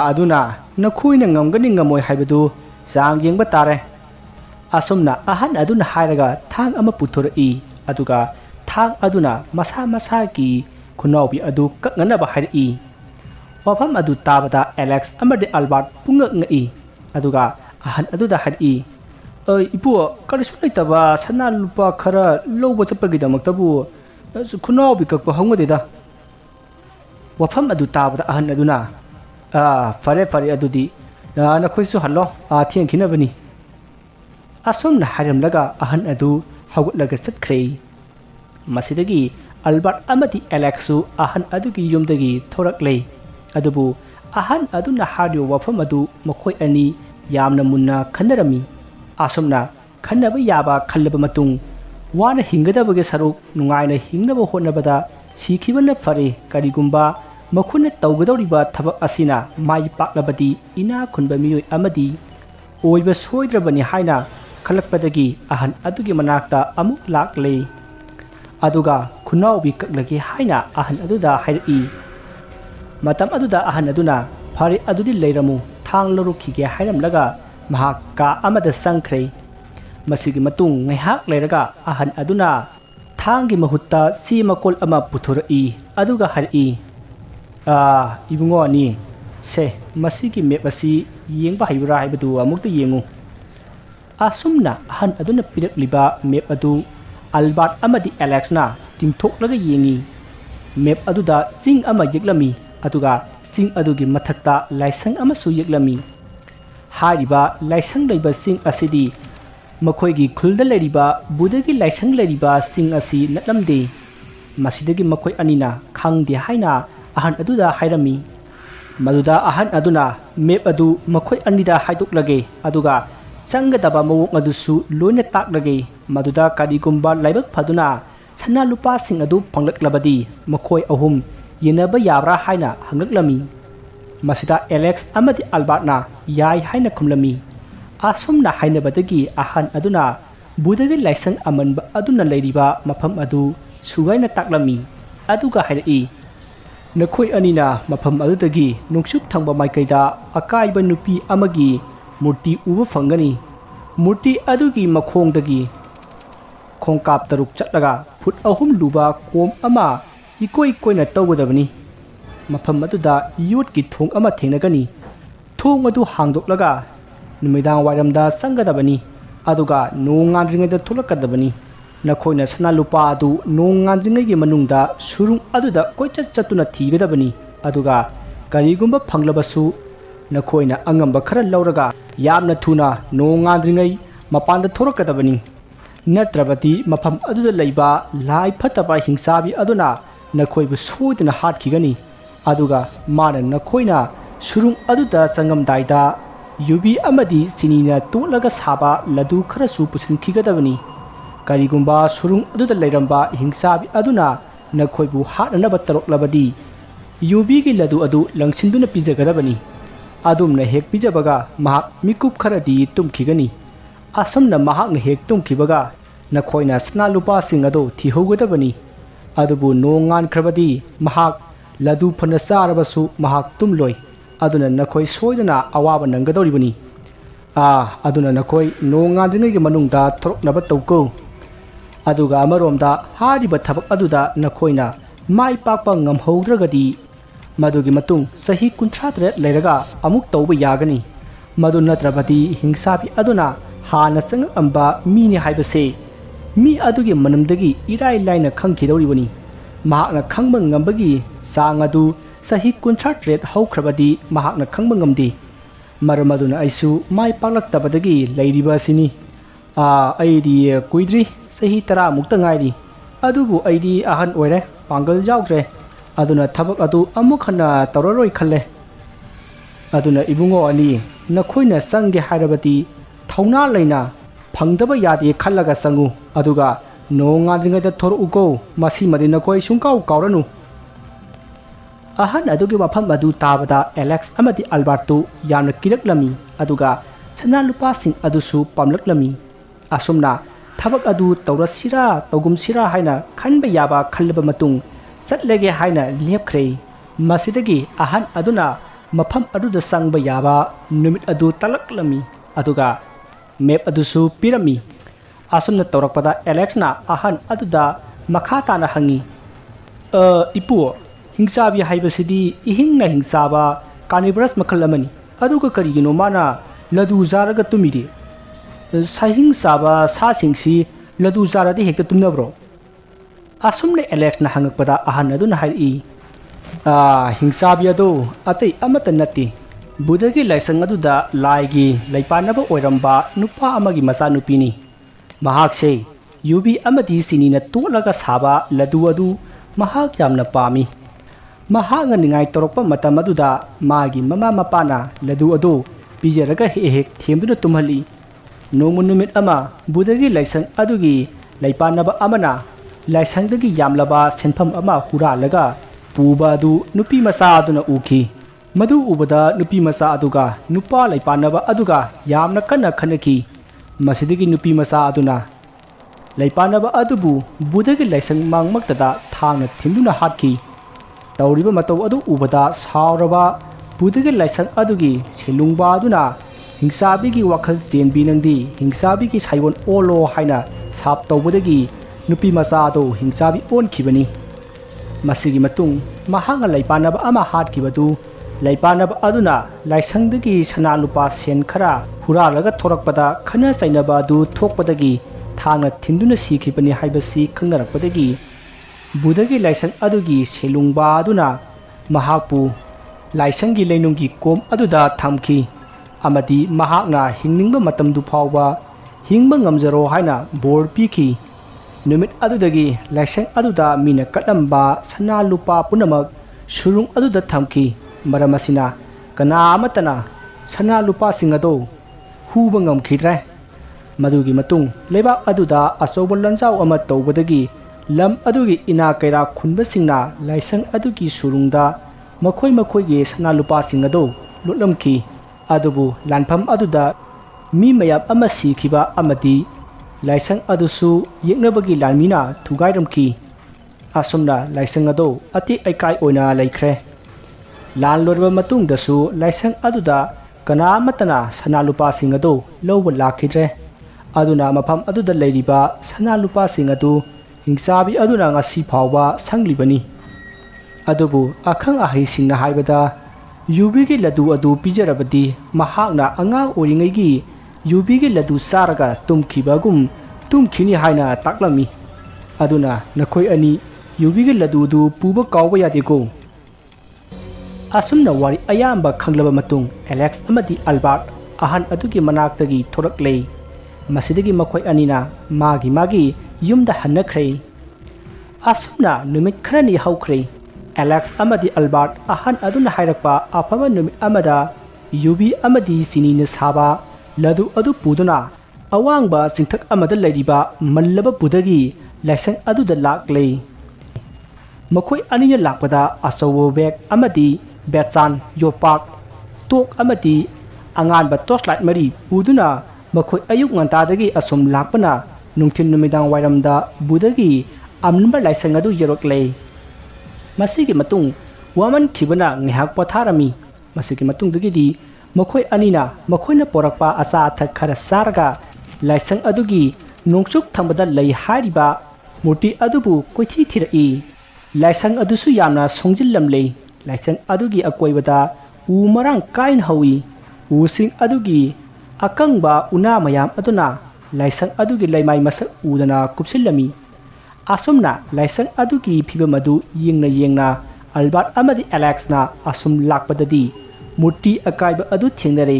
अदुना नखोईना ngamgani ngamoi haibadu sang yengba tare asumna ahan aduna hairaga thang ama puthori aduga thang aduna masa masa ki khunawbi adu kaknganaba hairi wafam adu tabada Alex amade Albert pungak ngai aduga ahan aduda hairi ipu karisu laitaba sana lupa khara lowba chapagidamatabu khunawbi kakpa hongdeda wafam adu tabada ahan aduna fare fare adudi nakhoi su hallo thiang khinabani asomna haramlaga ahan adu hawgutlaga chatkhre masidagi Albert amati Alexu ahan adugi yumdagi thoraklei adubu ahan aduna hadio wafam adu makhoi ani yamna munna khanarami asomna khannaba yaba khallaba matung wana hingadabage saruk nungaina hingnaba honnabada sikhibana fare karigumba मखुन तौगदौरिबा थबक असिना माइ पाक्लबदी इना खुनबा मियोय अमदी ओइबा सोइद्रबनी हाइना खलकपदगी अहन अदुगी मनाक्ता अमुक लाक्ले अदुगा खुनाउबी कक्लगे हाइना अहन अदुदा हाइरई मतम अदुदा अहन अदुना फारे अदुदी लेरमु थांग लरुखिगे हाइरमलगा महाक का अमदा संख्रे मसिगी मतुंग ngaiहak लेरगा अहन अदुना थांगी महुत्ता सी मकोल अमा पुथुरई अदुगा हाइरई ibungo ani se masigi map asi yengba haibra haibadu amukta yengu asumna ahan aduna pirakliba map adu Albert amadi Alex na timthok laga yengi map aduda sing ama yeglami aduga sing adugi mathakta laisang amasu yeklami hariba laisang leiba sing asidi makhoi gi khulda leriba budagi laisang leriba sing asi natlamde masidagi makhoi anina khangde haina ahan aduda hairami maduda ahan aduna map adu makhoi anida haidoklage aduga changadaba mawong adusu loina taklage maduda karigumba laibak phaduna sana lupa sing adu panglaklabadi makhoi ahum yenaba yabra haina hangaklami masida Alex amadi Albertna yai haina khumlami asumna hainabadagi ahan aduna budagi laisang amanba aduna leiriba mafam adu sugaina taklami aduga hairi nakhoi anina mafam adudagi nungsup thangba maikaida akaiba nupi amagi murti uba fangani murti adugi makhongdagi khongkap taruk chatlaga phut ahum luba kom ama ikoi koina tawgadabani mafam aduda yut ki thong ama thenagani thong adu hangdoklaga numidang wairamda sangadabani aduga nongandringada thulakadabani nakhoina sana lupa adu nongandringai gi manungda surung aduda koichat chatuna thigadabani aduga karigumba phanglabasu nakhoina angamba khara lauraga yamna thuna nongandringai mapanda thorakadabani natrabati mafam aduda leiba lai phataba hingsabi aduna nakhoibu soidna hatkigani aduga mana nakhoina surung aduda sangamdaida yubi amadi sinina tolaga saba ladu kharasu pusinkhigadabani karigumba surung aduda leiramba hingsabi aduna nakhoibu hatnaba taroklabadi yubi gi ladu adu langsinduna pijagadabani adumna hek pijabaga mahak mikup kharadi tumkhigani asomna mahakna hek tumkhibaga nakhoina sna lupa sing adu thihogadabani adubu nongan khrabadi mahak ladu phana sarabasu mahak tumloi aduna nakhoi soidana awaba nangadoribani aduna nakhoi nongadringai gi manungda thoroknaba tawko aduga amaromda hariba thabak aduda nakhoina mai pakpa ngamhoudragadi madugi matung sahi 38 leiraga amuk tawba yagani madu natrabati hingsabi aduna hana sang amba mini haibase mi adugi manamdagi irai laina khangkhidoribani mahakna khangba ngambagi sang adu sahi 38 haukrabadi mahakna khangba ngamdi maramaduna aisu mai paklaktabadagi leiriba sini aidi kuidri sahi 10 mukta ngairi adubu aidi ahan oire pangal jaugre aduna thabak adu amukhana tawraroi khalle aduna ibungo ani nakhoina sangge hairabati thawna leina phangdaba yade khallaga sangu aduga nongadringada thoruko masi madi nakhoi sungkau kauranu ahan adugi wafam adu tabada Alex amadi Alberto yamna kiraklami aduga sana lupa sing adusu pamlaklami asumna thabak adu tawrasira tawgumsira haina khanba yaba khallaba matung chatlege haina lepkhre masidagi ahan aduna mafam aduda sangba yaba numit adu talaklami aduga map adusu pirami asumna tawrakpada Alex na ahan aduda makhata na hangi ipu hingsabi haibasidi ihingna hingsaba carnivorous makhal amani aduga karigino mana ladu zaraga tumidi sahing saba sa singsi ladu zaradi hekta tumnabro asumne Alex na hangakpada ahan aduna hairi hingsabi adu atai amata nati budagi laisang aduda laigi laipanaba oiramba nupa amagi macha nupini mahakse yubi amadi sinina tolaga saba ladu adu mahak yamna pami mahanga ningai torokpa matam aduda magi mama mapana ladu adu pijaraga hek themduna tumhali nomu numit ama budagi laisang adugi laipanaba amana laisangdagi yamlaba senpham ama huralaga puba adu nupi macha aduna uki madu ubada nupi macha aduga nupa laipanaba aduga yamna kana khanaki masidagi nupi macha aduna laipanaba adubu budagi laisang mangmaktada thangna thimduna hatki tawriba matau adu ubada sauraba budagi laisang adugi selungba aduna hingsabi wakhal tenbi nangdi hingsabi saibon olo haina sap tawbadagi nupi macha adu hingsabi on khibani masigi matung mahanga laipanaba ama hatkibadu laipanaba aduna laisangdagi sana lupa sen khara huralaga thorakpada khana sainaba adu thokpadagi thangna thinduna sikhibani haibasi khangnarakpadagi budagi laisang adugi selungba aduna mahapu ꯂꯥꯏꯁꯪꯒꯤ ꯂꯩꯅꯨꯡꯒꯤ ꯀꯣꯝ ꯑꯗꯨꯗ ꯊꯝꯈꯤ ꯑꯃꯗꯤ ꯃꯍꯥꯛꯅ ꯍꯤꯡꯅꯤꯡꯕ ꯃꯇꯝꯗꯨ ꯐꯥꯎꯕ ꯍꯤꯡꯕ ꯉꯝꯖꯔꯣ ꯍꯥꯏꯅ ꯕꯣꯔ ꯄꯤꯈꯤ ꯅꯨꯃꯤꯠ ꯑꯗꯨꯗꯒꯤ ꯂꯥꯏꯁꯪ ꯑꯗꯨꯗ ꯃꯤꯅ ꯀꯠꯂꯝꯕ ꯁꯅꯥ ꯂꯨꯄꯥ ꯄꯨꯝꯅꯃꯛ ꯁꯨꯔꯨꯡ ꯑꯗꯨꯗ ꯊꯝꯈꯤ ꯃꯔꯝ ꯑꯁꯤꯅ ꯀꯅꯥ ꯑꯃꯠꯇꯅ ꯁꯅꯥ ꯂꯨꯄꯥꯁꯤꯡ ꯑꯗꯨ ꯍꯨꯕ ꯉꯝꯈꯤꯗ꯭ꯔꯦ ꯃꯗꯨꯒꯤ ꯃꯇꯨꯡ ꯂꯩꯕꯥꯛ ꯑꯗꯨꯗ ꯑꯆꯧꯕ ꯂꯥꯟꯖꯥꯎ ꯑꯃ ꯇꯧꯕꯗꯒꯤ ꯂꯝ ꯑꯗꯨꯒꯤ ꯏꯅꯥ ꯀꯩꯔꯥꯛ ꯈꯨꯟꯕꯁꯤꯡꯅ ꯂꯥꯏꯁꯪ ꯑꯗꯨꯒꯤ ꯁꯨꯔꯨꯡꯗ ꯃꯈꯣꯏꯒꯤ ꯁꯅꯥ ꯂꯨꯄꯥꯁꯤꯡ ꯑꯗꯨ ꯂꯨꯠꯂꯝꯈꯤ ꯑꯗꯨꯕꯨ ꯂꯥꯟꯐꯝ ꯑꯗꯨꯗ ꯃꯤ ꯃꯌꯥꯝ ꯑꯃ ꯁꯤꯈꯤꯕ ꯑꯃꯗꯤ ꯂꯥꯏꯁꯪ ꯑꯗꯨꯁꯨ ꯌꯦꯛꯅꯕꯒꯤ ꯂꯥꯟꯃꯤꯅ ꯊꯨꯒꯥꯏꯔꯝꯈꯤ ꯑꯁꯨꯝꯅ ꯂꯥꯏꯁꯪ ꯑꯗꯨ ꯑꯇꯦꯛ ꯑꯀꯥꯏ ꯑꯣꯏꯅ ꯂꯩꯈ꯭ꯔꯦ ꯂꯥꯟ ꯂꯣꯏꯔꯕ ꯃꯇꯨꯡꯗꯁꯨ ꯂꯥꯏꯁꯪ ꯑꯗꯨꯗ ꯀꯅꯥ ꯑꯃꯠꯇꯅ ꯁꯅꯥ ꯂꯨꯄꯥꯁꯤꯡ ꯑꯗꯨ ꯂꯧꯕ ꯂꯥꯛꯈꯤꯗ꯭ꯔꯦ ꯑꯗꯨꯅ ꯃꯐꯝ ꯑꯗꯨꯗ ꯂꯩꯔꯤꯕ ꯁꯅꯥ ꯂꯨꯄꯥꯁꯤꯡ ꯑꯗꯨ ꯍꯤꯡꯆꯥꯕꯤ ꯑꯗꯨꯅ ꯉꯁꯤ ꯐꯥꯎꯕ ꯁꯪꯂꯤꯕꯅꯤ ꯑꯗꯨꯕꯨ ꯑꯈꯪ ꯑꯍꯩꯁꯤꯡꯅ ꯍꯥꯏꯕꯗ ꯌꯨꯕꯤꯒꯤ ꯂꯗꯨ ꯑꯗꯨ ꯄꯤꯖꯔꯕꯗꯤ ꯃꯍꯥꯛꯅ ꯑꯉꯥꯡ ꯑꯣꯏꯔꯤꯉꯩꯒꯤ ꯌꯨꯕꯤꯒꯤ ꯂꯗꯨ ꯆꯥꯔꯒ ꯇꯨꯝꯈꯤꯕꯒꯨꯝ ꯇꯨꯝꯈꯤꯅꯤ ꯍꯥꯏꯅ ꯇꯥꯛꯂꯝꯃꯤ ꯑꯗꯨꯅ ꯅꯈꯣꯏ ꯑꯅꯤ ꯌꯨꯕꯤꯒꯤ ꯂꯗꯨꯗꯨ ꯄꯨꯕ ꯀꯥꯎꯕ ꯌꯥꯗꯦꯀꯣ ꯑꯁꯨꯝꯅ ꯋꯥꯔꯤ ꯑꯌꯥꯝꯕ ꯈꯪꯂꯕ ꯃꯇꯨꯡ ꯑꯦꯂꯦꯛꯁ ꯑꯃꯗꯤ ꯑꯜꯕꯥꯔꯠ ꯑꯍꯟ ꯑꯗꯨꯒꯤ ꯃꯅꯥꯛꯇꯒꯤ ꯊꯣꯔꯛꯂꯦ ꯃꯁꯤꯗꯒꯤ ꯃꯈꯣꯏ ꯑꯅꯤꯅ ꯃꯥꯒꯤ ꯌꯨꯝꯗ ꯍꯟꯅꯈ꯭ꯔꯦ ꯑꯁꯨꯝꯅ ꯅꯨꯃꯤꯠ ꯈꯔꯅꯤ ꯍꯧꯈ꯭ꯔꯦ ꯑꯦꯂꯦꯛꯁ ꯑꯃꯗꯤ ꯑꯜꯕꯥꯔꯠ ꯑꯍꯟ ꯑꯗꯨꯅ ꯍꯥꯏꯔꯛꯄ ꯑꯐꯕ ꯅꯨꯃꯤꯠ ꯑꯃꯗ ꯌꯨꯕꯤ ꯑꯃꯗꯤ ꯆꯤꯅꯤꯅ ꯁꯥꯕ ꯂꯗꯨ ꯑꯗꯨ ꯄꯨꯗꯨꯅ ꯑꯋꯥꯡꯕ ꯆꯤꯡꯊꯛ ꯑꯃꯗ ꯂꯩꯔꯤꯕ ꯃꯜꯂꯕ ꯕꯨꯙꯒꯤ ꯂꯥꯏꯁꯪ ꯑꯗꯨꯗ ꯂꯥꯛꯂꯦ ꯃꯈꯣꯏ ꯑꯅꯤꯅ ꯂꯥꯛꯄꯗ ꯑꯆꯧꯕ ꯕꯦꯒ ꯑꯃꯗꯤ ꯕꯦꯆꯥꯟ ꯌꯣꯄꯥꯛ ꯇꯣꯛ ꯑꯃꯗꯤ ꯑꯉꯥꯟꯕ ꯇꯣꯔꯆꯂꯥꯏꯠ ꯃꯔꯤ ꯄꯨꯗꯨꯅ ꯃꯈꯣꯏ ꯑꯌꯨꯛ ꯉꯟꯇꯥꯗꯒꯤ ꯑꯁꯨꯝ ꯂꯥꯛꯄꯅ ꯅꯨꯡꯊꯤꯜ ꯅꯨꯃꯤꯗꯥꯡ ꯋꯥꯏꯔꯝꯗ ꯕꯨꯙꯒꯤ ꯑꯃꯟꯕ ꯂꯥꯏꯁꯪ ꯑꯗꯨ ꯌꯧꯔꯛꯂꯦ ꯃꯁꯤꯒꯤ ꯃꯇꯨꯡ ꯋꯥꯃꯟꯈꯤꯕꯅ ꯉꯥꯏꯍꯥꯛ ꯄꯣꯊꯥꯔꯝꯃꯤ ꯃꯁꯤꯒꯤ ꯃꯇꯨꯡꯗꯒꯤꯗꯤ ꯃꯈꯣꯏ ꯑꯅꯤꯅ ꯃꯈꯣꯏꯅ ꯄꯣꯔꯛꯄ ꯑꯆꯥ ꯑꯊꯛ ꯈꯔ ꯆꯥꯔꯒ ꯂꯥꯏꯁꯪ ꯑꯗꯨꯒꯤ ꯅꯣꯡꯆꯨꯞ ꯊꯪꯕꯗ ꯂꯩ ꯍꯥꯏꯔꯤꯕ ꯃꯨꯔꯇꯤ ꯑꯗꯨꯕꯨ ꯀꯣꯏꯊꯤ ꯊꯤꯔꯛꯏ ꯂꯥꯏꯁꯪ ꯑꯗꯨꯁꯨ ꯌꯥꯝꯅ ꯁꯣꯡꯖꯤꯜꯂꯝꯂꯦ ꯂꯥꯏꯁꯪ ꯑꯗꯨꯒꯤ ꯑꯀꯣꯏꯕꯗ ꯎ ꯃꯔꯥꯡ ꯀꯥꯏꯅ ꯍꯧꯏ ꯎꯁꯤꯡ ꯑꯗꯨꯒꯤ ꯑꯀꯪꯕ ꯎꯅꯥ ꯃꯌꯥꯝ ꯑꯗꯨꯅ ꯂꯥꯏꯁꯪ ꯑꯗꯨꯒꯤ ꯂꯩꯃꯥꯏ ꯃꯁꯛ ꯎꯗꯅ ꯀꯨꯞꯁꯤꯜꯂꯝꯃꯤ ꯑꯁꯨꯝꯅ ꯂꯥꯏꯁꯪ ꯑꯗꯨꯒꯤ ꯐꯤꯕꯝ ꯑꯗꯨ ꯌꯦꯡꯅ ꯑꯜꯕꯥꯔꯠ ꯑꯃꯗꯤ ꯑꯦꯂꯦꯛꯁꯅ ꯑꯁꯨꯝ ꯂꯥꯛꯄꯗꯗꯤ ꯃꯨꯔꯇꯤ ꯑꯀꯥꯏꯕ ꯑꯗꯨ ꯊꯦꯡꯅꯔꯦ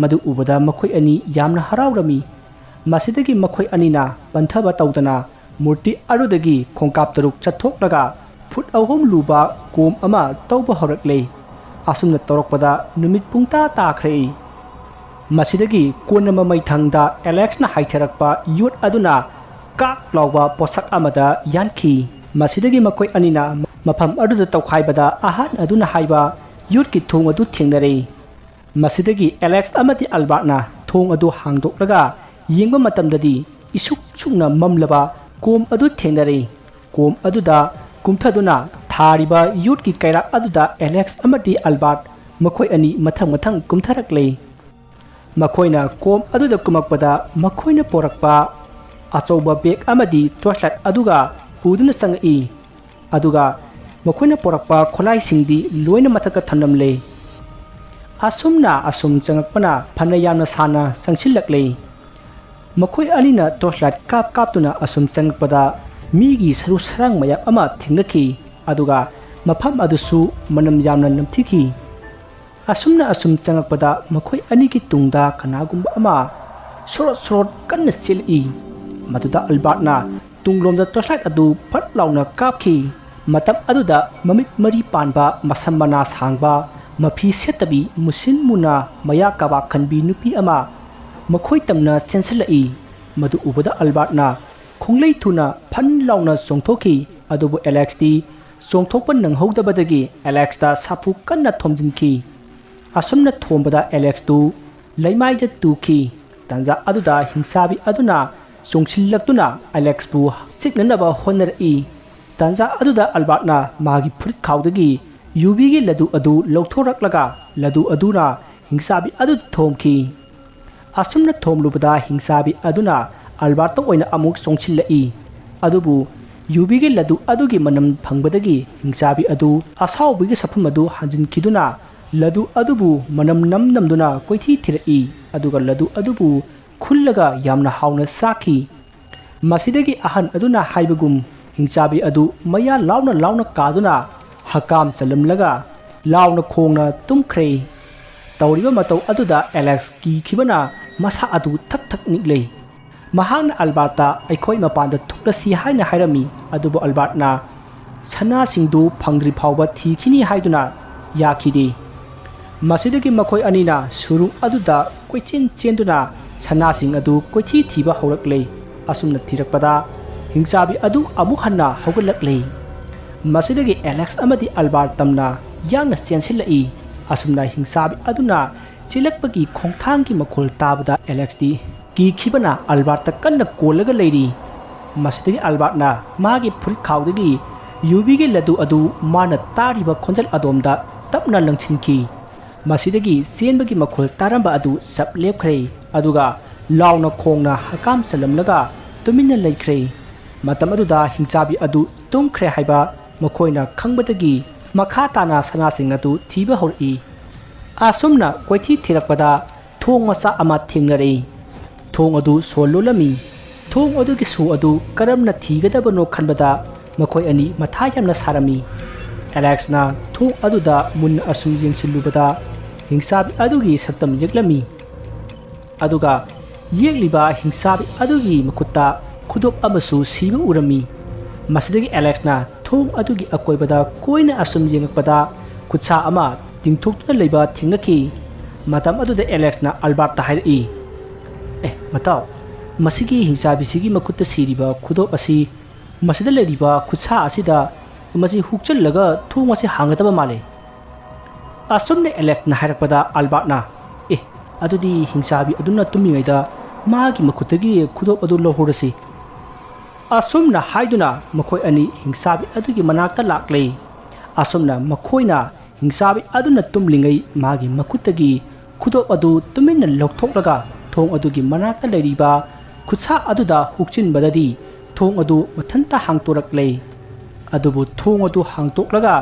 ꯃꯗꯨ ꯎꯕꯗ ꯃꯈꯣꯏ ꯑꯅꯤ ꯌꯥꯝꯅ ꯍꯔꯥꯎꯔꯝꯃꯤ ꯃꯁꯤꯗꯒꯤ ꯃꯈꯣꯏ ꯑꯅꯤꯅ ꯄꯟꯊꯕ ꯇꯧꯗꯅ ꯃꯨꯔꯇꯤ ꯑꯗꯨꯗꯒꯤ ꯈꯣꯡꯀꯥꯞ 6 ꯆꯠꯊꯣꯛꯂꯒ ꯐꯨꯠ 3 ꯂꯨꯕ ꯀꯣꯝ ꯑꯃ ꯇꯧꯕ ꯍꯧꯔꯛꯂꯦ ꯑꯁꯨꯝꯅ ꯇꯧꯔꯛꯄꯗ ꯅꯨꯃꯤꯠ ꯄꯨꯡꯇꯥ ꯇꯥꯈ꯭ꯔꯦ ꯃꯁꯤꯗꯒꯤ ꯀꯣꯟꯅ ꯃꯃꯩꯊꯪꯗ ꯑꯦꯂꯦꯛꯁꯅ ꯍꯥꯏꯊꯔꯛꯄ ꯌꯣꯠ ꯑꯗꯨꯅ ꯀꯥꯛ ꯂꯥꯎꯕ ꯄꯣꯠꯁꯛ ꯑꯃꯗ ꯌꯥꯟꯈꯤ ꯃꯁꯤꯗꯒꯤ ꯃꯈꯣꯏ ꯑꯅꯤꯅ ꯃꯐꯝ ꯑꯗꯨꯗ ꯇꯧꯈꯥꯏꯕꯗ ꯑꯍꯟ ꯑꯗꯨꯅ ꯍꯥꯏꯕ ꯌꯣꯠꯀꯤ ꯊꯣꯡ ꯑꯗꯨ ꯊꯦꯡꯅꯔꯦ ꯃꯁꯤꯗꯒꯤ ꯑꯦꯂꯦꯛꯁ ꯑꯃꯗꯤ ꯑꯜꯕꯥꯔꯠꯅ ꯊꯣꯡ ꯑꯗꯨ ꯍꯥꯡꯗꯣꯛꯂꯒ ꯌꯦꯡꯕ ꯃꯇꯝꯗꯗꯤ ꯏꯁꯨꯛ ꯁꯨꯛꯅ ꯃꯝꯂꯕ ꯀꯣꯝ ꯑꯗꯨ ꯊꯦꯡꯅꯔꯦ ꯀꯣꯝ ꯑꯗꯨꯗ ꯀꯨꯝꯊꯗꯨꯅ ꯊꯥꯔꯤꯕ ꯌꯣꯠꯀꯤ ꯀꯩꯔꯥꯛ ꯑꯗꯨꯗ ꯑꯦꯂꯦꯛꯁ ꯑꯃꯗꯤ ꯑꯜꯕꯥꯔꯠ ꯃꯈꯣꯏ ꯑꯅꯤ ꯃꯊꯪ ꯀꯨꯝꯊꯔꯛꯂꯦ ꯃꯈꯣꯏꯅ ꯀꯣꯝ ꯑꯗꯨꯗ ꯀꯨꯝꯃꯛꯄꯗ ꯃꯈꯣꯏꯅ ꯄꯣꯔꯛꯄ ꯑꯆꯧꯕ ꯕꯦꯒ ꯑꯃꯗꯤ ꯇꯣꯔꯆꯂꯥꯏꯠ ꯑꯗꯨꯒ ꯄꯨꯗꯨꯅ ꯆꯪꯉꯛꯏ ꯑꯗꯨꯒ ꯃꯈꯣꯏꯅ ꯄꯣꯔꯛꯄ ꯈꯣꯠꯂꯥꯏꯁꯤꯡꯗꯤ ꯂꯣꯏꯅ ꯃꯊꯛꯇ ꯊꯝꯂꯝꯂꯦ ꯑꯁꯨꯝ ꯆꯪꯉꯛꯄꯅ ꯐꯅ ꯌꯥꯝꯅ ꯁꯥꯟꯅ ꯆꯪꯁꯤꯜꯂꯛꯂꯦ ꯃꯈꯣꯏ ꯑꯅꯤꯅ ꯇꯣꯔꯆꯂꯥꯏꯠ ꯀꯥꯞꯇꯨꯅ ꯑꯁꯨꯝ ꯆꯪꯉꯛꯄꯗ ꯃꯤꯒꯤ ꯁꯔꯨ ꯁꯔꯥꯡ ꯃꯌꯥꯝ ꯑꯃ ꯊꯦꯡꯅꯈꯤ ꯑꯗꯨꯒ ꯃꯐꯝ ꯑꯗꯨꯁꯨ ꯃꯅꯝ ꯌꯥꯝꯅ ꯅꯝꯊꯤꯈꯤ ꯑꯁꯨꯝ ꯆꯪꯉꯛꯄꯗ ꯃꯈꯣꯏ ꯑꯅꯤꯒꯤ ꯇꯨꯡꯗ ꯀꯅꯥꯒꯨꯝꯕ ꯑꯃ ꯁꯣꯔꯣꯠ ꯀꯟꯅ ꯆꯦꯜꯂꯛꯏ ꯃꯗꯨꯗ ꯑꯜꯕꯥꯔꯠꯅ ꯇꯨꯡꯂꯣꯝꯗ ꯇꯣꯔꯆꯂꯥꯏꯠ ꯑꯗꯨ ꯐꯠ ꯂꯥꯎꯅ ꯀꯥꯞꯈꯤ ꯃꯇꯝ ꯑꯗꯨꯗ ꯃꯃꯤꯠ ꯃꯔꯤ ꯄꯥꯟꯕ ꯃꯁꯝ ꯃꯅꯥ ꯁꯥꯡꯕ ꯃꯐꯤ ꯁꯦꯠꯇꯕꯤ ꯃꯨꯁꯤꯟ ꯃꯨꯅ ꯃꯌꯥ ꯀꯥꯕꯥꯛ ꯈꯟꯕꯤ ꯅꯨꯄꯤ ꯑꯃ ꯃꯈꯣꯏ ꯇꯝꯅ ꯆꯦꯟꯁꯤꯜꯂꯛꯏ ꯃꯗꯨ ꯎꯕꯗ ꯑꯜꯕꯥꯔꯠꯅ ꯈꯣꯡꯂꯩ ꯊꯨꯅ ꯐꯟ ꯂꯥꯎꯅ ꯆꯣꯡꯊꯣꯛꯈꯤ ꯑꯗꯨꯕꯨ ꯑꯦꯂꯦꯛꯁꯇꯤ ꯆꯣꯡꯊꯣꯛꯄ ꯅꯪꯍꯧꯗꯕꯗꯒꯤ ꯑꯦꯂꯦꯛꯁꯇ ꯁꯥꯐꯨ ꯀꯟꯅ ꯊꯣꯝꯖꯤꯟꯈꯤ ꯑꯁꯨꯝꯅ ꯊꯣꯝꯕꯗ ꯑꯦꯂꯦꯛꯁꯇꯨ ꯂꯩꯃꯥꯏꯗ ꯇꯨꯈꯤ ꯇꯥꯟꯖꯥ ꯑꯗꯨꯗ ꯍꯤꯡꯆꯥꯕꯤ ꯑꯗꯨꯅ ꯆꯣꯡꯁꯤꯜꯂꯛꯇꯨꯅ ꯑꯦꯂꯦꯛꯁꯄꯨ ꯆꯤꯛꯅꯅꯕ ꯍꯣꯠꯅꯔꯛꯏ ꯇꯥꯟꯖꯥ ꯑꯗꯨꯗ ꯑꯜꯕꯥꯔꯠꯅ ꯃꯥꯒꯤ ꯐꯨꯔꯤꯠ ꯈꯥꯎꯗꯒꯤ ꯌꯨꯕꯤꯒꯤ ꯂꯗꯨ ꯑꯗꯨ ꯂꯧꯊꯣꯔꯛꯂꯒ ꯂꯗꯨ ꯑꯗꯨꯅ ꯍꯤꯡꯆꯥꯕꯤ ꯑꯗꯨꯗ ꯊꯣꯝꯈꯤ ꯑꯁꯨꯝꯅ ꯊꯣꯝꯂꯨꯕꯗ ꯍꯤꯡꯆꯥꯕꯤ ꯑꯗꯨꯅ ꯑꯜꯕꯥꯔꯠꯇ ꯑꯣꯏꯅ ꯑꯃꯨꯛ ꯆꯣꯡꯁꯤꯜꯂꯛꯏ ꯑꯗꯨꯕꯨ ꯌꯨꯕꯤꯒꯤ ꯂꯗꯨ ꯑꯗꯨꯒꯤ ꯃꯅꯝ ꯐꯪꯕꯗꯒꯤ ꯍꯤꯡꯆꯥꯕꯤ ꯑꯗꯨ ꯑꯁꯥꯎꯕꯒꯤ ꯁꯥꯐꯝ ꯑꯗꯨ ꯍꯟꯖꯤꯟꯈꯤꯗꯨꯅ ꯂꯗꯨ ꯑꯗꯨꯕꯨ ꯃꯅꯝ ꯅꯝꯗꯨꯅ ꯀꯣꯏꯊꯤ ꯊꯤꯔꯛꯏ ꯑꯗꯨꯒ ꯂꯗꯨ ꯑꯗꯨꯕꯨ ꯈꯨꯜꯂꯒ ꯌꯥꯝꯅ ꯍꯥꯎꯅ ꯆꯥꯈꯤ ꯃꯁꯤꯗꯒꯤ ꯑꯍꯟ ꯑꯗꯨꯅ ꯍꯥꯏꯕꯒꯨꯝ ꯍꯤꯡꯆꯥꯕꯤ ꯑꯗꯨ ꯃꯌꯥ ꯂꯥꯎꯅ ꯀꯥꯗꯨꯅ ꯍꯀꯥꯝ ꯆꯜꯂꯝꯂꯒ ꯂꯥꯎꯅ ꯈꯣꯡꯅ ꯇꯨꯝꯈ꯭ꯔꯦ ꯇꯧꯔꯤꯕ ꯃꯇꯧ ꯑꯗꯨꯗ ꯑꯦꯂꯦꯛꯁ ꯀꯤꯈꯤꯕꯅ ꯃꯁꯥ ꯑꯗꯨ ꯊꯛ ꯊꯛ ꯅꯤꯛꯂꯦ ꯃꯍꯥꯛꯅ ꯑꯜꯕꯥꯔꯠꯇ ꯑꯩꯈꯣꯏ ꯃꯄꯥꯟꯗ ꯊꯣꯛꯂꯁꯤ ꯍꯥꯏꯅ ꯍꯥꯏꯔꯝꯃꯤ ꯑꯗꯨꯕꯨ ꯑꯜꯕꯥꯔꯠꯅ ꯁꯅꯥꯁꯤꯡꯗꯨ ꯐꯪꯗ꯭ꯔꯤ ꯐꯥꯎꯕ ꯊꯤꯈꯤꯅꯤ ꯍꯥꯏꯗꯨꯅ ꯌꯥꯈꯤꯗꯦ ꯃꯁꯤꯗꯒꯤ ꯃꯈꯣꯏ ꯑꯅꯤꯅ ꯁꯨꯔꯨꯡ ꯑꯗꯨꯗ ꯀꯣꯏꯆꯦꯟ ꯆꯦꯟꯗꯨꯅ ꯁꯅꯥꯁꯤꯡ ꯑꯗꯨ ꯀꯣꯏꯊꯤ ꯊꯤꯕ ꯍꯧꯔꯛꯂꯦ ꯑꯁꯨꯝꯅ ꯊꯤꯔꯛꯄꯗ ꯍꯤꯡꯆꯥꯕꯤ ꯑꯗꯨ ꯑꯃꯨꯛ ꯍꯟꯅ ꯍꯧꯒꯠꯂꯛꯂꯦ ꯃꯁꯤꯗꯒꯤ ꯑꯦꯂꯦꯛꯁ ꯑꯃꯗꯤ ꯑꯜꯕꯥꯔꯠ ꯇꯝꯅ ꯌꯥꯡꯅ ꯆꯦꯟꯁꯤꯜꯂꯛꯏ ꯑꯁꯨꯝꯅ ꯍꯤꯡꯆꯥꯕꯤ ꯑꯗꯨꯅ ꯆꯦꯜꯂꯛꯄꯒꯤ ꯈꯣꯡꯊꯥꯡꯒꯤ ꯃꯈꯣꯜ ꯇꯥꯕꯗ ꯑꯦꯂꯦꯛꯁꯇꯤ ꯀꯤꯈꯤꯕꯅ ꯑꯜꯕꯥꯔꯠꯇ ꯀꯟꯅ ꯀꯣꯜꯂꯒ ꯂꯩꯔꯤ ꯃꯁꯤꯗꯒꯤ ꯑꯜꯕꯥꯔꯠꯅ ꯃꯥꯒꯤ ꯐꯨꯔꯤꯠꯈꯥꯎꯗꯒꯤ ꯌꯨꯕꯤꯒꯤ ꯂꯗꯨ ꯑꯗꯨ ꯃꯥꯅ ꯇꯥꯔꯤꯕ ꯈꯣꯟꯖꯦꯜ ꯑꯗꯣꯝꯗ ꯇꯞꯅ ꯂꯪꯁꯤꯟꯈꯤ ꯃꯁꯤꯗꯒꯤ ꯆꯦꯟꯕꯒꯤ ꯃꯈꯣꯜ ꯇꯥꯔꯝꯕ ꯑꯗꯨ ꯆꯞ ꯂꯦꯞꯈ꯭ꯔꯦ ꯑꯗꯨꯒ ꯂꯥꯎꯅ ꯈꯣꯡꯅ ꯍꯀꯥꯝ ꯆꯜꯂꯝꯂꯒ ꯇꯨꯃꯤꯟꯅ ꯂꯩꯈ꯭ꯔꯦ ꯃꯇꯝ ꯑꯗꯨꯗ ꯍꯤꯡꯆꯥꯕꯤ ꯑꯗꯨ ꯇꯨꯝꯈ꯭ꯔꯦ ꯍꯥꯏꯕ ꯃꯈꯣꯏꯅ ꯈꯪꯕꯗꯒꯤ ꯃꯈꯥ ꯇꯥꯅ ꯁꯅꯥꯁꯤꯡ ꯑꯗꯨ ꯊꯤꯕ ꯍꯧꯔꯛꯏ ꯑꯁꯨꯝꯅ ꯀꯣꯏꯊꯤ ꯊꯤꯔꯛꯄꯗ ꯊꯣꯡ ꯃꯆꯥ ꯑꯃ ꯊꯦꯡꯅꯔꯦ ꯊꯣꯡ ꯑꯗꯨ ꯁꯣ ꯂꯣꯜꯂꯝꯃꯤ ꯊꯣꯡ ꯑꯗꯨꯒꯤ ꯁꯨ ꯑꯗꯨ ꯀꯔꯝꯅ ꯊꯤꯒꯗꯕꯅꯣ ꯈꯟꯕꯗ ꯃꯈꯣꯏ ꯑꯅꯤ ꯃꯊꯥ ꯌꯥꯝꯅ ꯁꯥꯔꯝꯃꯤ ꯑꯦꯂꯦꯛꯁꯅ ꯊꯣꯡ ꯑꯗꯨꯗ ꯃꯨꯟꯅ ꯑꯁꯨꯝ ꯌꯦꯡꯁꯤꯜꯂꯨꯕꯗ ꯍꯤꯡꯆꯥꯕꯤ ꯑꯗꯨꯒꯤ ꯁꯛꯇꯝ ꯌꯦꯛꯂꯝꯃꯤ ꯑꯗꯨꯒ ꯌꯦꯛꯂꯤꯕ ꯍꯤꯡꯆꯥꯕꯤ ꯑꯗꯨꯒꯤ ꯃꯈꯨꯠꯇ ꯈꯨꯗꯣꯞ ꯑꯃꯁꯨ ꯁꯤꯕ ꯎꯔꯝꯃꯤ ꯃꯁꯤꯗꯒꯤ ꯑꯦꯂꯦꯛꯁꯅ ꯊꯣꯡ ꯑꯗꯨꯒꯤ ꯑꯀꯣꯏꯕꯗ ꯀꯣꯏꯅ ꯑꯁꯨꯝ ꯌꯦꯡꯉꯛꯄꯗ ꯈꯨꯠꯁꯥ ꯑꯃ ꯇꯤꯡꯊꯣꯛꯇꯨꯅ ꯂꯩꯕ ꯊꯦꯡꯅꯈꯤ ꯃꯇꯝ ꯑꯗꯨꯗ ꯑꯦꯂꯦꯛꯁꯅ ꯑꯜꯕꯥꯔꯠꯇ ꯍꯥꯏꯔꯛꯏ ꯃꯇꯥꯎ ꯃꯁꯤꯒꯤ ꯍꯤꯡꯆꯥꯕꯤꯁꯤꯒꯤ ꯃꯈꯨꯠꯇ ꯁꯤꯔꯤꯕ ꯈꯨꯗꯣꯞ ꯑꯁꯤ ꯃꯁꯤꯗ ꯂꯩꯔꯤꯕ ꯈꯨꯠꯁꯥ ꯑꯁꯤꯗ ꯃꯁꯤ ꯍꯨꯛꯆꯜꯂꯒ ꯊꯣꯡ ꯑꯁꯤ ꯍꯥꯡꯒꯗꯕ ꯃꯥꯜꯂꯦ ꯑꯁꯨꯝꯅ ꯑꯦꯂꯦꯛꯁꯅ ꯍꯥꯏꯔꯛꯄꯗ ꯑꯜꯕꯥꯔꯠꯅ ꯑꯗꯨꯗꯤ ꯍꯤꯡꯆꯥꯕꯤ ꯑꯗꯨꯅ ꯇꯨꯝꯂꯤꯉꯩꯗ ꯃꯥꯒꯤ ꯃꯈꯨꯠꯇꯒꯤ ꯈꯨꯗꯣꯞ ꯑꯗꯨ ꯂꯧꯍꯧꯔꯁꯤ ꯑꯁꯨꯝꯅ ꯍꯥꯏꯗꯨꯅ ꯃꯈꯣꯏ ꯑꯅꯤ ꯍꯤꯡꯆꯥꯕꯤ ꯑꯗꯨꯒꯤ ꯃꯅꯥꯛꯇ ꯂꯥꯛꯂꯦ ꯑꯁꯨꯝꯅ ꯃꯈꯣꯏꯅ ꯍꯤꯡꯆꯥꯕꯤ ꯑꯗꯨꯅ ꯇꯨꯝꯂꯤꯉꯩ ꯃꯥꯒꯤ ꯃꯈꯨꯠꯇꯒꯤ ꯈꯨꯗꯣꯞ ꯑꯗꯨ ꯇꯨꯃꯤꯟꯅ ꯂꯧꯊꯣꯛꯂꯒ ꯊꯣꯡ ꯑꯗꯨꯒꯤ ꯃꯅꯥꯛꯇ ꯂꯩꯔꯤꯕ ꯈꯨꯠꯁꯥ ꯑꯗꯨꯗ ꯍꯨꯛꯆꯤꯟꯕꯗꯗꯤ ꯊꯣꯡ ꯑꯗꯨ ꯃꯊꯟꯇ ꯍꯥꯡꯇꯣꯔꯛꯂꯦ ꯑꯗꯨꯕꯨ ꯊꯣꯡ ꯑꯗꯨ ꯍꯥꯡꯇꯣꯛꯂꯒ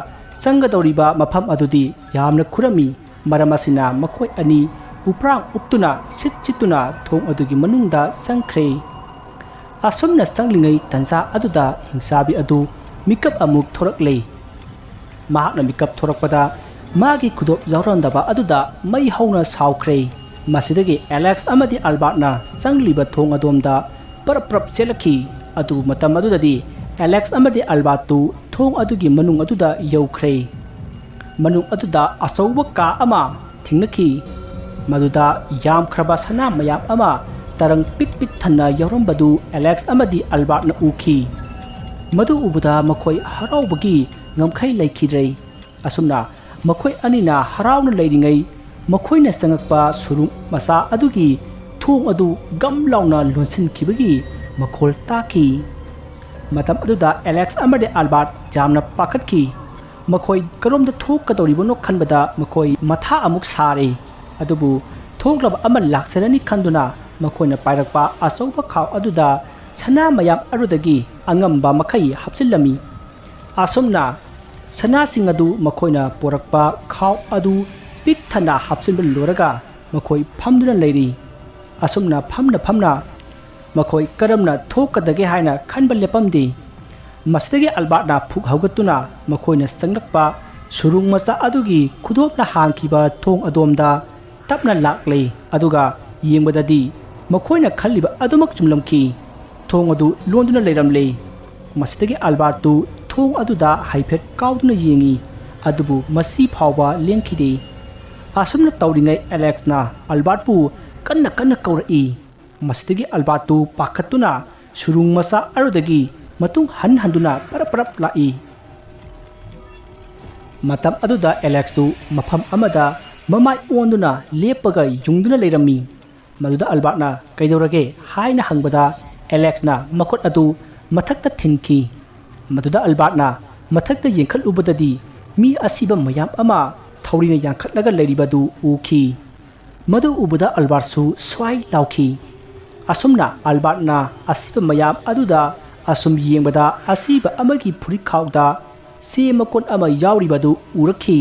ꯆꯪꯒꯗꯧꯔꯤꯕ ꯃꯐꯝ ꯑꯗꯨꯗꯤ ꯌꯥꯝꯅ ꯈꯨꯔꯝꯃꯤ ꯃꯔꯝ ꯑꯁꯤꯅ ꯃꯈꯣꯏ ꯑꯅꯤ ꯎꯄ꯭ꯔꯥꯡ ꯎꯞꯇꯨꯅ ꯁꯤꯠ ꯁꯤꯠꯇꯨꯅ ꯊꯣꯡ ꯑꯗꯨꯒꯤ ꯃꯅꯨꯡꯗ ꯆꯪꯈ꯭ꯔꯦ ꯑꯁꯨꯝꯅ ꯆꯪꯂꯤꯉꯩ ꯇꯟꯖꯥ ꯑꯗꯨꯗ ꯍꯤꯡꯆꯥꯕꯤ ꯑꯗꯨ ꯃꯤꯀꯞ ꯑꯃꯨꯛ ꯊꯣꯔꯛꯂꯦ ꯃꯍꯥꯛꯅ ꯃꯤꯀꯞ ꯊꯣꯔꯛꯄꯗ ꯃꯥꯒꯤ ꯈꯨꯗꯣꯞ ꯌꯥꯎꯔꯝꯗꯕ ꯑꯗꯨꯗ ꯃꯩ ꯍꯧꯅ ꯁꯥꯎꯈ꯭ꯔꯦ ꯃꯁꯤꯗꯒꯤ ꯑꯦꯂꯦꯛꯁ ꯑꯃꯗꯤ ꯑꯜꯕꯥꯔꯠꯅ ꯆꯪꯂꯤꯕ ꯊꯣꯡ ꯑꯗꯣꯝꯗ ꯄꯔꯞ ꯄꯔꯞ ꯆꯦꯜꯂꯛꯈꯤ ꯑꯗꯨꯕꯨ ꯃꯇꯝ ꯑꯗꯨꯗꯗꯤ ꯑꯦꯂꯦꯛꯁ ꯑꯃꯗꯤ ꯑꯜꯕꯥꯔꯠꯇꯨ ꯊꯣꯡ ꯑꯗꯨꯒꯤ ꯃꯅꯨꯡ ꯑꯗꯨꯗ ꯌꯧꯈ꯭ꯔꯦ ꯃꯅꯨꯡ ꯑꯗꯨꯗ ꯑꯆꯧꯕ ꯀꯥ ꯑꯃ ꯊꯦꯡꯅꯈꯤ ꯃꯗꯨꯗ ꯌꯥꯝꯈ꯭ꯔꯕ ꯁꯅꯥ ꯃꯌꯥꯝ ꯑꯃ ꯇꯔꯪ ꯄꯤꯛ ꯄꯤꯛ ꯊꯟꯅ ꯌꯥꯎꯔꯝꯕꯗꯨ ꯑꯦꯂꯦꯛꯁ ꯑꯃꯗꯤ ꯑꯜꯕꯥꯔꯠꯅ ꯎꯈꯤ ꯃꯗꯨ ꯎꯕꯗ ꯃꯈꯣꯏ ꯍꯔꯥꯎꯕꯒꯤ ꯉꯝꯈꯩ ꯂꯩꯈꯤꯗ꯭ꯔꯦ ꯑꯁꯨꯝꯅ ꯃꯈꯣꯏ ꯑꯅꯤꯅ ꯍꯔꯥꯎꯅ ꯂꯩꯔꯤꯉꯩ ꯃꯈꯣꯏꯅ ꯆꯪꯉꯛꯄ ꯁꯨꯔꯨꯡ ꯃꯆꯥ ꯑꯗꯨꯒꯤ ꯊꯣꯡ ꯑꯗꯨ ꯒꯝ ꯂꯥꯎꯅ ꯂꯣꯟꯁꯤꯟꯈꯤꯕꯒꯤ ꯃꯈꯣꯜ ꯇꯥꯈꯤ ꯃꯇꯝ ꯑꯗꯨꯗ ꯑꯦꯂꯦꯛꯁ ꯑꯃꯗꯤ ꯑꯜꯕꯥꯔꯠ ꯌꯥꯝꯅ ꯄꯥꯈꯠꯈꯤ ꯃꯈꯣꯏ ꯀꯔꯣꯝꯗ ꯊꯣꯛꯀꯗꯧꯔꯤꯕꯅꯣ ꯈꯟꯕꯗ ꯃꯈꯣꯏ ꯃꯊꯥ ꯑꯃꯨꯛ ꯁꯥꯔꯦ ꯑꯗꯨꯕꯨ ꯊꯣꯛꯂꯕ ꯑꯃ ꯂꯥꯛꯆꯔꯅꯤ ꯈꯟꯗꯨꯅ ꯃꯈꯣꯏꯅ ꯄꯥꯏꯔꯛꯄ ꯑꯆꯧꯕ ꯈꯥꯎ ꯑꯗꯨꯗ ꯁꯅꯥ ꯃꯌꯥꯝ ꯑꯗꯨꯗꯒꯤ ꯑꯉꯝꯕ ꯃꯈꯩ ꯍꯥꯞꯆꯤꯜꯂꯝꯃꯤ ꯑꯁꯨꯝꯅ ꯁꯅꯥꯁꯤꯡ ꯑꯗꯨ ꯃꯈꯣꯏꯅ ꯄꯣꯔꯛꯄ ꯈꯥꯎ ꯑꯗꯨ ꯄꯤꯛ ꯊꯟꯅ ꯍꯥꯞꯆꯤꯟꯕ ꯂꯣꯏꯔꯒ ꯃꯈꯣꯏ ꯐꯝꯗꯨꯅ ꯂꯩꯔꯤ ꯑꯁꯨꯝꯅ ꯐꯝꯅ ꯃꯈꯣꯏ ꯀꯔꯝꯅ ꯊꯣꯛꯀꯗꯒꯦ ꯍꯥꯏꯅ ꯈꯟꯕ ꯂꯦꯞꯄꯝꯗꯦ ꯃꯁꯤꯗꯒꯤ ꯑꯜꯕꯥꯔꯠꯅ ꯐꯨꯛ ꯍꯧꯒꯠꯇꯨꯅ ꯃꯈꯣꯏꯅ ꯆꯪꯂꯛꯄ ꯁꯨꯔꯨꯡ ꯃꯆꯥ ꯑꯗꯨꯒꯤ ꯈꯨꯗꯣꯞꯅ ꯍꯥꯡꯈꯤꯕ ꯊꯣꯡ ꯑꯗꯣꯝꯗ ꯇꯞꯅ ꯂꯥꯛꯂꯦ ꯑꯗꯨꯒ ꯌꯦꯡꯕꯗꯗꯤ ꯃꯈꯣꯏꯅ ꯈꯜꯂꯤꯕ ꯑꯗꯨꯃꯛ ꯆꯨꯝꯂꯝꯈꯤ ꯊꯣꯡ ꯑꯗꯨ ꯂꯣꯟꯗꯨꯅ ꯂꯩꯔꯝꯂꯦ ꯃꯁꯤꯗꯒꯤ ꯑꯜꯕꯥꯔꯠꯇꯨ ꯊꯣꯡ ꯑꯗꯨꯗ ꯍꯥꯏꯐꯦꯠ ꯀꯥꯎꯗꯨꯅ ꯌꯦꯡꯉꯤ ꯑꯗꯨꯕꯨ ꯃꯁꯤ ꯐꯥꯎꯕ ꯂꯦꯡꯈꯤꯗꯦ ꯑꯁꯨꯝꯅ ꯇꯧꯔꯤꯉꯩ ꯑꯦꯂꯦꯛꯁꯅ ꯑꯜꯕꯥꯔꯠꯄꯨ ꯀꯟꯅ ꯀꯧꯔꯛꯏ ꯃꯁꯤꯗꯒꯤ ꯑꯜꯕꯥꯔꯠꯇꯨ ꯄꯥꯈꯠꯇꯨꯅ ꯁꯨꯔꯨꯡ ꯃꯆꯥ ꯑꯗꯨꯗꯒꯤ ꯃꯇꯨꯡ ꯍꯟꯗꯨꯅ ꯄꯔꯞ ꯂꯥꯛꯏ ꯃꯇꯝ ꯑꯗꯨꯗ ꯑꯦꯂꯦꯛꯁꯇꯨ ꯃꯐꯝ ꯑꯃꯗ ꯃꯃꯥꯏ ꯑꯣꯟꯗꯨꯅ ꯂꯦꯞꯄꯒ ꯌꯨꯡꯗꯨꯅ ꯂꯩꯔꯝꯃꯤ ꯃꯗꯨꯗ ꯑꯜꯕꯥꯔꯠꯅ ꯀꯩꯗꯧꯔꯒꯦ ꯍꯥꯏꯅ ꯍꯪꯕꯗ ꯑꯦꯂꯦꯛꯁꯅ ꯃꯈꯨꯠ ꯑꯗꯨ ꯃꯊꯛꯇ ꯊꯤꯟꯈꯤ ꯃꯗꯨꯗ ꯑꯜꯕꯥꯔꯠꯅ ꯃꯊꯛꯇ ꯌꯦꯡꯈꯠꯂꯨꯕꯗꯗꯤ ꯃꯤ ꯑꯁꯤꯕ ꯃꯌꯥꯝ ꯑꯃ ꯊꯧꯔꯤꯅ ꯌꯥꯡꯈꯠꯂꯒ ꯂꯩꯔꯤꯕꯗꯨ ꯎꯈꯤ ꯃꯗꯨ ꯎꯕꯗ ꯑꯜꯕꯥꯔꯠꯁꯨ ꯁ꯭ꯋꯥꯏ ꯂꯥꯎꯈꯤ ꯑꯁꯨꯝꯅ ꯑꯜꯕꯥꯔꯠꯅ ꯑꯁꯤꯕ ꯃꯌꯥꯝ ꯑꯗꯨꯗ ꯑꯁꯨꯝ ꯌꯦꯡꯕꯗ ꯑꯁꯤꯕ ꯑꯃꯒꯤ ꯐꯨꯔꯤꯠꯈꯥꯎꯗ ꯆꯦ ꯃꯀꯣꯟ ꯑꯃ ꯌꯥꯎꯔꯤꯕꯗꯨ ꯎꯔꯛꯈꯤ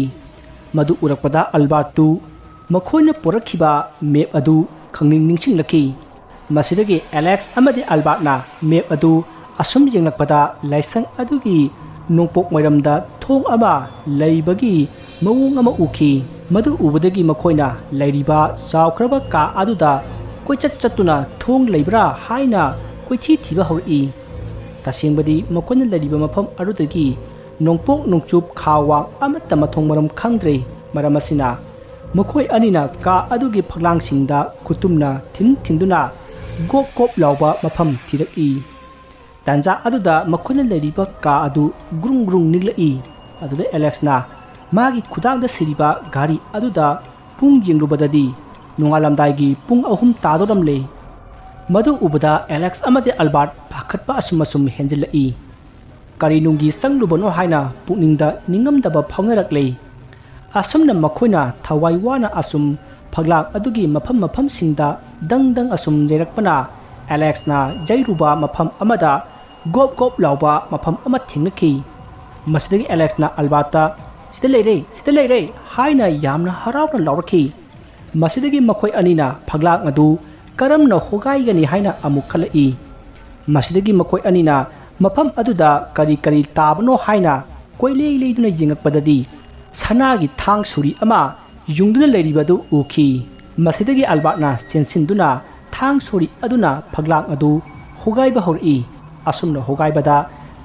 ꯃꯗꯨ ꯎꯔꯛꯄꯗ ꯑꯜꯕꯥꯔꯠꯇꯨ ꯃꯈꯣꯏꯅ ꯄꯣꯔꯛꯈꯤꯕ ꯃꯦꯞ ꯑꯗꯨ ꯈꯪꯅꯤꯡ ꯅꯤꯡꯁꯤꯡꯂꯛꯈꯤ ꯃꯁꯤꯗꯒꯤ ꯑꯦꯂꯦꯛꯁ ꯑꯃꯗꯤ ꯑꯜꯕꯥꯔꯠꯅ ꯃꯦꯞ ꯑꯗꯨ ꯑꯁꯨꯝ ꯌꯦꯡꯂꯛꯄꯗ ꯂꯥꯏꯁꯪ ꯑꯗꯨꯒꯤ ꯅꯣꯡꯄꯣꯛ ꯃꯥꯏꯔꯝꯗ ꯊꯣꯡ ꯑꯃ ꯂꯩꯕꯒꯤ ꯃꯑꯣꯡ ꯑꯃ ꯎꯈꯤ ꯃꯗꯨ ꯎꯕꯗꯒꯤ ꯃꯈꯣꯏꯅ ꯂꯩꯔꯤꯕ ꯆꯥꯎꯈ꯭ꯔꯕ ꯀꯥ ꯑꯗꯨꯗ ꯀꯣꯏꯆꯠ ꯆꯠꯇꯨꯅ ꯊꯣꯡ ꯂꯩꯕ꯭ꯔꯥ ꯍꯥꯏꯅ ꯀꯣꯏꯊꯤ ꯊꯤꯕ ꯍꯧꯔꯛꯏ ꯇꯁꯦꯡꯕꯗꯤ ꯃꯈꯣꯏꯅ ꯂꯩꯔꯤꯕ ꯃꯐꯝ ꯑꯗꯨꯗꯒꯤ ꯅꯣꯡꯄꯣꯛ ꯅꯣꯡꯆꯨꯞ ꯈꯥ ꯋꯥꯡ ꯑꯃꯠꯇ ꯃꯊꯣꯡ ꯃꯔꯝ ꯈꯪꯗ꯭ꯔꯦ ꯃꯔꯝ ꯑꯁꯤꯅ ꯃꯈꯣꯏ ꯑꯅꯤꯅ ꯀꯥ ꯑꯗꯨꯒꯤ ꯐꯛꯂꯥꯡꯁꯤꯡꯗ ꯈꯨꯇꯨꯝꯅ ꯊꯤꯟꯗꯨꯅ ꯒꯣꯞ ꯒꯣꯞ ꯂꯥꯎꯕ ꯃꯐꯝ ꯊꯤꯔꯛꯏ ꯇꯥꯟꯖꯥ ꯑꯗꯨꯗ ꯃꯈꯣꯏꯅ ꯂꯩꯔꯤꯕ ꯀꯥ ꯑꯗꯨ ꯒ꯭ꯔꯨꯡ ꯒ꯭ꯔꯨꯡ ꯅꯤꯛꯂꯛꯏ ꯑꯗꯨꯗ ꯑꯦꯂꯦꯛꯁꯅ ꯃꯥꯒꯤ ꯈꯨꯗꯥꯡꯗ ꯁꯤꯔꯤꯕ ꯘꯔꯤ ꯑꯗꯨꯗ ꯄꯨꯡ ꯌꯦꯡꯂꯨꯕꯗꯗꯤ ꯅꯣꯡꯉꯥꯜꯂꯝꯗꯥꯏꯒꯤ ꯄꯨꯡ 3 ꯇꯥꯗꯧꯔꯝꯂꯦ ꯃꯗꯨ ꯎꯕꯗ ꯑꯦꯂꯦꯛꯁ ꯑꯃꯗꯤ ꯑꯜꯕꯥꯔꯠ ꯄꯥꯈꯠꯄ ꯑꯁꯨꯝ ꯍꯦꯟꯖꯤꯜꯂꯛꯏ ꯀꯔꯤꯅꯨꯡꯒꯤ ꯆꯪꯂꯨꯕꯅꯣ ꯍꯥꯏꯅ ꯄꯨꯛꯅꯤꯡꯗ ꯅꯤꯡꯉꯝꯗꯕ ꯐꯥꯎꯅꯔꯛꯂꯦ ꯑꯁꯨꯝꯅ ꯃꯈꯣꯏꯅ ꯊꯋꯥꯏ ꯋꯥꯅ ꯐꯛꯂꯥꯡ ꯑꯗꯨꯒꯤ ꯃꯐꯝꯁꯤꯡꯗ ꯗꯪ ꯌꯩꯔꯛꯄꯅ ꯑꯦꯂꯦꯛꯁꯅ ꯌꯩꯔꯨꯕ ꯃꯐꯝ ꯑꯃꯗ ꯒꯣꯞ ꯒꯣꯞ ꯂꯥꯎꯕ ꯃꯐꯝ ꯑꯃ ꯊꯦꯡꯅꯈꯤ ꯃꯁꯤꯗꯒꯤ ꯑꯦꯂꯦꯛꯁꯅ ꯑꯜꯕꯥꯔꯠꯇ ꯁꯤꯗ ꯂꯩꯔꯦ ꯍꯥꯏꯅ ꯌꯥꯝꯅ ꯍꯔꯥꯎꯅ ꯂꯥꯎꯔꯛꯈꯤ ꯃꯁꯤꯗꯒꯤ ꯃꯈꯣꯏ ꯑꯅꯤꯅ ꯐꯛꯂꯥꯡ ꯑꯗꯨ ꯀꯔꯝꯅ ꯍꯣꯒꯥꯏꯒꯅꯤ ꯍꯥꯏꯅ ꯑꯃꯨꯛ ꯈꯜꯂꯛꯏ ꯃꯁꯤꯗꯒꯤ ꯃꯈꯣꯏ ꯑꯅꯤꯅ ꯃꯐꯝ ꯑꯗꯨꯗ ꯀꯔꯤ ꯇꯥꯕꯅꯣ ꯍꯥꯏꯅ ꯀꯣꯏꯂꯩ ꯂꯩꯗꯨꯅ ꯌꯦꯡꯉꯛꯄꯗꯗꯤ ꯁꯅꯥꯒꯤ ꯊꯥꯡ ꯁꯣꯔꯤ ꯑꯃ ꯌꯨꯡꯗꯨꯅ ꯂꯩꯔꯤꯕꯗꯨ ꯎꯈꯤ ꯃꯁꯤꯗꯒꯤ ꯑꯜꯕꯥꯔꯠꯅ ꯆꯦꯟꯁꯤꯟꯗꯨꯅ ꯊꯥꯡ ꯁꯣꯔꯤ ꯑꯗꯨꯅ ꯐꯛꯂꯥꯡ ꯑꯗꯨ ꯍꯣꯒꯥꯏꯕ ꯍꯧꯔꯛꯏ ꯑꯁꯨꯝꯅ ꯍꯣꯒꯥꯏꯕꯗ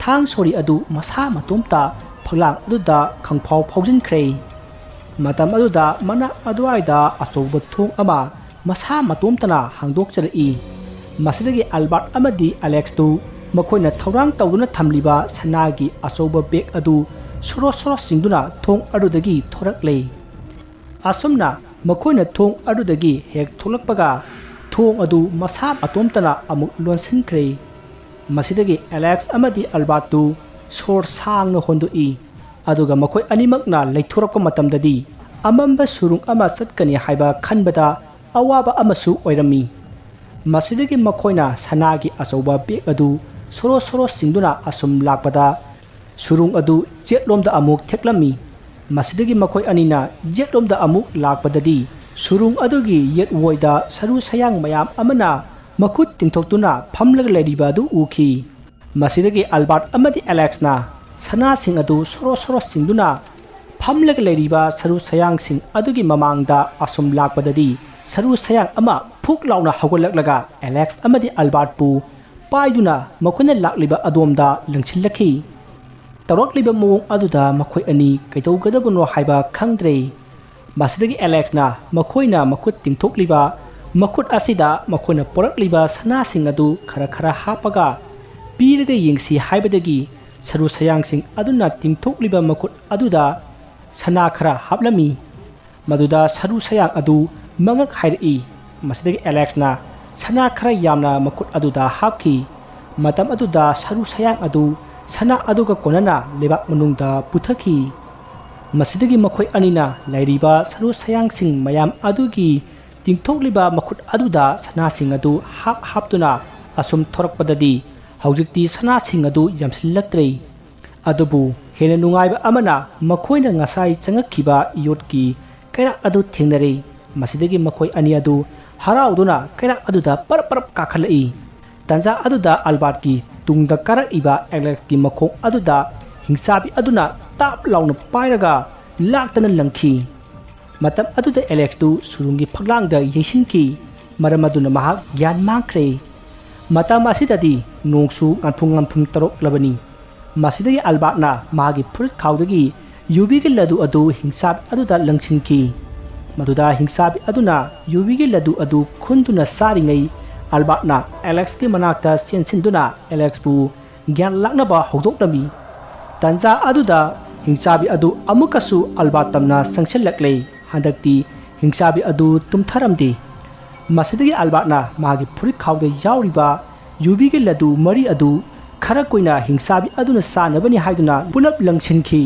ꯊꯥꯡ ꯁꯣꯔꯤ ꯑꯗꯨ ꯃꯁꯥ ꯃꯇꯣꯝꯇ ꯐꯛꯂꯥꯡ ꯑꯗꯨꯗ ꯈꯪꯐꯥꯎ ꯐꯥꯎꯖꯤꯟꯈ꯭ꯔꯦ ꯃꯇꯝ ꯑꯗꯨꯗ ꯃꯅꯥꯛ ꯑꯗꯨꯋꯥꯏꯗ ꯑꯆꯧꯕ ꯊꯣꯡ ꯑꯃ ꯃꯁꯥ ꯃꯇꯣꯝꯇꯅ ꯍꯥꯡꯗꯣꯛꯆꯔꯛꯏ ꯃꯁꯤꯗꯒꯤ ꯑꯜꯕꯥꯔꯠ ꯑꯃꯗꯤ ꯑꯂꯦꯛꯁꯇꯨ ꯃꯈꯣꯏꯅ ꯊꯧꯔꯥꯡ ꯇꯧꯗꯨꯅ ꯊꯝꯂꯤꯕ ꯁꯅꯥꯒꯤ ꯑꯆꯧꯕ ꯕꯦꯒ ꯑꯗꯨ ꯁꯣꯔꯣ ꯆꯤꯡꯗꯨꯅ ꯊꯣꯡ ꯑꯗꯨꯗꯒꯤ ꯊꯣꯔꯛꯂꯦ ꯑꯁꯨꯝꯅ ꯃꯈꯣꯏꯅ ꯊꯣꯡ ꯑꯗꯨꯗꯒꯤ ꯍꯦꯛ ꯊꯣꯛꯂꯛꯄꯒ ꯊꯣꯡ ꯑꯗꯨ ꯃꯁꯥ ꯃꯇꯣꯝꯇꯅ ꯑꯃꯨꯛ ꯂꯣꯟꯁꯤꯟꯈ꯭ꯔꯦ ꯃꯁꯤꯗꯒꯤ ꯑꯂꯦꯛꯁ ꯑꯃꯗꯤ ꯑꯜꯕꯥꯔꯠꯇꯨ ꯁꯣꯔ ꯁꯥꯡꯅ ꯍꯣꯟꯗꯣꯛꯏ ꯑꯗꯨꯒ ꯃꯈꯣꯏ ꯑꯅꯤꯃꯛꯅ ꯂꯩꯊꯣꯔꯛꯄ ꯃꯇꯝꯗꯗꯤ ꯑꯃꯝꯕ ꯁꯨꯔꯨꯡ ꯑꯃ ꯆꯠꯀꯅꯤ ꯍꯥꯏꯕ ꯈꯟꯕꯗ ꯑꯋꯥꯕ ꯑꯃꯁꯨ ꯑꯣꯏꯔꯝꯃꯤ ꯃꯁꯤꯗꯒꯤ ꯃꯈꯣꯏꯅ ꯁꯅꯥꯒꯤ ꯑꯆꯧꯕ ꯕꯦꯒ ꯑꯗꯨ ꯁꯣꯔꯣ ꯆꯤꯡꯗꯨꯅ ꯑꯁꯨꯝ ꯂꯥꯛꯄꯗ ꯁꯨꯔꯨꯡ ꯑꯗꯨ ꯌꯦꯠꯂꯣꯝꯗ ꯑꯃꯨꯛ ꯊꯦꯛꯂꯝꯃꯤ ꯃꯁꯤꯗꯒꯤ ꯃꯈꯣꯏ ꯑꯅꯤꯅ ꯌꯦꯠꯂꯣꯝꯗ ꯑꯃꯨꯛ ꯂꯥꯛꯄꯗꯗꯤ ꯁꯨꯔꯨꯡ ꯑꯗꯨꯒꯤ ꯌꯦꯠꯋꯣꯏꯗ ꯁꯔꯨ ꯁꯌꯥꯡ ꯃꯌꯥꯝ ꯑꯃꯅ ꯃꯈꯨꯠ ꯇꯤꯡꯊꯣꯛꯇꯨꯅ ꯐꯝꯂꯒ ꯂꯩꯔꯤꯕ ꯑꯗꯨ ꯎꯈꯤ ꯃꯁꯤꯗꯒꯤ ꯑꯜꯕꯥꯔꯠ ꯑꯃꯗꯤ ꯑꯂꯦꯛꯁꯅ ꯁꯅꯥꯁꯤꯡ ꯑꯗꯨ ꯁꯣꯔꯣ ꯆꯤꯡꯗꯨꯅ ꯐꯝꯂꯒ ꯂꯩꯔꯤꯕ ꯁꯔꯨ ꯁꯌꯥꯡꯁꯤꯡ ꯑꯗꯨꯒꯤ ꯃꯃꯥꯡꯗ ꯑꯁꯨꯝ ꯂꯥꯛꯄꯗꯗꯤ ꯁꯔꯨ ꯁꯌꯥꯡ ꯑꯃ ꯐꯨꯛ ꯂꯥꯎꯅ ꯍꯧꯒꯠꯂꯛꯂꯒ ꯑꯦꯂꯦꯛꯁ ꯑꯃꯗꯤ ꯑꯜꯕꯥꯔꯠꯄꯨ ꯄꯥꯏꯗꯨꯅ ꯃꯈꯣꯏꯅ ꯂꯥꯛꯂꯤꯕ ꯑꯗꯣꯝꯗ ꯂꯪꯁꯤꯜꯂꯛꯈꯤ ꯇꯧꯔꯛꯂꯤꯕ ꯃꯑꯣꯡ ꯑꯗꯨꯗ ꯃꯈꯣꯏ ꯑꯅꯤ ꯀꯩꯗꯧꯒꯗꯕꯅꯣ ꯍꯥꯏꯕ ꯈꯪꯗ꯭ꯔꯦ ꯃꯁꯤꯗꯒꯤ ꯑꯦꯂꯦꯛꯁꯅ ꯃꯈꯣꯏꯅ ꯃꯈꯨꯠ ꯇꯤꯡꯊꯣꯛꯂꯤꯕ ꯃꯈꯨꯠ ꯑꯁꯤꯗ ꯃꯈꯣꯏꯅ ꯄꯣꯔꯛꯂꯤꯕ ꯁꯅꯥꯁꯤꯡ ꯑꯗꯨ ꯈꯔ ꯍꯥꯞꯄꯒ ꯄꯤꯔꯒ ꯌꯦꯡꯁꯤ ꯍꯥꯏꯕꯗꯒꯤ ꯁꯔꯨ ꯁꯌꯥꯡꯁꯤꯡ ꯑꯗꯨꯅ ꯇꯤꯡꯊꯣꯛꯂꯤꯕ ꯃꯈꯨꯠ ꯑꯗꯨꯗ ꯁꯅꯥ ꯈꯔ ꯍꯥꯞꯂꯝꯃꯤ ꯃꯗꯨꯗ ꯁꯔꯨ ꯁꯌꯥꯡ ꯑꯗꯨ ꯃꯉꯛ ꯍꯥꯏꯔꯛꯏ ꯃꯁꯤꯗꯒꯤ ꯑꯦꯂꯦꯛꯁꯅ ꯁꯅꯥ ꯈꯔ ꯌꯥꯝꯅ ꯃꯈꯨꯠ ꯑꯗꯨꯗ ꯍꯥꯞꯈꯤ ꯃꯇꯝ ꯑꯗꯨꯗ ꯁꯔꯨ ꯁꯌꯥꯡ ꯑꯗꯨ ꯁꯅꯥ ꯑꯗꯨꯒ ꯀꯣꯟꯅꯅ ꯂꯩꯕꯥꯛ ꯃꯅꯨꯡꯗ ꯄꯨꯊꯈꯤ ꯃꯁꯤꯗꯒꯤ ꯃꯈꯣꯏ ꯑꯅꯤꯅ ꯂꯩꯔꯤꯕ ꯁꯔꯨ ꯁꯌꯥꯡꯁꯤꯡ ꯃꯌꯥꯝ ꯑꯗꯨꯒꯤ ꯇꯤꯡꯊꯣꯛꯂꯤꯕ ꯃꯈꯨꯠ ꯑꯗꯨꯗ ꯁꯅꯥꯁꯤꯡ ꯑꯗꯨ ꯍꯥꯞꯇꯨꯅ ꯑꯁꯨꯝ ꯊꯣꯔꯛꯄꯗꯗꯤ ꯍꯧꯖꯤꯛꯇꯤ ꯁꯅꯥꯁꯤꯡ ꯑꯗꯨ ꯌꯥꯝꯁꯤꯜꯂꯛꯇ꯭ꯔꯦ ꯑꯗꯨꯕꯨ ꯍꯦꯟꯅ ꯅꯨꯡꯉꯥꯏꯕ ꯑꯃꯅ ꯃꯈꯣꯏꯅ ꯉꯁꯥꯏ ꯆꯪꯉꯛꯈꯤꯕ ꯌꯣꯠꯀꯤ ꯀꯩꯔꯥꯛ ꯑꯗꯨ ꯊꯦꯡꯅꯔꯦ ꯃꯁꯤꯗꯒꯤ ꯃꯈꯣꯏ ꯑꯅꯤ ꯑꯗꯨ ꯍꯔꯥꯎꯗꯨꯅ ꯀꯩꯔꯥꯛ ꯑꯗꯨꯗ ꯄꯔꯞ ꯀꯥꯈꯠꯂꯛꯏ ꯇꯥꯟꯖꯥ ꯑꯗꯨꯗ ꯑꯜꯕꯥꯔꯠꯀꯤ ꯇꯨꯡꯗ ꯀꯥꯔꯛꯏꯕ ꯑꯦꯂꯦꯛꯁꯀꯤ ꯃꯈꯣꯡ ꯑꯗꯨꯗ ꯍꯤꯡꯆꯥꯕꯤ ꯑꯗꯨꯅ ꯇꯥꯞ ꯂꯥꯎꯅ ꯄꯥꯏꯔꯒ ꯂꯥꯛꯇꯅ ꯂꯪꯈꯤ ꯃꯇꯝ ꯑꯗꯨꯗ ꯑꯦꯂꯦꯛꯁꯇꯨ ꯁꯨꯔꯨꯡꯒꯤ ꯐꯛꯂꯥꯡꯗ ꯌꯩꯁꯤꯟꯈꯤ ꯃꯔꯝ ꯑꯗꯨꯅ ꯃꯍꯥꯛ ꯒ꯭ꯌꯥꯟ ꯃꯥꯡꯈ꯭ꯔꯦ ꯃꯇꯝ ꯑꯁꯤꯗꯗꯤ ꯅꯣꯡꯁꯨ ꯉꯥꯟꯐꯨꯡ ꯇꯧꯔꯛꯂꯕꯅꯤ ꯃꯁꯤꯗꯒꯤ ꯑꯜꯕꯥꯔꯠꯅ ꯃꯥꯒꯤ ꯐꯨꯔꯤꯠ ꯈꯥꯎꯗꯒꯤ ꯌꯨꯕꯤꯒꯤ ꯂꯗꯨ ꯑꯗꯨ ꯍꯤꯡꯆꯥꯕꯤ ꯑꯗꯨꯗ ꯂꯪꯁꯤꯟꯈꯤ ꯃꯗꯨꯗ ꯍꯤꯡꯆꯥꯕꯤ ꯑꯗꯨꯅ ꯌꯨꯕꯤꯒꯤ ꯂꯗꯨ ꯑꯗꯨ ꯈꯨꯟꯗꯨꯅ ꯆꯥꯔꯤꯉꯩ ꯑꯜꯕꯥꯔꯠꯅ ꯑꯦꯂꯦꯛꯁꯀꯤ ꯃꯅꯥꯛꯇ ꯆꯦꯟꯁꯤꯟꯗꯨꯅ ꯑꯦꯂꯦꯛꯁꯄꯨ ꯒ꯭ꯌꯥꯟ ꯂꯥꯛꯅꯕ ꯍꯧꯗꯣꯛꯂꯝꯃꯤ ꯇꯥꯟꯖꯥ ꯑꯗꯨꯗ ꯍꯤꯡꯆꯥꯕꯤ ꯑꯗꯨ ꯑꯃꯨꯛꯀꯁꯨ ꯑꯜꯕꯥꯔꯠ ꯇꯝꯅ ꯆꯪꯁꯤꯜꯂꯛꯂꯦ ꯍꯟꯗꯛꯇꯤ ꯍꯤꯡꯆꯥꯕꯤ ꯑꯗꯨ ꯇꯨꯝꯊꯔꯝꯗꯦ ꯃꯁꯤꯗꯒꯤ ꯑꯜꯕꯥꯔꯠꯅ ꯃꯥꯒꯤ ꯐꯨꯔꯤꯠ ꯈꯥꯎꯗ ꯌꯥꯎꯔꯤꯕ ꯌꯨꯕꯤꯒꯤ ꯂꯗꯨ ꯃꯔꯤ ꯑꯗꯨ ꯈꯔ ꯀꯨꯏꯅ ꯍꯤꯡꯆꯥꯕꯤ ꯑꯗꯨꯅ ꯆꯥꯅꯕꯅꯤ ꯍꯥꯏꯗꯨꯅ ꯄꯨꯂꯞ ꯂꯪꯁꯤꯟꯈꯤ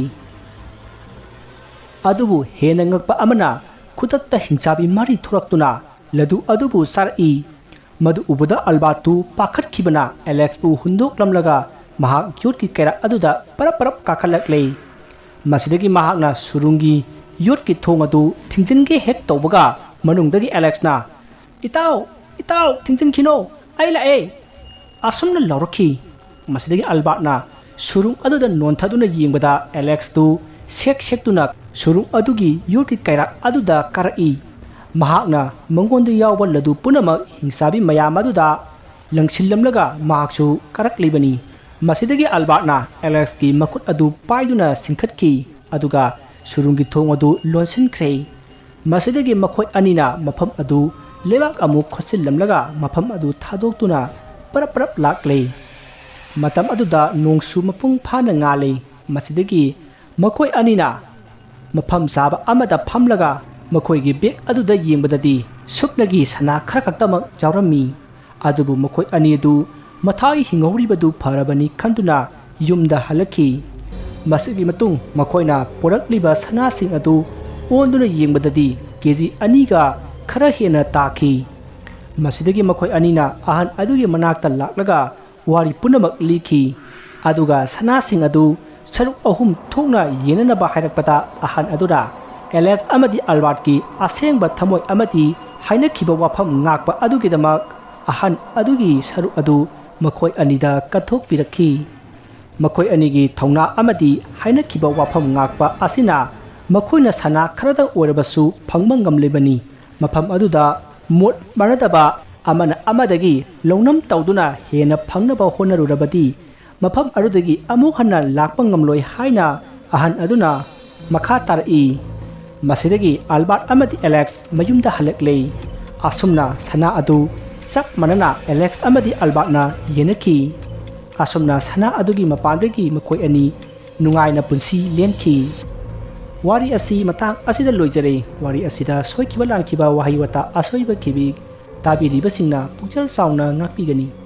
ꯑꯗꯨꯕꯨ ꯍꯦꯟꯅ ꯉꯛꯄ ꯑꯃꯅ ꯈꯨꯗꯛꯇ ꯍꯤꯡꯆꯥꯕꯤ ꯃꯔꯤ ꯊꯣꯔꯛꯇꯨꯅ ꯂꯗꯨ ꯑꯗꯨꯕꯨ ꯆꯥꯔꯛꯏ ꯃꯗꯨ ꯎꯕꯗ ꯑꯜꯕꯥꯔꯠꯇꯨ ꯄꯥꯈꯠꯈꯤꯕꯅ ꯑꯦꯂꯦꯛꯁꯄꯨ ꯍꯨꯟꯗꯣꯛꯂꯝꯂꯒ ꯃꯍꯥꯛ ꯌꯣꯠꯀꯤ ꯀꯩꯔꯥꯛ ꯑꯗꯨꯗ ꯄꯔꯞ ꯀꯥꯈꯠꯂꯛꯂꯦ ꯃꯁꯤꯗꯒꯤ ꯃꯍꯥꯛꯅ ꯁꯨꯔꯨꯡꯒꯤ ꯌꯣꯠꯀꯤ ꯊꯣꯡ ꯑꯗꯨ ꯊꯤꯡꯖꯤꯟꯒꯦ ꯍꯦꯛ ꯇꯧꯕꯒ ꯃꯅꯨꯡꯗꯒꯤ ꯑꯦꯂꯦꯛꯁꯅ ꯏꯇꯥꯎ ꯊꯤꯡꯖꯤꯟꯈꯤꯅꯣ ꯑꯩ ꯂꯥꯛꯑꯦ ꯑꯁꯨꯝꯅ ꯂꯥꯎꯔꯛꯈꯤ ꯃꯁꯤꯗꯒꯤ ꯑꯜꯕꯥꯔꯠꯅ ꯁꯨꯔꯨꯡ ꯑꯗꯨꯗ ꯅꯣꯟꯊꯗꯨꯅ ꯌꯦꯡꯕꯗ ꯑꯦꯂꯦꯛꯁꯇꯨ ꯁꯦꯛꯇꯨꯅ surung adugi yurki kaira aduda karai mahakna mangonda yawba ladu punamak hingsabi mayam aduda langsillamlaga mahaksu karaklibani masidagi Albertna Alex ki makut adu paiduna singkhatki aduga surungi thong adu lonsinkhre masidagi makhoi anina mafam adu lebak amu khosillamlaga mafam adu thadoktuna parap lakle matam aduda nongsu mapung phana ngale masidagi makhoi anina mafam saba amada phamlaga makhoi gi bek aduda yengbadadi supnagi sana kharakhaktamak jawrami adubu makhoi ani adu mathai hingoribadu pharabani khanduna yumda halaki masigi matung makoina porakliba sana sing adu onduna yengbadadi keji aniga khara hena taki masidagi makoi anina ahan adugi manakta laklaga wari punamak likhi aduga sana sing adu saruk ahum thokna yenana ba hairakpata ahan adura Alex amadi Albert ki asengba thamoi amati haina khiba wafam ngakpa adugi damak ahan adugi saruk adu makhoi anida kathok pirakhi makhoi anigi thongna amadi haina khiba wafam ngakpa asina makhoina sana kharada oirabasu phangmangam lebani mafam aduda mot maradaba amana amadagi longnam tawduna hena phangnaba honarurabadi mafam arudagi amuk hanna lakpangam loi haina ahan aduna makha tarai masidagi Albert amadi Alex mayumda halakle asumna sana adu sak manana Alex amadi Albert na yenaki asumna sana adugi mapandagi makhoi ani nungaina punsi lemki wari asi matang asida loijare wari asida soikiba langkiba wahi wata asoiba kibi tabi ribasingna pukjal sauna ngakpigani